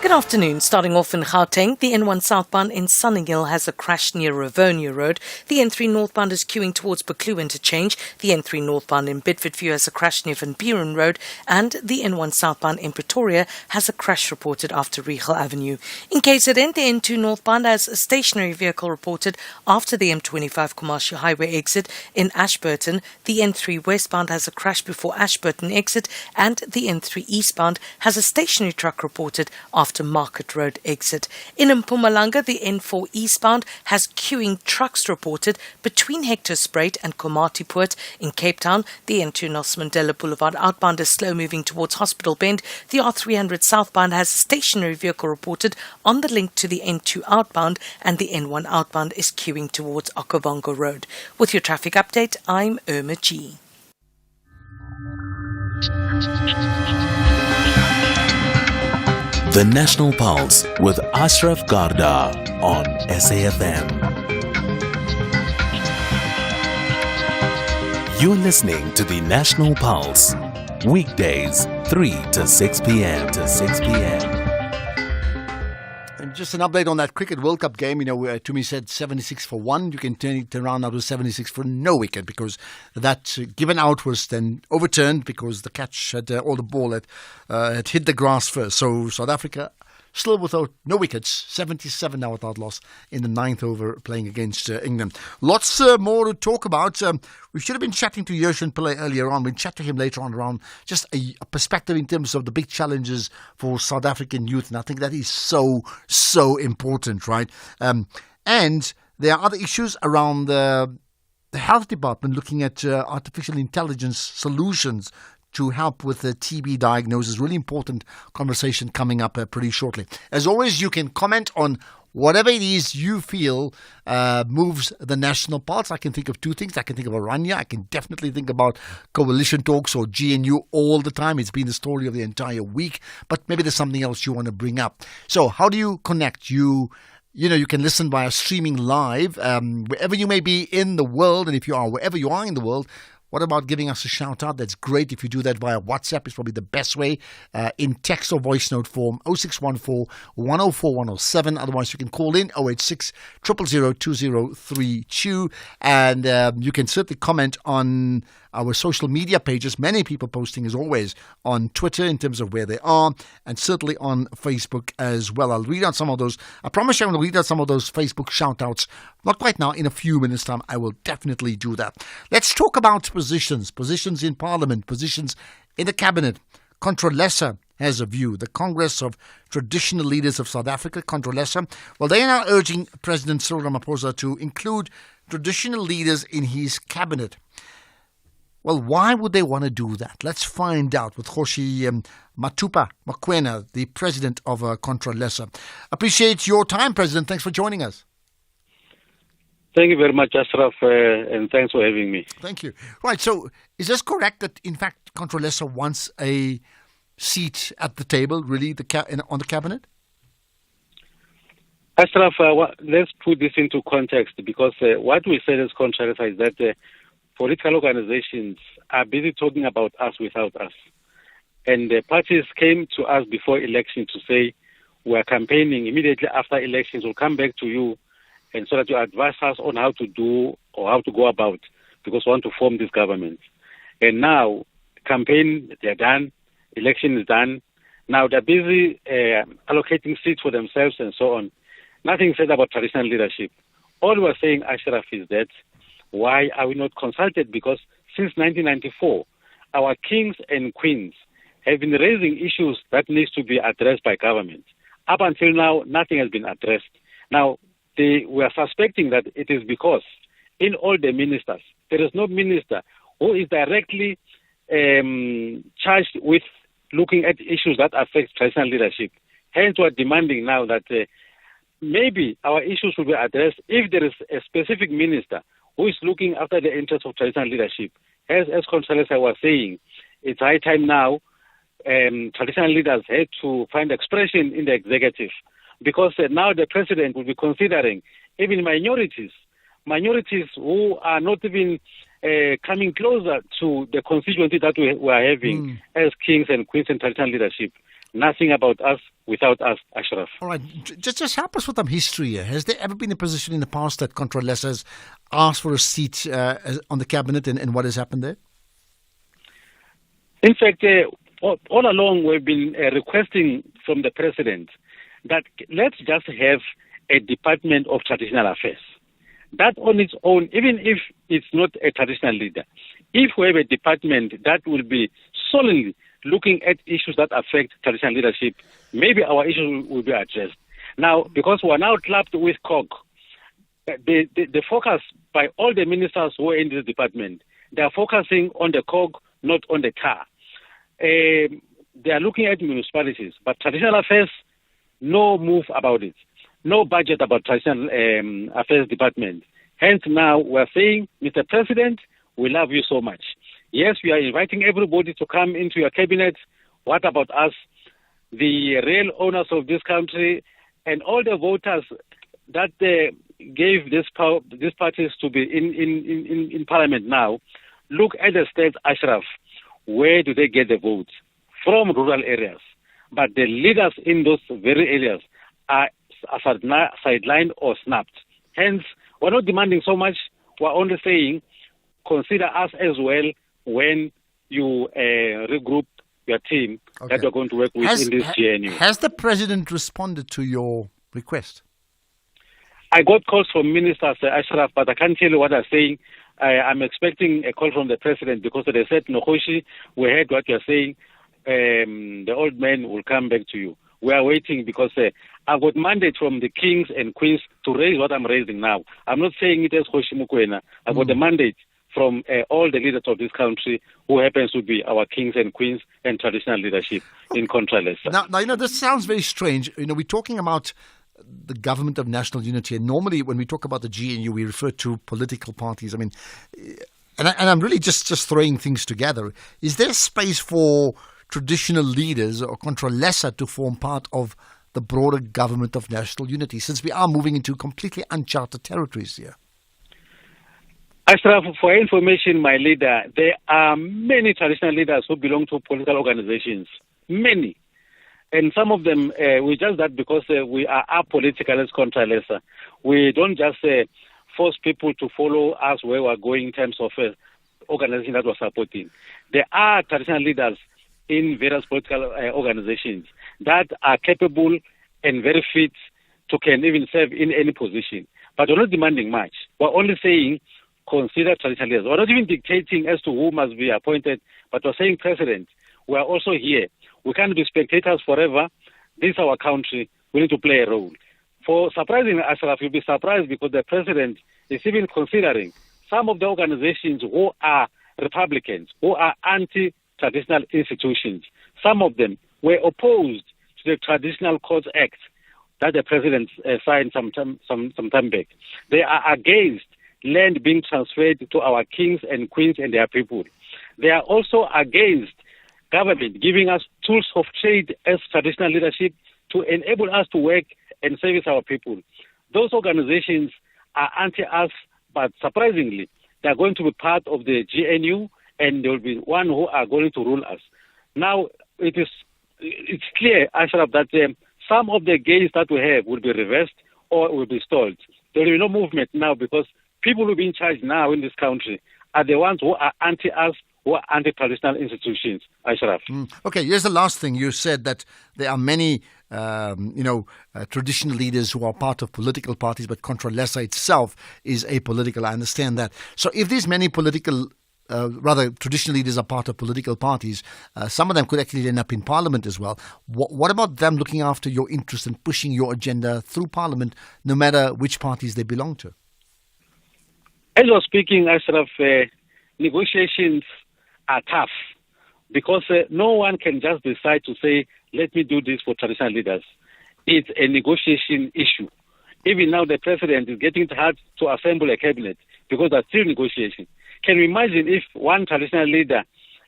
Good afternoon. Starting off in Gauteng, the N1 southbound in Sunninghill has a crash near Rivonia Road. The N3 northbound is queuing towards Buccleuch interchange. The N3 northbound in Bedfordview has a crash near Van Buren Road. And the N1 southbound in Pretoria has a crash reported after Riegel Avenue. In KZN, the N2 northbound has a stationary vehicle reported after the M25 Commercial Highway exit in Ashburton. The N3 westbound has a crash before Ashburton exit. And the N3 eastbound has a stationary truck reported after Market Road exit. In Mpumalanga, the N4 eastbound has queuing trucks reported between Hector Spruit and Komatipoort. In Cape Town, the N2 Nelson Mandela Boulevard outbound is slow moving towards Hospital Bend. The R300 southbound has a stationary vehicle reported on the link to the N2 outbound, and the N1 outbound is queuing towards Okavango Road. With your traffic update, I'm Irma G. The National Pulse with Ashraf Garda on SAFM. You're listening to the National Pulse, weekdays 3 to 6 p.m. And just an update on that Cricket World Cup game. Tumi said 76-1. You can turn it around now to 76 for no wicket, because that given out was then overturned because the catch had, or the ball had hit the grass first. So South Africa still without no wickets, 77 now without loss in the 9th over playing against England. Lots more to talk about. We should have been chatting to Yershan Pillay earlier on. We'll chat to him later on around just a perspective in terms of the big challenges for South African youth. And I think that is so important, right? And there are other issues around the health department looking at artificial intelligence solutions to help with the TB diagnosis. Really important conversation coming up pretty shortly. As always, you can comment on whatever it is you feel moves the national pulse. I can think of two things. I can think of Aranya. I can definitely think about coalition talks or GNU all the time. It's been the story of the entire week. But maybe there's something else you want to bring up. So how do you connect? You you can listen via streaming live wherever you may be in the world. And if you are wherever you are in the world, what about giving us a shout out? That's great. If you do that via WhatsApp, it's probably the best way, in text or voice note form, 0614 104 107. Otherwise, you can call in 086 000 2032. And you can certainly comment on our social media pages. Many people posting, as always, on Twitter in terms of where they are, and certainly on Facebook as well. I'll read out some of those. I promise you I'm going to read out some of those Facebook shout-outs. Not quite now. In a few minutes' time, I will definitely do that. Let's talk about positions in Parliament, positions in the Cabinet. Controlesa has a view. The Congress of Traditional Leaders of South Africa, Controlesa, well, they are now urging President Cyril Ramaphosa to include traditional leaders in his cabinet. Well, why would they want to do that? Let's find out with Khoshi Matupa Mokoena, the president of Controlesa. Appreciate your time, President. Thanks for joining us. Thank you very much, Ashraf, and thanks for having me. Thank you. Right, so is this correct that, in fact, Controlesa wants a seat at the table, really, on the cabinet? Ashraf, let's put this into context, because what we said as Controlesa is that political organizations are busy talking about us without us. And the parties came to us before election to say, we are campaigning immediately after elections. We'll come back to you, and so that you advise us on how to do or how to go about, because we want to form this government. And now, campaign, they're done, election is done. Now they're busy allocating seats for themselves and so on. Nothing said about traditional leadership. All we're saying, Ashraf, is that why are we not consulted? Because since 1994, our kings and queens have been raising issues that needs to be addressed by government. Up until now, nothing has been addressed. Now, we are suspecting that it is because in all the ministers, there is no minister who is directly charged with looking at issues that affect traditional leadership. Hence, we are demanding now that maybe our issues will be addressed if there is a specific minister who is looking after the interests of traditional leadership. As Controlesa was saying, it's high time now traditional leaders had to find expression in the executive, because now the president will be considering even minorities who are not even coming closer to the constituency that we are having as kings and queens and traditional leadership. Nothing about us without us, Ashraf. All right. Just help us with some history here. Has there ever been a position in the past that Controlesa has asked for a seat on the cabinet, and what has happened there? In fact, all along we've been requesting from the president that let's just have a Department of Traditional Affairs. That on its own, even if it's not a traditional leader, if we have a department that will be solely looking at issues that affect traditional leadership, maybe our issues will be addressed. Now, because we are now clapped with COG, the focus by all the ministers who are in this department, they are focusing on the COG, not on the car. They are looking at municipalities, but traditional affairs, no move about it. No budget about traditional affairs department. Hence now we're saying, Mr. President, we love you so much. Yes, we are inviting everybody to come into your cabinet. What about us, the real owners of this country, and all the voters that gave these parties to be in Parliament now? Look at the states, Ashraf. Where do they get the votes? From rural areas. But the leaders in those very areas are sidelined or snapped. Hence, we're not demanding so much. We're only saying, consider us as well when you regroup your team that you're going to work with in this GNU. Has the president responded to your request? I got calls from ministers, Ashraf, but I can't tell you what they're saying. I'm expecting a call from the president, because they said, Nokhoshi, we heard what you're saying. The old man will come back to you. We are waiting, because I've got mandate from the kings and queens to raise what I'm raising now. I'm not saying it as Khoshi Mokoena. I've got the mandate from all the leaders of this country, who happens to be our kings and queens and traditional leadership in Controlesa. Now, this sounds very strange. We're talking about the government of national unity, and normally when we talk about the GNU, we refer to political parties. I mean, and I'm really just throwing things together. Is there space for traditional leaders or Controlesa to form part of the broader government of national unity, since we are moving into completely uncharted territories here? Ashraf, for information, my leader, there are many traditional leaders who belong to political organizations. Many. And some of them, we just that because we are apolitical as contra lesser. We don't just force people to follow us where we're going in terms of organization that we're supporting. There are traditional leaders in various political organizations that are capable and very fit to can even serve in any position. But we're not demanding much. We're only saying consider traditional leaders. We're not even dictating as to who must be appointed, but we're saying precedent. We are also here. We can't be spectators forever. This is our country. We need to play a role. For surprisingly, Ashraf, you'll be surprised because the president is even considering some of the organizations who are Republicans, who are anti-traditional institutions. Some of them were opposed to the Traditional Courts Act that the president signed some time back. They are against land being transferred to our kings and queens and their people. They are also against government giving us tools of trade as traditional leadership to enable us to work and service our people. Those organizations are anti-us, but surprisingly, they are going to be part of the GNU, and there will be one who are going to rule us. Now, it's clear, Ashraf, that some of the gains that we have will be reversed or will be stalled. There will be no movement now because people who will be in charge now in this country are the ones who are anti-us, who are anti-traditional institutions, Ashraf. Okay, here's the last thing. You said that there are many, traditional leaders who are part of political parties, but Contra Lesa itself is apolitical. I understand that. So if these many traditional leaders are part of political parties, some of them could actually end up in parliament as well. What about them looking after your interests and pushing your agenda through parliament, no matter which parties they belong to? As you're speaking, Ashraf, negotiations are tough because no one can just decide to say, let me do this for traditional leaders. It's a negotiation issue. Even now, the president is getting it hard to assemble a cabinet because there's still negotiation. Can you imagine if one traditional leader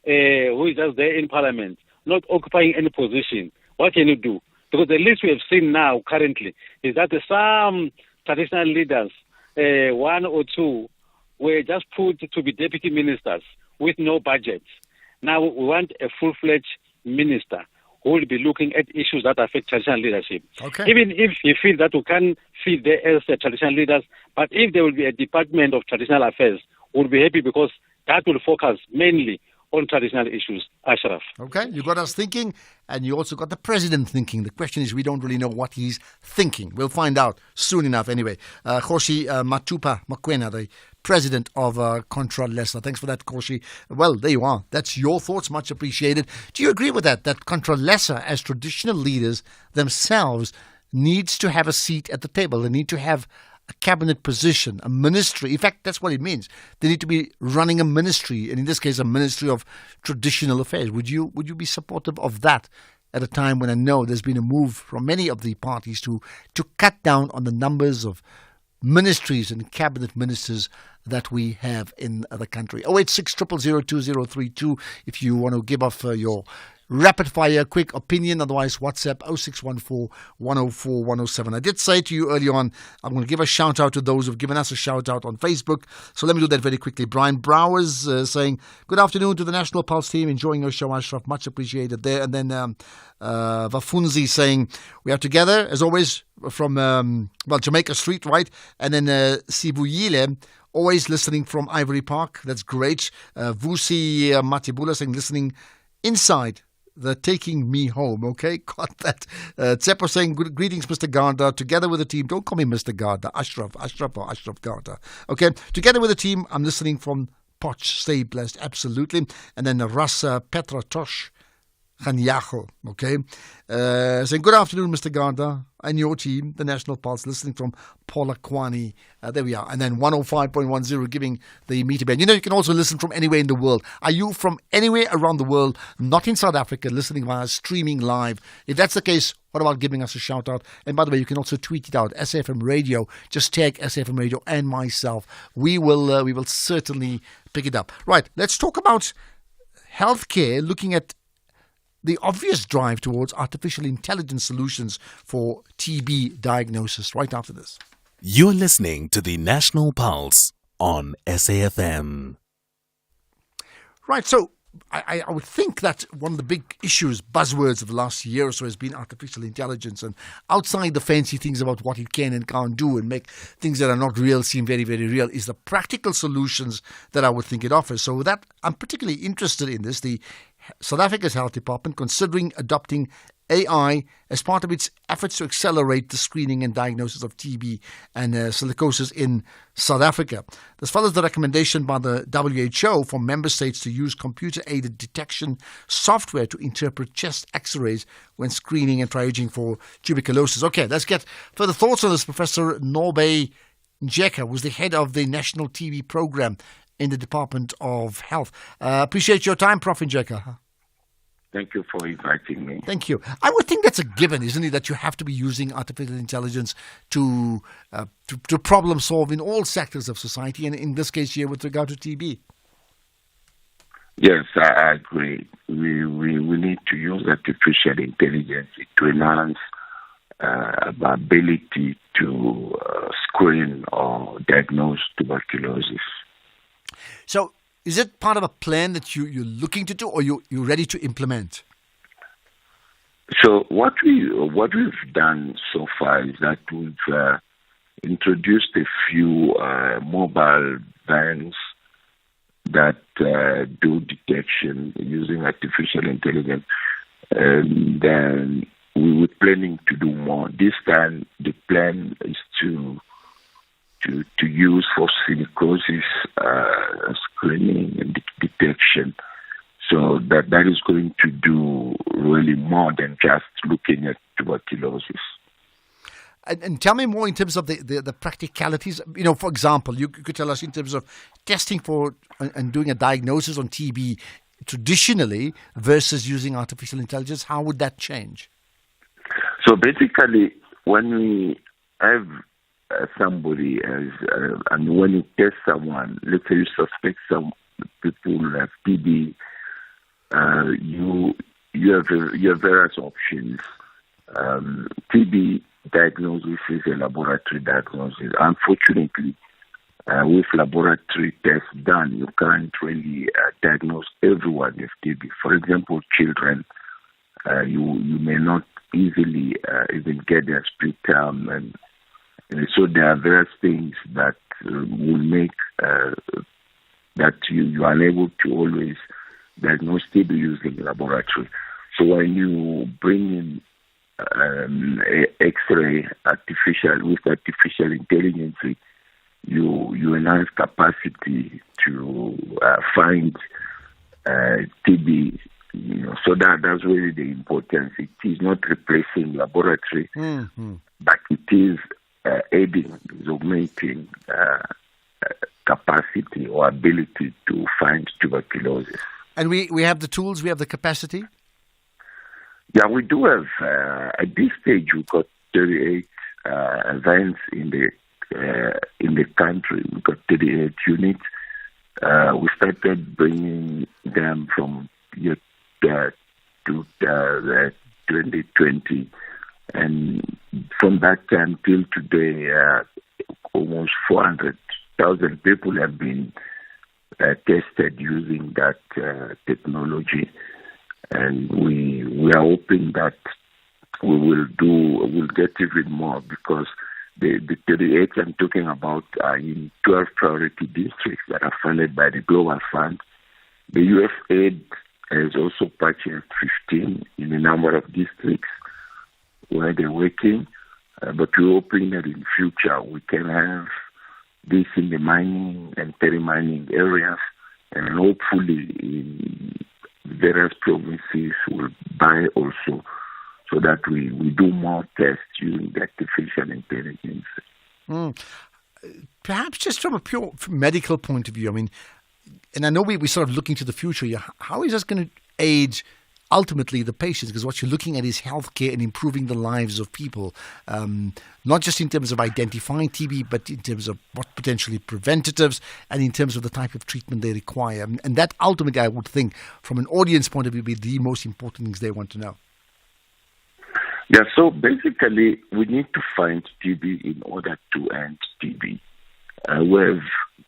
who is just there in parliament, not occupying any position, what can you do? Because the list we have seen now currently is that some traditional leaders, one or two, were just put to be deputy ministers with no budget. Now we want a full-fledged minister who will be looking at issues that affect traditional leadership. Okay. Even if you feel that we can fit there as traditional leaders, but if there will be a department of traditional affairs, we'll be happy because that will focus mainly on traditional issues, Ashraf. Okay, you got us thinking, and you also got the president thinking. The question is, we don't really know what he's thinking. We'll find out soon enough anyway. Khoshi Matupa Makwena, the president of Contra Lesa. Thanks for that, Khoshi. Well, there you are. That's your thoughts. Much appreciated. Do you agree with that Contra Lesa, as traditional leaders themselves, needs to have a seat at the table? They need to have a cabinet position, a ministry. In fact, that's what it means. They need to be running a ministry, and in this case, a ministry of traditional affairs. Would you be supportive of that at a time when I know there's been a move from many of the parties to cut down on the numbers of ministries and cabinet ministers that we have in the country? 086 000 2032 if you want to give off your rapid fire quick opinion. Otherwise, WhatsApp 0614 104 107. I did say to you early on, I'm going to give a shout out to those who've given us a shout out on Facebook. So let me do that very quickly. Brian Browers saying, good afternoon to the National Pulse team. Enjoying your show, Ashraf. Much appreciated there. And then Vafunzi saying, we are together as always from Jamaica Street, right? And then Sibuyile, always listening from Ivory Park. That's great. Vusi Matibula saying, listening inside. They're taking me home, okay? Got that. Tsepo saying, greetings, Mr. Garda. Together with the team, don't call me Mr. Garda, Ashraf Garda. Okay, together with the team, I'm listening from Poch. Stay blessed, absolutely. And then Rasa Petra Tosh Khanyacho, okay? Saying, good afternoon, Mr. Garda, and your team, the National Pulse, listening from Polokwane. There we are. And then 105.10 giving the meter band. You know, you can also listen from anywhere in the world. Are you from anywhere around the world, not in South Africa, listening via streaming live? If that's the case, what about giving us a shout out? And by the way, you can also tweet it out, SAFM Radio. Just tag SAFM Radio and myself. We will certainly pick it up. Right, let's talk about healthcare, looking at the obvious drive towards artificial intelligence solutions for TB diagnosis right after this. You're listening to the National Pulse on SAFM. Right, so I would think that one of the big issues, buzzwords of the last year or so, has been artificial intelligence, and outside the fancy things about what it can and can't do and make things that are not real seem very, very real, is the practical solutions that I would think it offers. So that I'm particularly interested in this. The South Africa's Health Department considering adopting AI as part of its efforts to accelerate the screening and diagnosis of TB and silicosis in South Africa. This follows the recommendation by the WHO for member states to use computer-aided detection software to interpret chest x-rays when screening and triaging for tuberculosis. Okay, let's get further thoughts on this. Professor Norbey Njeka was the head of the National TB Program in the Department of Health. Appreciate your time, Prof. Njeka. Thank you for inviting me. Thank you. I would think that's a given, isn't it, that you have to be using artificial intelligence to problem solve in all sectors of society, and in this case here with regard to TB. Yes, I agree. We need to use artificial intelligence to enhance the ability to screen or diagnose tuberculosis. So, is it part of a plan that you're looking to do, or you're ready to implement? So what we've done so far is that we've introduced a few mobile vans that do detection using artificial intelligence, and then we were planning to do more. This time the plan is to use for silicosis screening and detection. So that is going to do really more than just looking at tuberculosis. And tell me more in terms of the practicalities. You know, for example, you could tell us in terms of testing for and doing a diagnosis on TB traditionally versus using artificial intelligence. How would that change? So basically, when we have somebody and when you test someone, let's say you suspect some people have TB, you have various options. TB diagnosis is a laboratory diagnosis. Unfortunately, with laboratory tests done, you can't really diagnose everyone with TB. For example, children, you may not easily even get their sputum, and so there are various things that will make that you are unable to always diagnose TB using laboratory. So when you bring in X-ray with artificial intelligence, you enhance capacity to find TB. So that's really the importance. It is not replacing laboratory, but it is aiding, augmenting capacity or ability to find tuberculosis. And we have the tools, we have the capacity? Yeah, we do have, at this stage, we've got 38 events in the country. We've got 38 units. We started bringing them from year to 2020. And from that time till today, almost 400,000 people have been tested using that technology. And we are hoping that we'll get even more, because the 38 I'm talking about are in 12 priority districts that are funded by the Global Fund. The USAID has also purchased 15 in a number of districts where they're working, but we're hoping that in future we can have this in the mining and peri-mining areas, and hopefully in various provinces will buy also, so that we do more tests using the artificial intelligence. Perhaps just from a pure medical point of view, I mean, and I know we're sort of looking to the future here, how is this going to aid ultimately the patients, because what you're looking at is healthcare and improving the lives of people, not just in terms of identifying TB, but in terms of what potentially preventatives and in terms of the type of treatment they require. And that ultimately, I would think, from an audience point of view, be the most important things they want to know. Yeah, so basically, we need to find TB in order to end TB. We have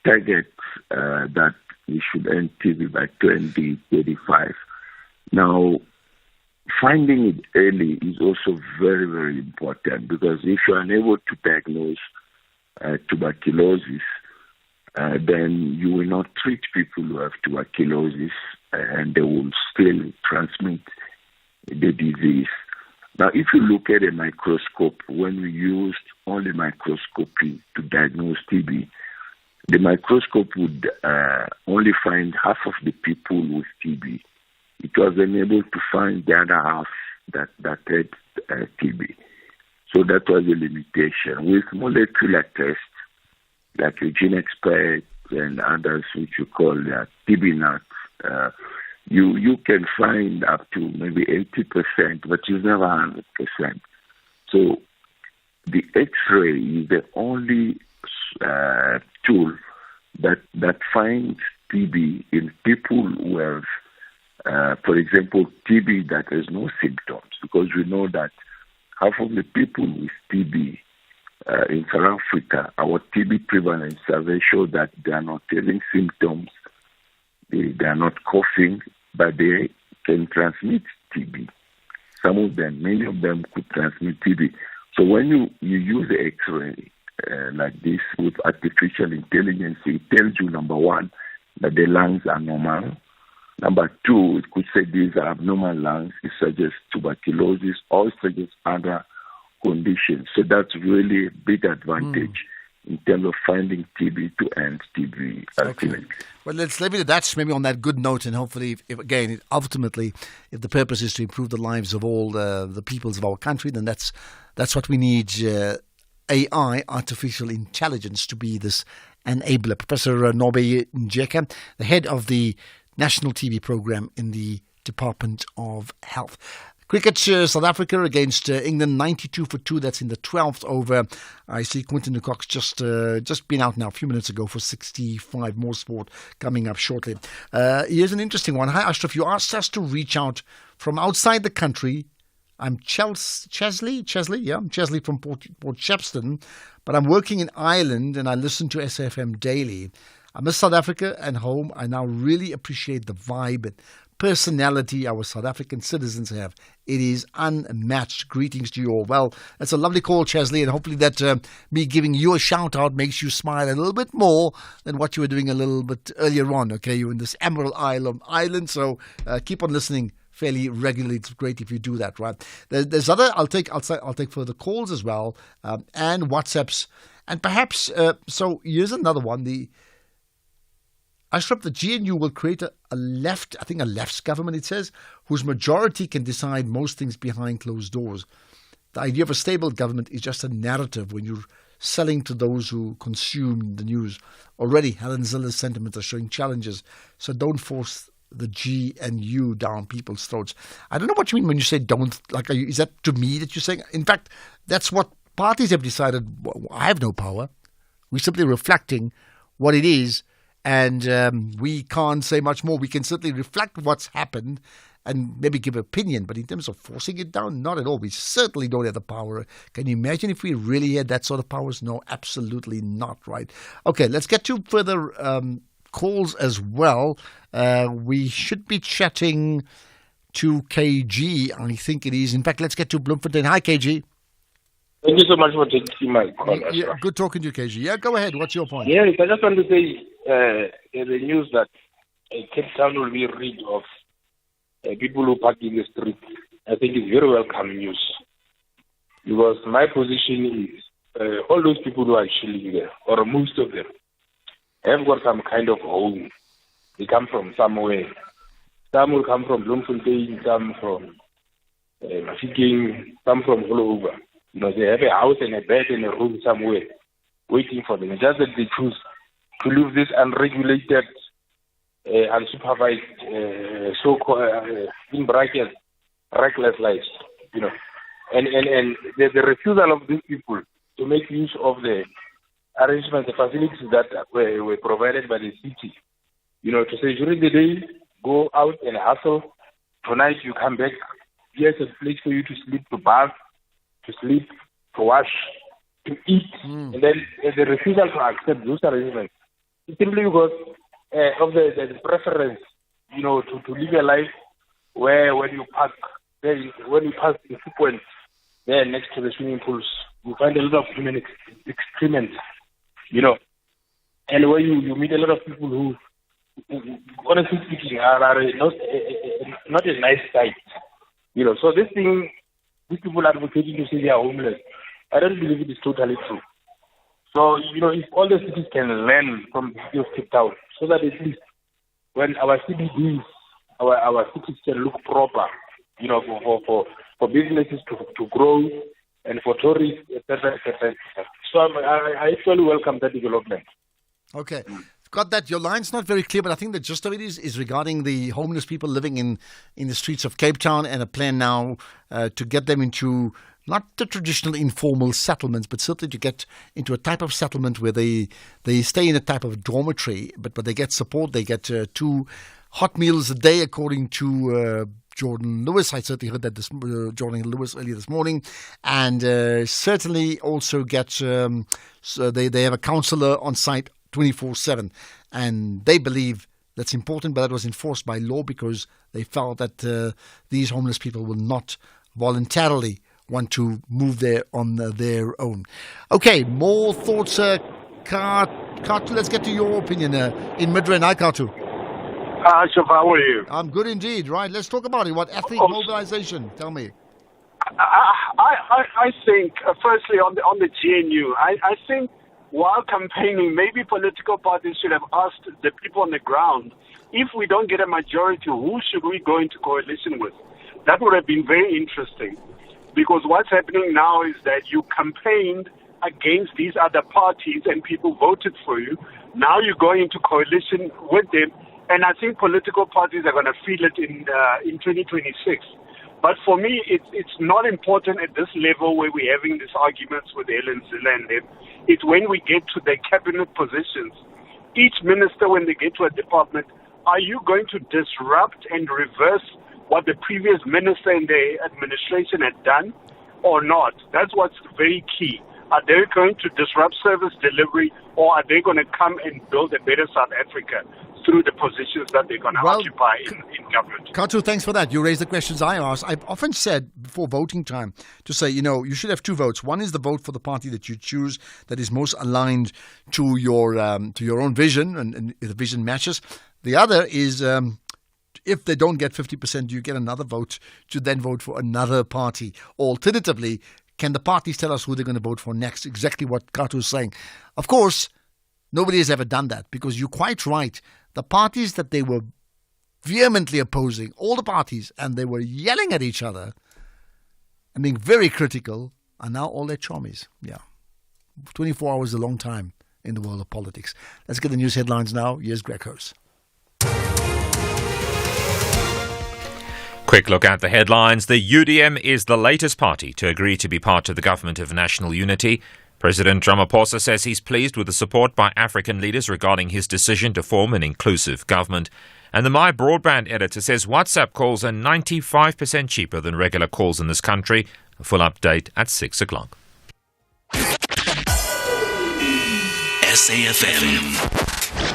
targets that we should end TB by 2035. Now, finding it early is also very, very important, because if you are unable to diagnose tuberculosis, then you will not treat people who have tuberculosis, and they will still transmit the disease. Now, if you look at a microscope, when we used only microscopy to diagnose TB, the microscope would only find half of the people with TB. It was unable to find the other half that had TB. So that was a limitation. With molecular tests, like GeneXpert and others, which you call TB nuts, you can find up to maybe 80%, but it's never 100%. So the X-ray is the only tool that finds TB in people who have, for example, TB that has no symptoms, because we know that half of the people with TB in South Africa, our TB prevalence survey showed that they are not having symptoms, they are not coughing, but they can transmit TB. Some of them, many of them could transmit TB. So when you use the X-ray like this with artificial intelligence, it tells you, number one, that the lungs are normal. Number two, it could say these are abnormal lungs. It suggests tuberculosis, or it suggests other conditions. So that's really a big advantage in terms of finding TB to end TB ultimately. Well, let's leave it at that, maybe on that good note, and hopefully, if ultimately, if the purpose is to improve the lives of all the peoples of our country, then that's what we need. AI, artificial intelligence, to be this enabler. Professor Nobe Njeka, the head of the National TB Program in the Department of Health. Cricket, South Africa against England, 92-2. That's in the 12th over. I see Quinton de Kock's just been out now a few minutes ago for 65. More sport coming up shortly. Here's an interesting one. Hi, Ashraf. You asked us to reach out from outside the country. I'm Chesley from Port Shepstone, but I'm working in Ireland and I listen to SAFM daily. I miss South Africa and home. I now really appreciate the vibe and personality our South African citizens have. It is unmatched. Greetings to you all. Well, that's a lovely call, Chesley, and hopefully that me giving you a shout out makes you smile a little bit more than what you were doing a little bit earlier on. Okay, you're in this Emerald Island, so keep on listening fairly regularly. It's great if you do that, right? There's other. I'll take further calls as well, and WhatsApps, and perhaps. So here's another one. Ashraf, the GNU will create a left's government, it says, whose majority can decide most things behind closed doors. The idea of a stable government is just a narrative when you're selling to those who consume the news. Already, Helen Zille's sentiments are showing challenges, so don't force the GNU down people's throats. I don't know what you mean when you say don't. Is that to me that you're saying? In fact, that's what parties have decided. I have no power. We're simply reflecting what it is. And we can't say much more. We can certainly reflect what's happened and maybe give an opinion. But in terms of forcing it down, not at all. We certainly don't have the power. Can you imagine if we really had that sort of powers? No, absolutely not, right? Okay, let's get to further calls as well. We should be chatting to KG, I think it is. In fact, let's get to Bloemfontein. Hi, KG. Thank you so much for taking my call. Yeah, good talking to you, KG. Yeah, go ahead. What's your point? Yes, I just want to say in the news that Cape Town will be rid of people who park in the street. I think it's very welcome news. Because my position is all those people who are chilling there, or most of them, have got some kind of home. They come from somewhere. Some will come from Bloemfontein, some from Mafikeng, some from all over. You know, they have a house and a bed and a room somewhere waiting for them. Just that they choose to live this unregulated unsupervised, in brackets, reckless lives, and the refusal of these people to make use of the arrangements, the facilities that were provided by the city, to say during the day, go out and hustle. Tonight you come back, here's a place for you to sleep, to bath, to sleep, to wash, to eat. And then the refusal to accept those arrangements is simply because of the preference, to live a life where when you park, when you pass the sequence there next to the swimming pools, you find a lot of human excrement, and where you meet a lot of people who honestly speaking, are not a nice sight. So this thing, these people are advocating to say they are homeless. I don't believe it is totally true. So, if all the cities can learn from the city of Cape Town, so that at least when our CBDs, our cities can look proper, for businesses to grow and for tourists, etc., etc. So I actually welcome that development. Okay. Got that. Your line's not very clear, but I think the gist of it is regarding the homeless people living in the streets of Cape Town, and a plan now to get them into not the traditional informal settlements, but certainly to get into a type of settlement where they stay in a type of dormitory, but they get support. They get 2 hot meals a day, according to Jordan Lewis. I certainly heard that Jordan Lewis earlier this morning, and certainly also get so they have a counsellor on site 24/7, and they believe that's important, but that was enforced by law because they felt that these homeless people will not voluntarily want to move there on their own. Okay, more thoughts, Katu. Let's get to your opinion in Midrand. Hi, Katu. Ashraf, how are you? I'm good indeed. Right, let's talk about it. What ethnic mobilization? Tell me. I think, firstly, on the GNU, I think while campaigning, maybe political parties should have asked the people on the ground, if we don't get a majority, who should we go into coalition with? That would have been very interesting. Because what's happening now is that you campaigned against these other parties and people voted for you. Now you're going into coalition with them, and I think political parties are going to feel it in 2026. But for me, it's not important at this level where we're having these arguments with Helen Zille and them. It's when we get to the cabinet positions. Each minister, when they get to a department, are you going to disrupt and reverse what the previous minister and the administration had done or not? That's what's very key. Are they going to disrupt service delivery, or are they going to come and build a better South Africa through the positions that they're going to occupy in government? Katu, thanks for that. You raised the questions I asked. I've often said before voting time to say, you should have 2 votes. One is the vote for the party that you choose that is most aligned to your own vision, and the vision matches. The other is if they don't get 50%, you get another vote to then vote for another party. Alternatively, can the parties tell us who they're going to vote for next? Exactly what Katu is saying. Of course, nobody has ever done that, because you're quite right. The parties that they were vehemently opposing, all the parties, and they were yelling at each other and being very critical, are now all their chommies. Yeah. 24 hours is a long time in the world of politics. Let's get the news headlines now. Here's Greg Hurst. Quick look at the headlines. The UDM is the latest party to agree to be part of the Government of National Unity. President Ramaphosa says he's pleased with the support by African leaders regarding his decision to form an inclusive government. And the My Broadband editor says WhatsApp calls are 95% cheaper than regular calls in this country. A full update at 6 o'clock. SAFM,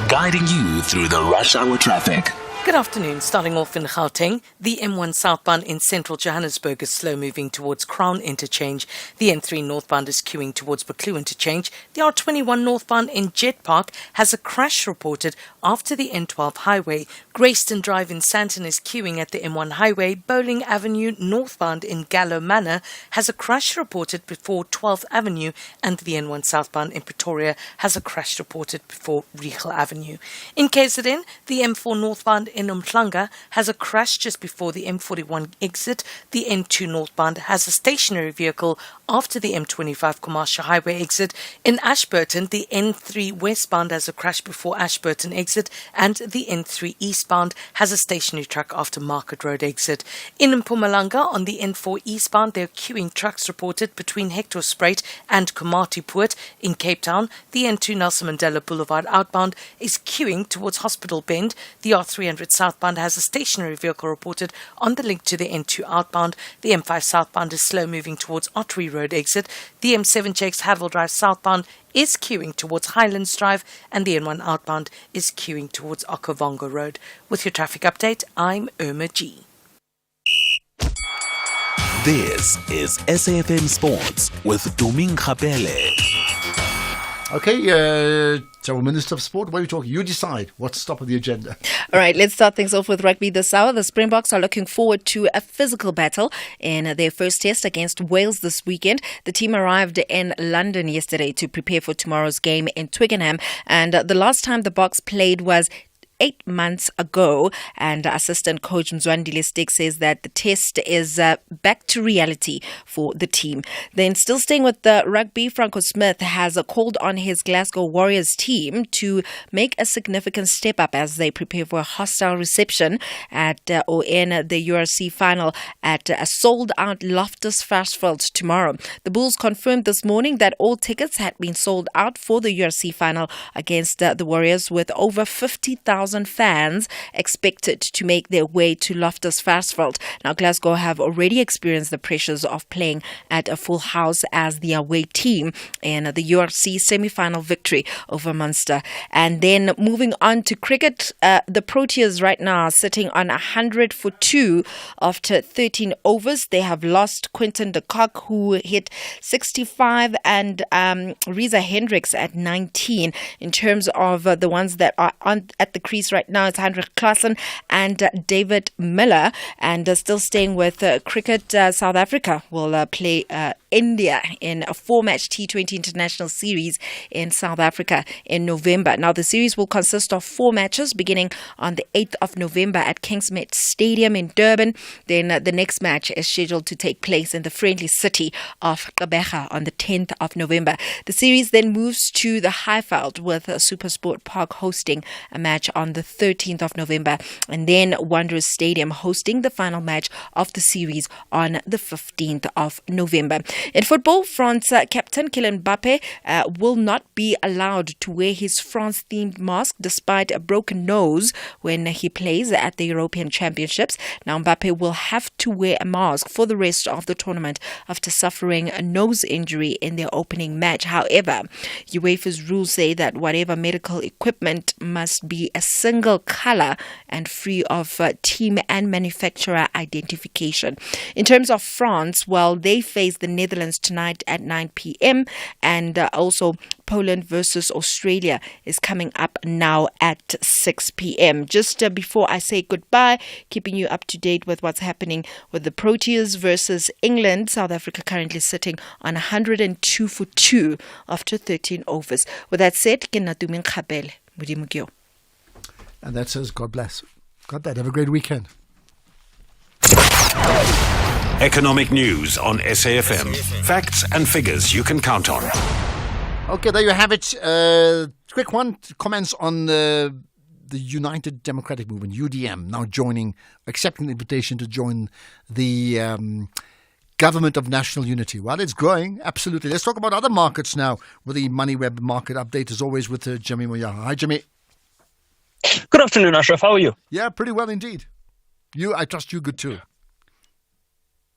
guiding you through the rush hour traffic. Good afternoon. Starting off in Gauteng, the M1 southbound in central Johannesburg is slow moving towards Crown Interchange. The N3 northbound is queuing towards Buccleuch Interchange. The R21 northbound in Jet Park has a crash reported after the N12 highway. Grayston Drive in Sandton is queuing at the M1 highway. Bowling Avenue northbound in Gallo Manor has a crash reported before 12th Avenue, and the N1 southbound in Pretoria has a crash reported before Regal Avenue. In KZN, the M4 northbound in Umhlanga has a crash just before the M41 exit. The N2 northbound has a stationary vehicle after the M25 commercial highway exit. In Ashburton, the N3 westbound has a crash before Ashburton exit, and the N3 eastbound has a stationary truck after Market Road exit. In Mpumalanga, on the N4 eastbound, there are queuing trucks reported between Hector Spruit and Komatipoort. In Cape Town, the N2 Nelson Mandela Boulevard outbound is queuing towards Hospital Bend. The R300 southbound has a stationary vehicle reported on the link to the N2 outbound. The M5 southbound is slow moving towards Ottery Road exit. The M7 Jakes Havel Drive southbound is queuing towards Highlands Drive, and the N1 outbound is queuing towards Okavango Road. With your traffic update, I'm Irma G. This is SAFM Sports with Doming Khapele. Okay, so Minister of Sport, what are you talking? You decide what's top of the agenda. All right, let's start things off with rugby this hour. The Springboks are looking forward to a physical battle in their first test against Wales this weekend. The team arrived in London yesterday to prepare for tomorrow's game in Twickenham, and the last time the Boks played was 8 months ago, and assistant coach Mzwandile Stick says that the test is back to reality for the team. Then, still staying with the rugby, Franco Smith has called on his Glasgow Warriors team to make a significant step up as they prepare for a hostile reception at or in the URC final at a sold-out Loftus Versfeld tomorrow. The Bulls confirmed this morning that all tickets had been sold out for the URC final against the Warriors, with over 50,000 fans expected to make their way to Loftus Versfeld. Now, Glasgow have already experienced the pressures of playing at a full house as the away team in the URC semi-final victory over Munster. And then moving on to cricket, the Proteas right now are sitting on 100 for 2 after 13 overs. They have lost Quinton de Kock, who hit 65, and Reza Hendricks at 19. In terms of the ones that are at the crease right now, it's Heinrich Klaassen and David Miller. And still staying with cricket, South Africa will play India in a 4-match T20 international series in South Africa in November. Now, the series will consist of 4 matches beginning on the 8th of November at Kingsmead Stadium in Durban. Then the next match is scheduled to take place in the friendly city of Gqeberha on the 10th of November. The series then moves to the Highveld, with SuperSport Park hosting a match on the 13th of November, and then Wanderers Stadium hosting the final match of the series on the 15th of November. In football, France captain Kylian Mbappe will not be allowed to wear his France-themed mask despite a broken nose when he plays at the European Championships. Now, Mbappe will have to wear a mask for the rest of the tournament after suffering a nose injury in their opening match. However, UEFA's rules say that whatever medical equipment must be a single color and free of team and manufacturer identification. In terms of France, well, they face the Netherlands tonight at 9 p.m. and also Poland versus Australia is coming up now at 6 p.m. Just before I say goodbye, keeping you up to date with what's happening with the Proteas versus England. South Africa currently sitting on 102 for 2 after 13 overs. With that said, ke nna Doming Khapele, Modimo ke yo. And that says, God bless. Got that. Have a great weekend. Economic news on SAFM. Facts and figures you can count on. Okay, there you have it. Quick one. Comments on the United Democratic Movement, UDM, now accepting the invitation to join the Government of National Unity. Well, it's growing, absolutely. Let's talk about other markets now with the MoneyWeb market update, as always, with Jimmy Moyaha. Hi, Jimmy. Good afternoon, Ashraf. How are you? Yeah, pretty well indeed. I trust you good too.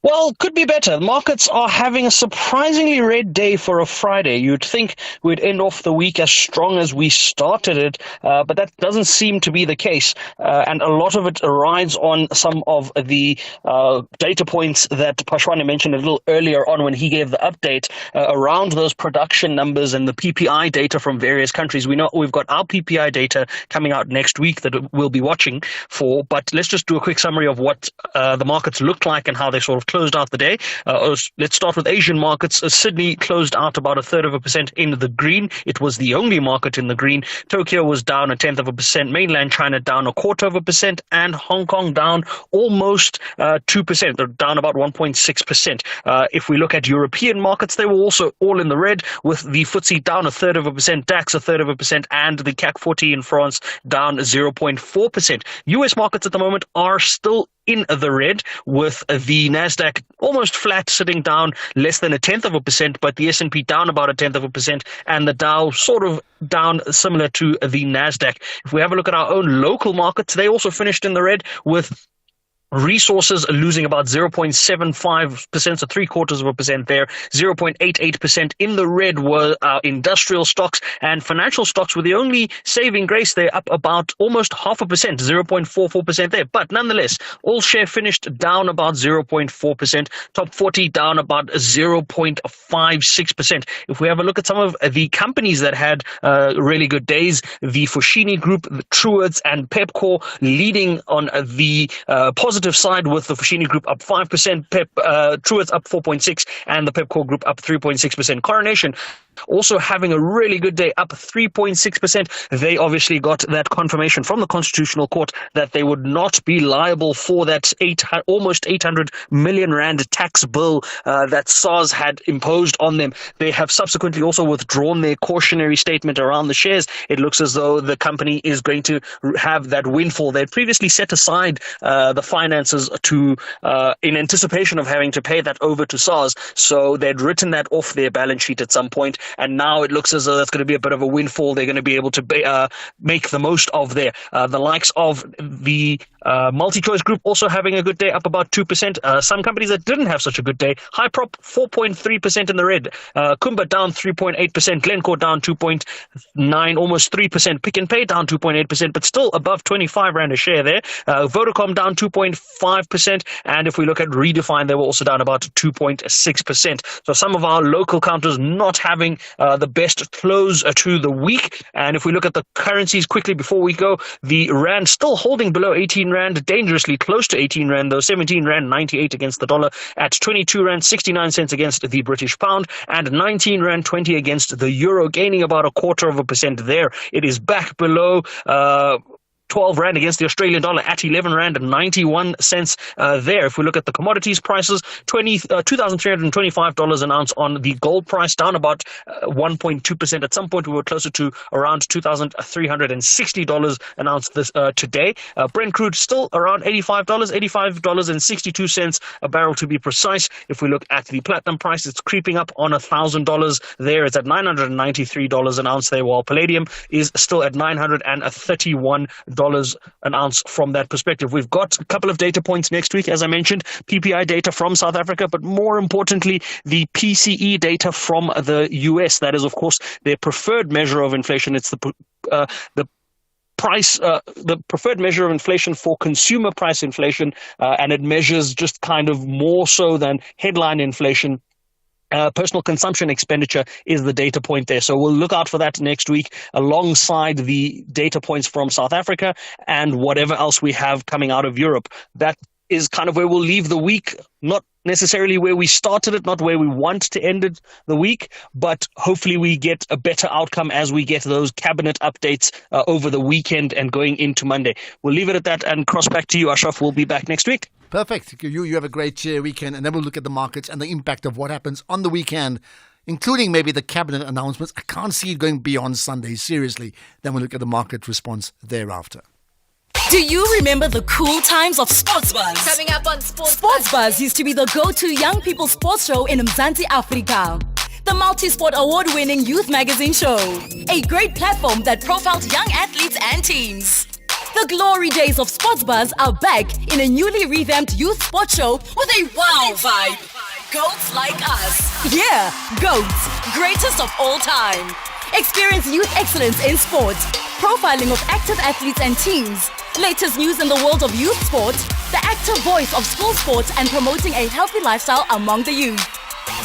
Well, could be better. Markets are having a surprisingly red day for a Friday. You'd think we'd end off the week as strong as we started it, but that doesn't seem to be the case. And a lot of it rides on some of the data points that Pashwani mentioned a little earlier on when he gave the update around those production numbers and the PPI data from various countries. We know we've got our PPI data coming out next week that we'll be watching for, but let's just do a quick summary of what the markets looked like and how they sort of closed out the day. Let's start with Asian markets. Sydney closed out about 1/3% in the green. It was the only market in the green. Tokyo was down 0.1%, mainland China down 0.25%, and Hong Kong down almost 2%. They're down about 1.6%. If we look at European markets, they were also all in the red, with the FTSE down 1/3%, DAX 1/3%, and the CAC 40 in France down 0.4%. US markets at the moment are still in the red, with the Nasdaq almost flat, sitting down less than 0.1%, but the S&P down about 0.1%, and the Dow sort of down similar to the Nasdaq. If we have a look at our own local markets, they also finished in the red, with resources losing about 0.75%, so 0.75% there. 0.88% in the red were industrial stocks, and financial stocks were the only saving grace. They're up about almost 0.5%, 0.44% there. But nonetheless, all share finished down about 0.4%. Top 40 down about 0.56%. If we have a look at some of the companies that had really good days, the Foschini Group, the Truworths, and Pepkor leading on the positive side, with the Foschini Group up 5%, Truworths up 4.6%, and the Pepkor Group up 3.6%. Coronation also having a really good day, up 3.6%. They obviously got that confirmation from the Constitutional Court that they would not be liable for that almost 800 million rand tax bill that SARS had imposed on them. They have subsequently also withdrawn their cautionary statement around the shares. It looks as though the company is going to have that windfall. They'd previously set aside the finances to in anticipation of having to pay that over to SARS, so they'd written that off their balance sheet at some point. And now it looks as though that's going to be a bit of a windfall. They're going to be able to make the most of there. The likes of the MultiChoice Group also having a good day, up about 2%. Some companies that didn't have such a good day, Hyprop 4.3% in the red. Kumba down 3.8%. Glencore down 2.9%, almost 3%. Pick n Pay down 2.8%, but still above 25 Rand a share there. Vodacom down 2.5%. And if we look at Redefine, they were also down about 2.6%. So some of our local counters not having the best close to the week. And if we look at the currencies quickly before we go, the Rand still holding below 18 Rand, dangerously close to 18 Rand though, 17 Rand 98 against the dollar, at 22 Rand 69 cents against the British pound, and 19 Rand 20 against the euro, gaining about 0.25% there. It is back below 12 Rand against the Australian dollar at 11 Rand and 91 cents there. If we look at the commodities prices, $2,325 an ounce on the gold price, down about 1.2%. At some point, we were closer to around $2,360 an ounce today. Brent crude still around $85.62 a barrel to be precise. If we look at the platinum price, it's creeping up on $1,000 there. It's at $993 an ounce there, while palladium is still at $931 an ounce from that perspective. We've got a couple of data points next week, as I mentioned, PPI data from South Africa, but more importantly, the PCE data from the US. That is, of course, their preferred measure of inflation. It's the preferred measure of inflation for consumer price inflation, and it measures just kind of more so than headline inflation. Personal consumption expenditure is the data point there. So we'll look out for that next week alongside the data points from South Africa and whatever else we have coming out of Europe. That is kind of where we'll leave the week. Not necessarily where we started it, not where we want to end it the week, but hopefully we get a better outcome as we get those cabinet updates over the weekend and going into Monday. We'll leave it at that and cross back to you, Ashraf. We'll be back next week. Perfect. You have a great weekend, and then we'll look at the markets and the impact of what happens on the weekend, including maybe the cabinet announcements. I can't see it going beyond Sunday, seriously. Then we'll look at the market response thereafter. Do you remember the cool times of Sports Buzz? Coming up on Sports Buzz used to be the go-to young people sports show in Mzansi Africa. The multi-sport award-winning youth magazine show. A great platform that profiled young athletes and teams. The glory days of Sports Buzz are back in a newly revamped youth sports show with a wow vibe. Goats like us. Yeah, goats. Greatest of all time. Experience youth excellence in sports, profiling of active athletes and teams, latest news in the world of youth sport, the active voice of school sports, and promoting a healthy lifestyle among the youth.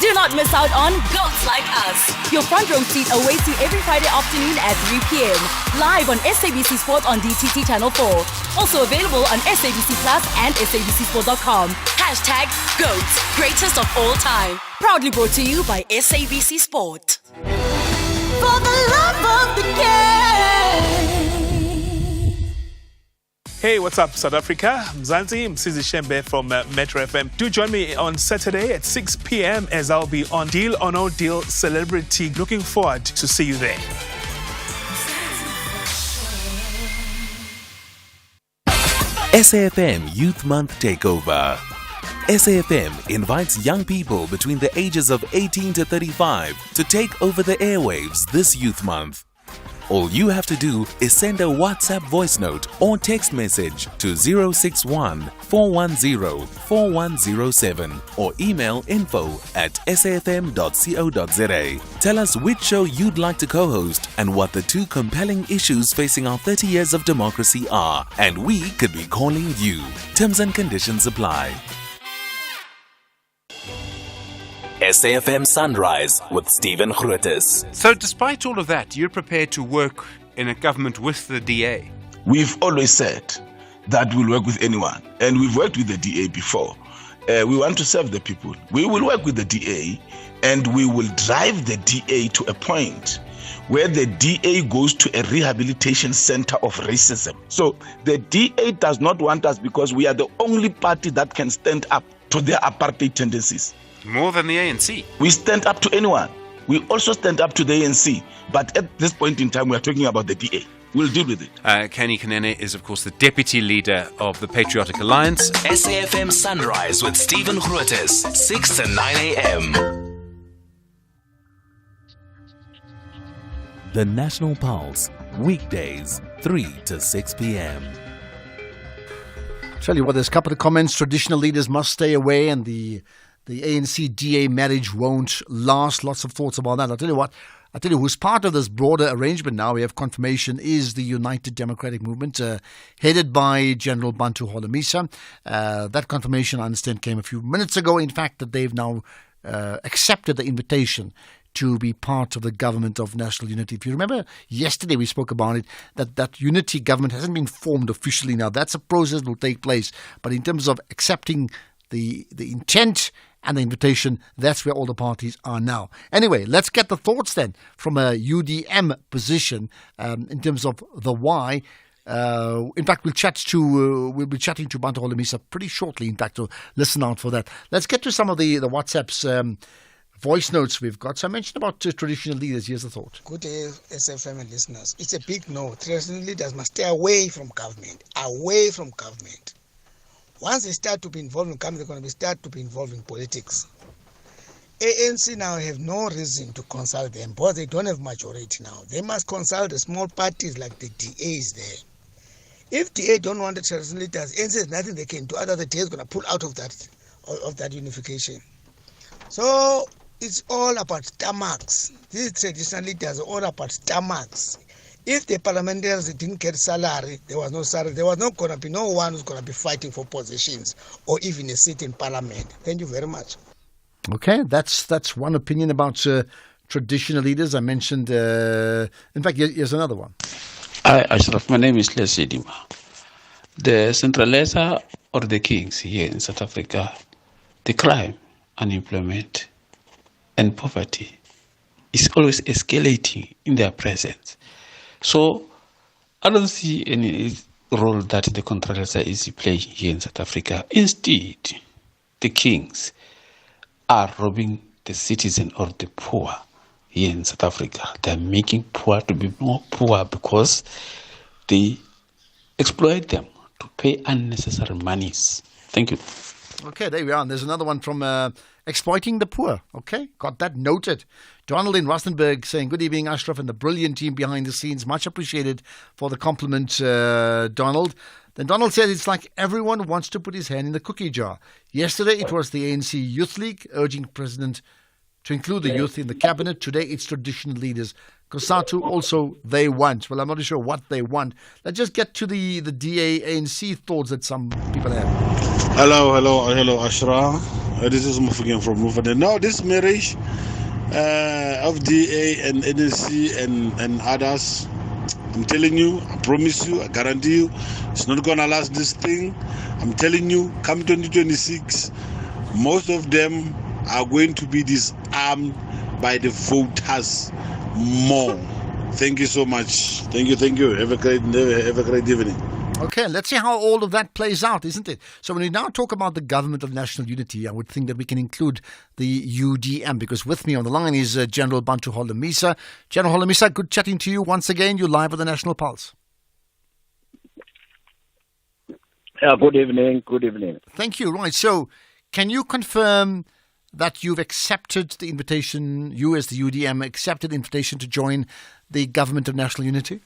Do not miss out on Goats Like Us. Your front row seat awaits you every Friday afternoon at 3 p.m. Live on SABC Sport on DTT Channel 4. Also available on SABC Plus and SABCSport.com. #Goats, greatest of all time. Proudly brought to you by SABC Sport. For the love of the game. Hey, what's up, South Africa? Mzansi, Msizi Shembe from Metro FM. Do join me on Saturday at 6 p.m. as I'll be on Deal or No Deal Celebrity. Looking forward to see you there. SAFM Youth Month Takeover. SAFM invites young people between the ages of 18 to 35 to take over the airwaves this Youth Month. All you have to do is send a WhatsApp voice note or text message to 061 410 4107 or email info@safm.co.za. Tell us which show you'd like to co-host and what the two compelling issues facing our 30 years of democracy are, and we could be calling you. Terms and conditions apply. SAFM Sunrise with Stephen Grootes. So despite all of that, you're prepared to work in a government with the DA? We've always said that we'll work with anyone, and we've worked with the DA before. We want to serve the people. We will work with the DA, and we will drive the DA to a point where the DA goes to a rehabilitation center of racism. So the DA does not want us because we are the only party that can stand up to their apartheid tendencies. More than the ANC. We stand up to anyone. We also stand up to the ANC. But at this point in time, we are talking about the DA. We'll deal with it. Kenny Kanene is, of course, the deputy leader of the Patriotic Alliance. SAFM Sunrise with Stephen Grootes, 6 to 9 a.m. The National Pulse, weekdays, 3 to 6 p.m. Tell you what, there's a couple of comments. Traditional leaders must stay away, and the ANC-DA marriage won't last. Lots of thoughts about that. I'll tell you who's part of this broader arrangement now. We have confirmation is the United Democratic Movement, headed by General Bantu Holomisa. That confirmation, I understand, came a few minutes ago. In fact, that they've now accepted the invitation to be part of the government of national unity. If you remember, yesterday we spoke about it, that unity government hasn't been formed officially now. That's a process that will take place. But in terms of accepting the intent and the invitation, that's where all the parties are now. Anyway, let's get the thoughts then from a UDM position in terms of the why. In fact, we'll be chatting to Bantu Holomisa pretty shortly, in fact, so listen out for that. Let's get to some of the WhatsApp's voice notes we've got. So I mentioned about traditional leaders. Here's the thought. Good day, SFM and listeners. It's a big no. Traditional leaders must stay away from government. Away from government. Once they start to be involved in government, they're going to start to be involved in politics. ANC now have no reason to consult them because they don't have majority now. They must consult the small parties like the DA is there. If DA don't want the traditional leaders, ANC has nothing they can do other than DA is going to pull out of that unification. So it's all about stomachs. These traditional leaders are all about stomachs. If the parliamentarians didn't get salary, there was no salary. There was not going to be no one who's going to be fighting for positions or even a seat in parliament. Thank you very much. Okay, that's one opinion about traditional leaders. I mentioned, in fact, here's another one. Hi, Ashraf. My name is Leslie Dima. The centralizer or the kings here in South Africa, the crime, unemployment, and poverty is always escalating in their presence. So I don't see any role that the centralizer is playing here in South Africa. Instead, the kings are robbing the citizen or the poor here in South Africa. They're making poor to be more poor because they exploit them to pay unnecessary monies. Thank you. Okay, there we are. And there's another one from exploiting the poor. Okay, got that noted. Donald in Rustenburg saying, good evening, Ashraf, and the brilliant team behind the scenes. Much appreciated for the compliment, Donald. Then Donald says it's like everyone wants to put his hand in the cookie jar. Yesterday it was the ANC Youth League urging President to include the youth in the cabinet. Today it's traditional leaders. Kosatu also they want. Well, I'm not sure what they want. Let's just get to the DA ANC thoughts that some people have. Hello, Ashraf. This is Mufugin from Mufugin. Now, this marriage of DA and NSC and others, I'm telling you, I promise you, I guarantee you, it's not going to last this thing. I'm telling you, come 2026, most of them are going to be disarmed by the voters more. Thank you so much. Thank you. Have a great evening. Okay, let's see how all of that plays out, isn't it? So when we now talk about the Government of National Unity, I would think that we can include the UDM, because with me on the line is General Bantu Holomisa. General Holomisa, good chatting to you once again. You're live on the National Pulse. Good evening. Thank you. Right, so can you confirm that you've accepted the invitation, you as the UDM accepted the invitation to join the Government of National Unity?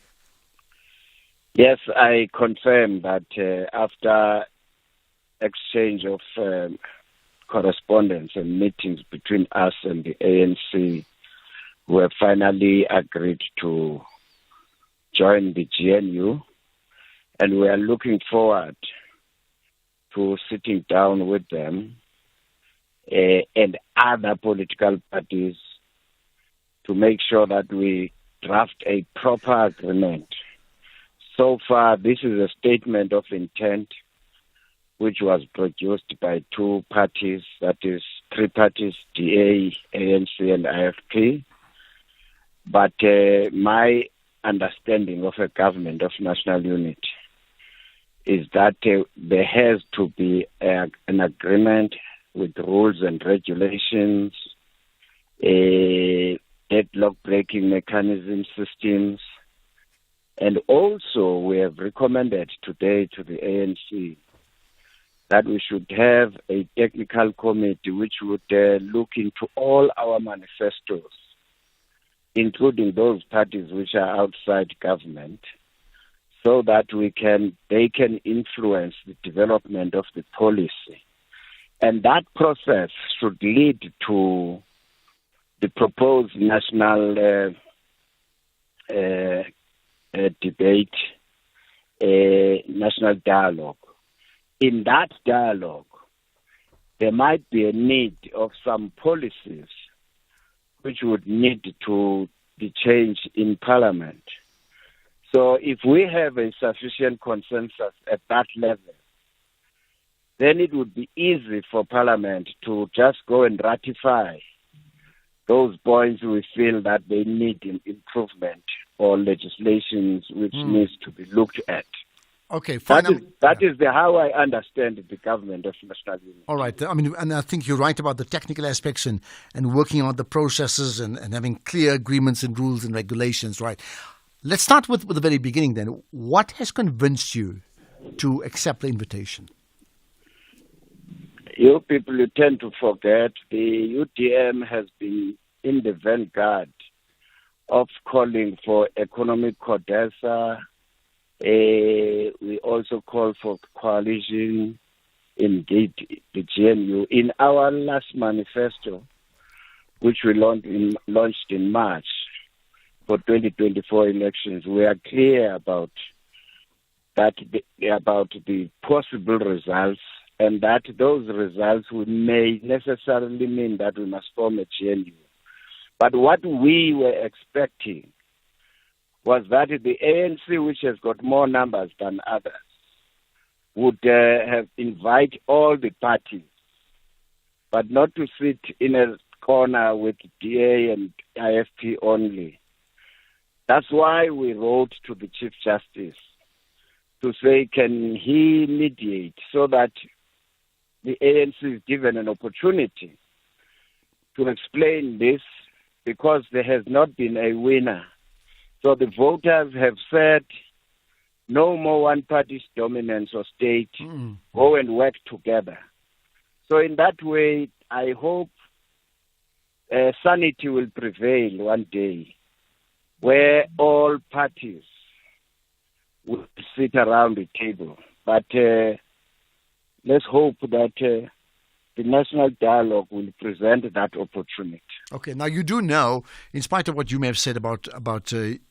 Yes, I confirm that after exchange of correspondence and meetings between us and the ANC, we have finally agreed to join the GNU, and we are looking forward to sitting down with them and other political parties to make sure that we draft a proper agreement. So far, this is a statement of intent which was produced by two parties, that is, three parties, DA, ANC, and IFP. But my understanding of a government of national unity is that there has to be an agreement with rules and regulations, deadlock breaking mechanism systems, and also we have recommended today to the ANC that we should have a technical committee which would look into all our manifestos, including those parties which are outside government, so that they can influence the development of the policy. And that process should lead to the proposed national debate, national dialogue. In that dialogue, there might be a need of some policies which would need to be changed in Parliament. So if we have a sufficient consensus at that level, then it would be easy for Parliament to just go and ratify those points we feel that they need improvement or legislations which needs to be looked at. Okay, fine. That is how I understand the government of national unity. All right. I mean, and I think you're right about the technical aspects and working on the processes and having clear agreements and rules and regulations, right? Let's start with the very beginning then. What has convinced you to accept the invitation? You people, you tend to forget the UDM has been in the vanguard of calling for economic codessa. We also call for coalition, indeed, the GNU. In our last manifesto, which we launched in March for 2024 elections, we are clear about the possible results, and that those results may necessarily mean that we must form a GNU. But what we were expecting was that the ANC, which has got more numbers than others, would have invite all the parties, but not to sit in a corner with DA and IFP only. That's why we wrote to the Chief Justice to say, can he mediate so that the ANC is given an opportunity to explain this, because there has not been a winner. So the voters have said, no more one-party dominance or state, go and work together. So in that way, I hope sanity will prevail one day, where all parties will sit around the table. But let's hope that the national dialogue will present that opportunity. Okay, now you do know, in spite of what you may have said about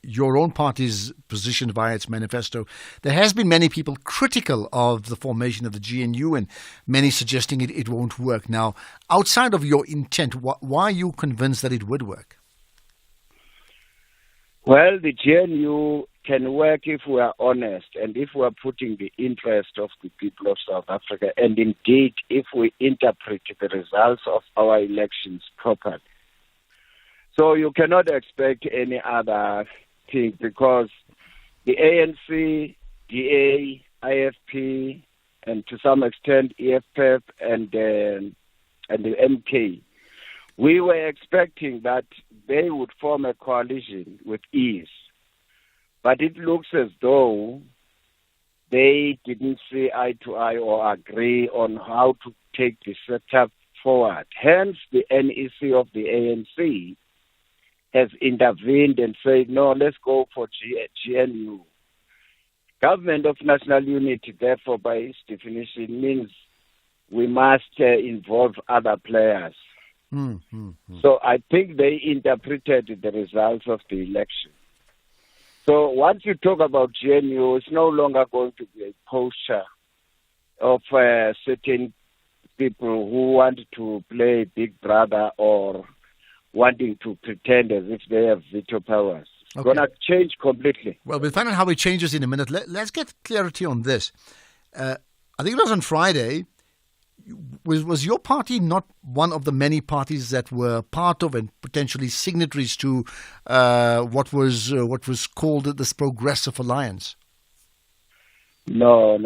your own party's position via its manifesto, there has been many people critical of the formation of the GNU and many suggesting it won't work. Now, outside of your intent, why are you convinced that it would work? Well, the GNU can work if we are honest and if we are putting the interest of the people of South Africa, and indeed if we interpret the results of our elections properly. So you cannot expect any other thing, because the ANC, DA, IFP, and to some extent EFF and the MK, we were expecting that they would form a coalition with ease. But it looks as though they didn't see eye to eye or agree on how to take the setup forward. Hence, the NEC of the ANC has intervened and said, no, let's go for GNU. Government of National Unity, therefore, by its definition, means we must involve other players. So I think they interpreted the results of the election. So once you talk about GNU, it's no longer going to be a posture of certain people who want to play Big Brother or wanting to pretend as if they have veto powers. It's going to change completely. Well, we'll find out how it changes in a minute. Let's get clarity on this. I think it was on Friday. Was your party not one of the many parties that were part of and potentially signatories to what was called this Progressive Alliance? No.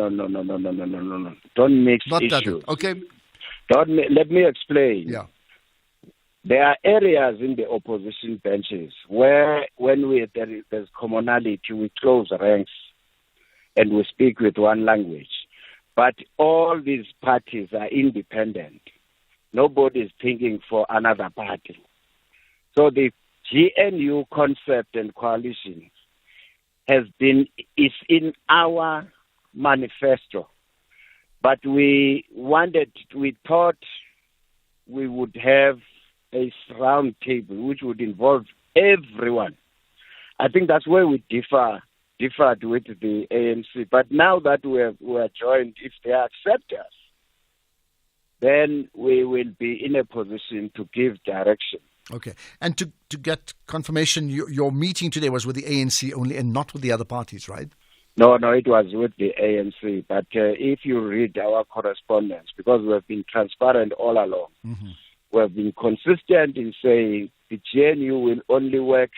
Don't mix not issues. That. Okay. Let me explain. Yeah. There are areas in the opposition benches where, when there's commonality, we close ranks and we speak with one language. But all these parties are independent. Nobody is thinking for another party. So the GNU concept and coalition is in our manifesto. But we thought we would have a round table which would involve everyone. I think that's where we differed with the ANC. But now that we are joined, if they accept us, then we will be in a position to give direction. Okay. And to get confirmation, your meeting today was with the ANC only and not with the other parties, right? No, it was with the ANC. But if you read our correspondence, because we have been transparent all along, we have been consistent in saying the GNU will only work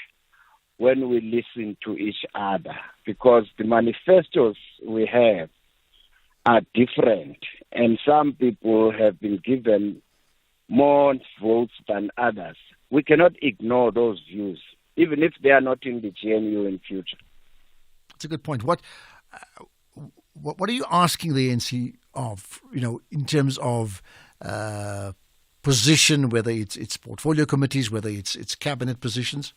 when we listen to each other, because the manifestos we have are different, and some people have been given more votes than others. We cannot ignore those views, even if they are not in the GNU in future. That's a good point. What are you asking the ANC of, in terms of position, whether it's portfolio committees, whether it's cabinet positions?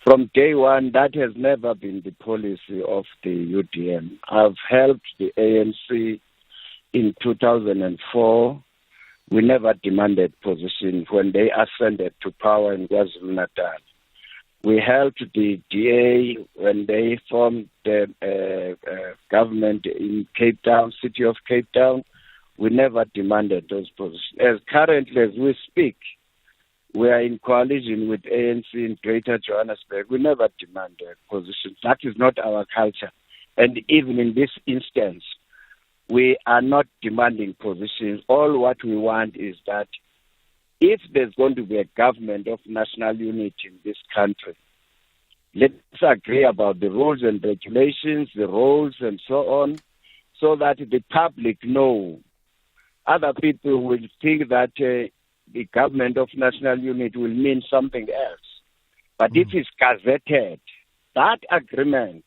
From day one, that has never been the policy of the UDM. I've helped the ANC in 2004. We never demanded position when they ascended to power in KwaZulu-Natal. We helped the DA when they formed the government in Cape Town, city of Cape Town. We never demanded those positions. As currently as we speak, we are in coalition with ANC in Greater Johannesburg. We never demanded positions. That is not our culture. And even in this instance, we are not demanding positions. All what we want is that if there's going to be a government of national unity in this country, let's agree about the rules and regulations, the roles and so on, so that the public know. Other people will think that the government of national unity will mean something else. But if it's gazetted, that agreement,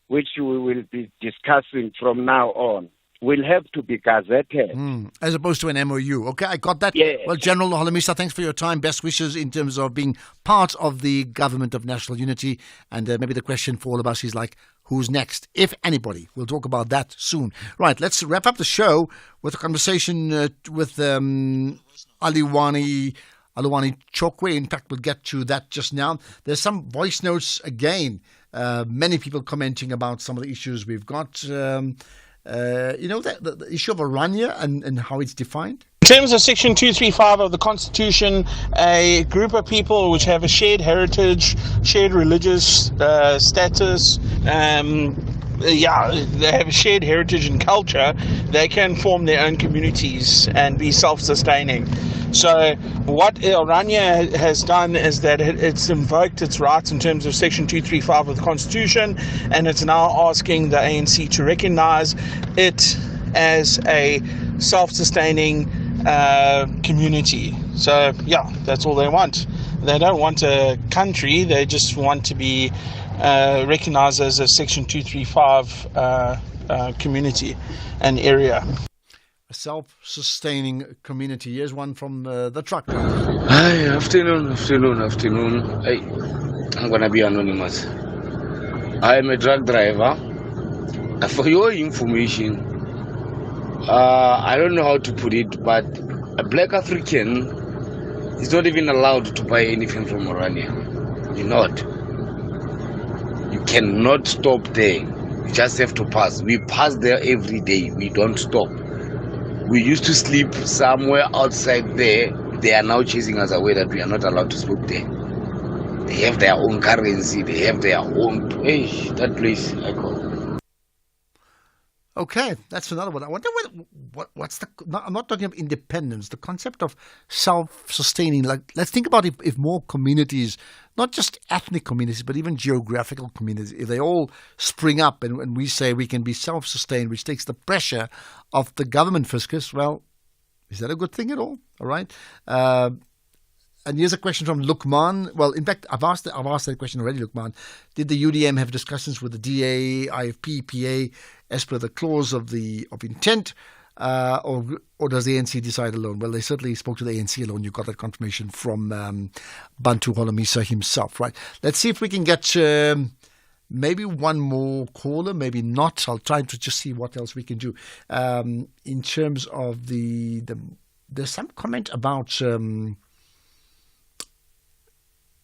which we will be discussing from now on, will have to be gazetted. As opposed to an MOU. Okay, I got that. Yes. Well, General Holomisa, thanks for your time. Best wishes in terms of being part of the government of national unity. And maybe the question for all of us is like, who's next, if anybody? We'll talk about that soon. Right, let's wrap up the show with a conversation with Aliwani Aluwani Chokwe. In fact, we'll get to that just now. There's some voice notes again. Many people commenting about some of the issues we've got. The issue of Orania and how it's defined. In terms of Section 235 of the Constitution, a group of people which have a shared heritage, shared religious status, they have a shared heritage and culture, they can form their own communities and be self-sustaining. So what Orania has done is that it's invoked its rights in terms of Section 235 of the Constitution, and it's now asking the ANC to recognise it as a self-sustaining community. So that's all they want. They don't want a country, they just want to be recognised as a Section 235 community and area. A self-sustaining community. Here's one from the truck. Hi, afternoon. Hey, I'm going to be anonymous. I am a truck driver. For your information, I don't know how to put it, but a black African is not even allowed to buy anything from Orania. You're not. You cannot stop there. You just have to pass. We pass there every day. We don't stop. We used to sleep somewhere outside there. They are now chasing us away that we are not allowed to sleep there. They have their own currency. They have their own... Hey, that place, I call. Okay, that's another one. I wonder what's the... I'm not talking about independence. The concept of self-sustaining. Like, let's think about if more communities, not just ethnic communities, but even geographical communities, if they all spring up and we say we can be self-sustained, which takes the pressure off the government fiscus, well, is that a good thing at all? All right. And here's a question from Lukman. Well, in fact, I've asked that question already, Lukman. Did the UDM have discussions with the DA, IFP, PA, as per the clause of intent, or does the ANC decide alone? Well, they certainly spoke to the ANC alone. You got that confirmation from Bantu Holomisa himself, right? Let's see if we can get maybe one more caller, maybe not. I'll try to just see what else we can do. In terms of there's some comment about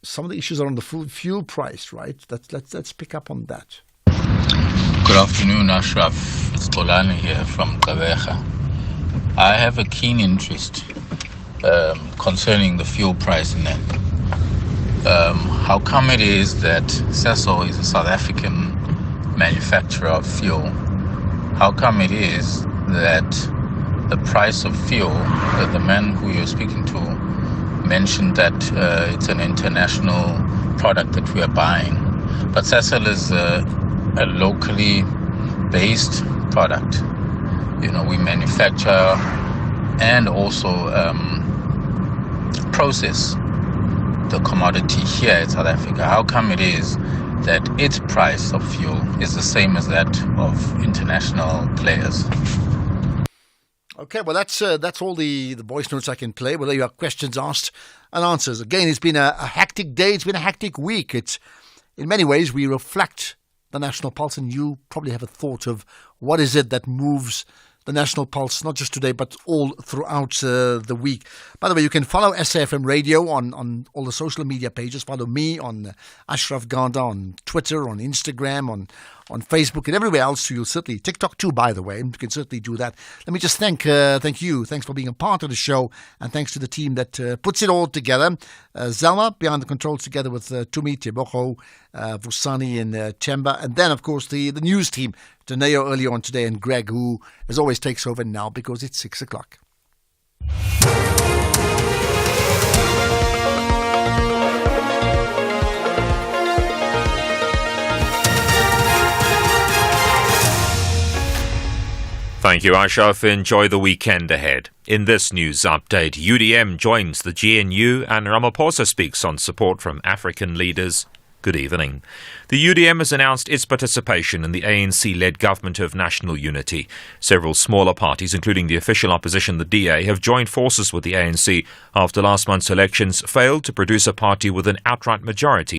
some of the issues around the fuel price, right? Let's pick up on that. Good afternoon, Ashraf. It's Tolani here from Kaveja. I have a keen interest concerning the fuel price in that. How come it is that Cecil is a South African manufacturer of fuel? How come it is that the price of fuel, that the man who you're speaking to mentioned that it's an international product that we are buying, but Cecil is a locally based product. You know, we manufacture and also process the commodity here in South Africa. How come it is that its price of fuel is the same as that of international players? Okay, well, that's all the voice notes I can play. Well, there you are, questions asked and answers. Again, it's been a hectic day. It's been a hectic week. It's, in many ways, we reflect the national pulse, and you probably have a thought of what is it that moves the national pulse, not just today, but all throughout the week. By the way, you can follow SAFM Radio on all the social media pages. Follow me on Ashraf Garda on Twitter, on Instagram, on Facebook, and everywhere else. You'll certainly, TikTok too, by the way, and you can certainly do that. Let me just thank you. Thanks for being a part of the show, and thanks to the team that puts it all together. Zelma behind the controls together with Tumi, Teboho, Vusani and Chemba, and then, of course, the news team, Daneo earlier on today, and Greg, who as always takes over now because it's 6 o'clock. Thank you, Ashraf. Enjoy the weekend ahead. In this news update, UDM joins the GNU and Ramaphosa speaks on support from African leaders. Good evening. The UDM has announced its participation in the ANC-led government of national unity. Several smaller parties, including the official opposition, the DA, have joined forces with the ANC after last month's elections failed to produce a party with an outright majority.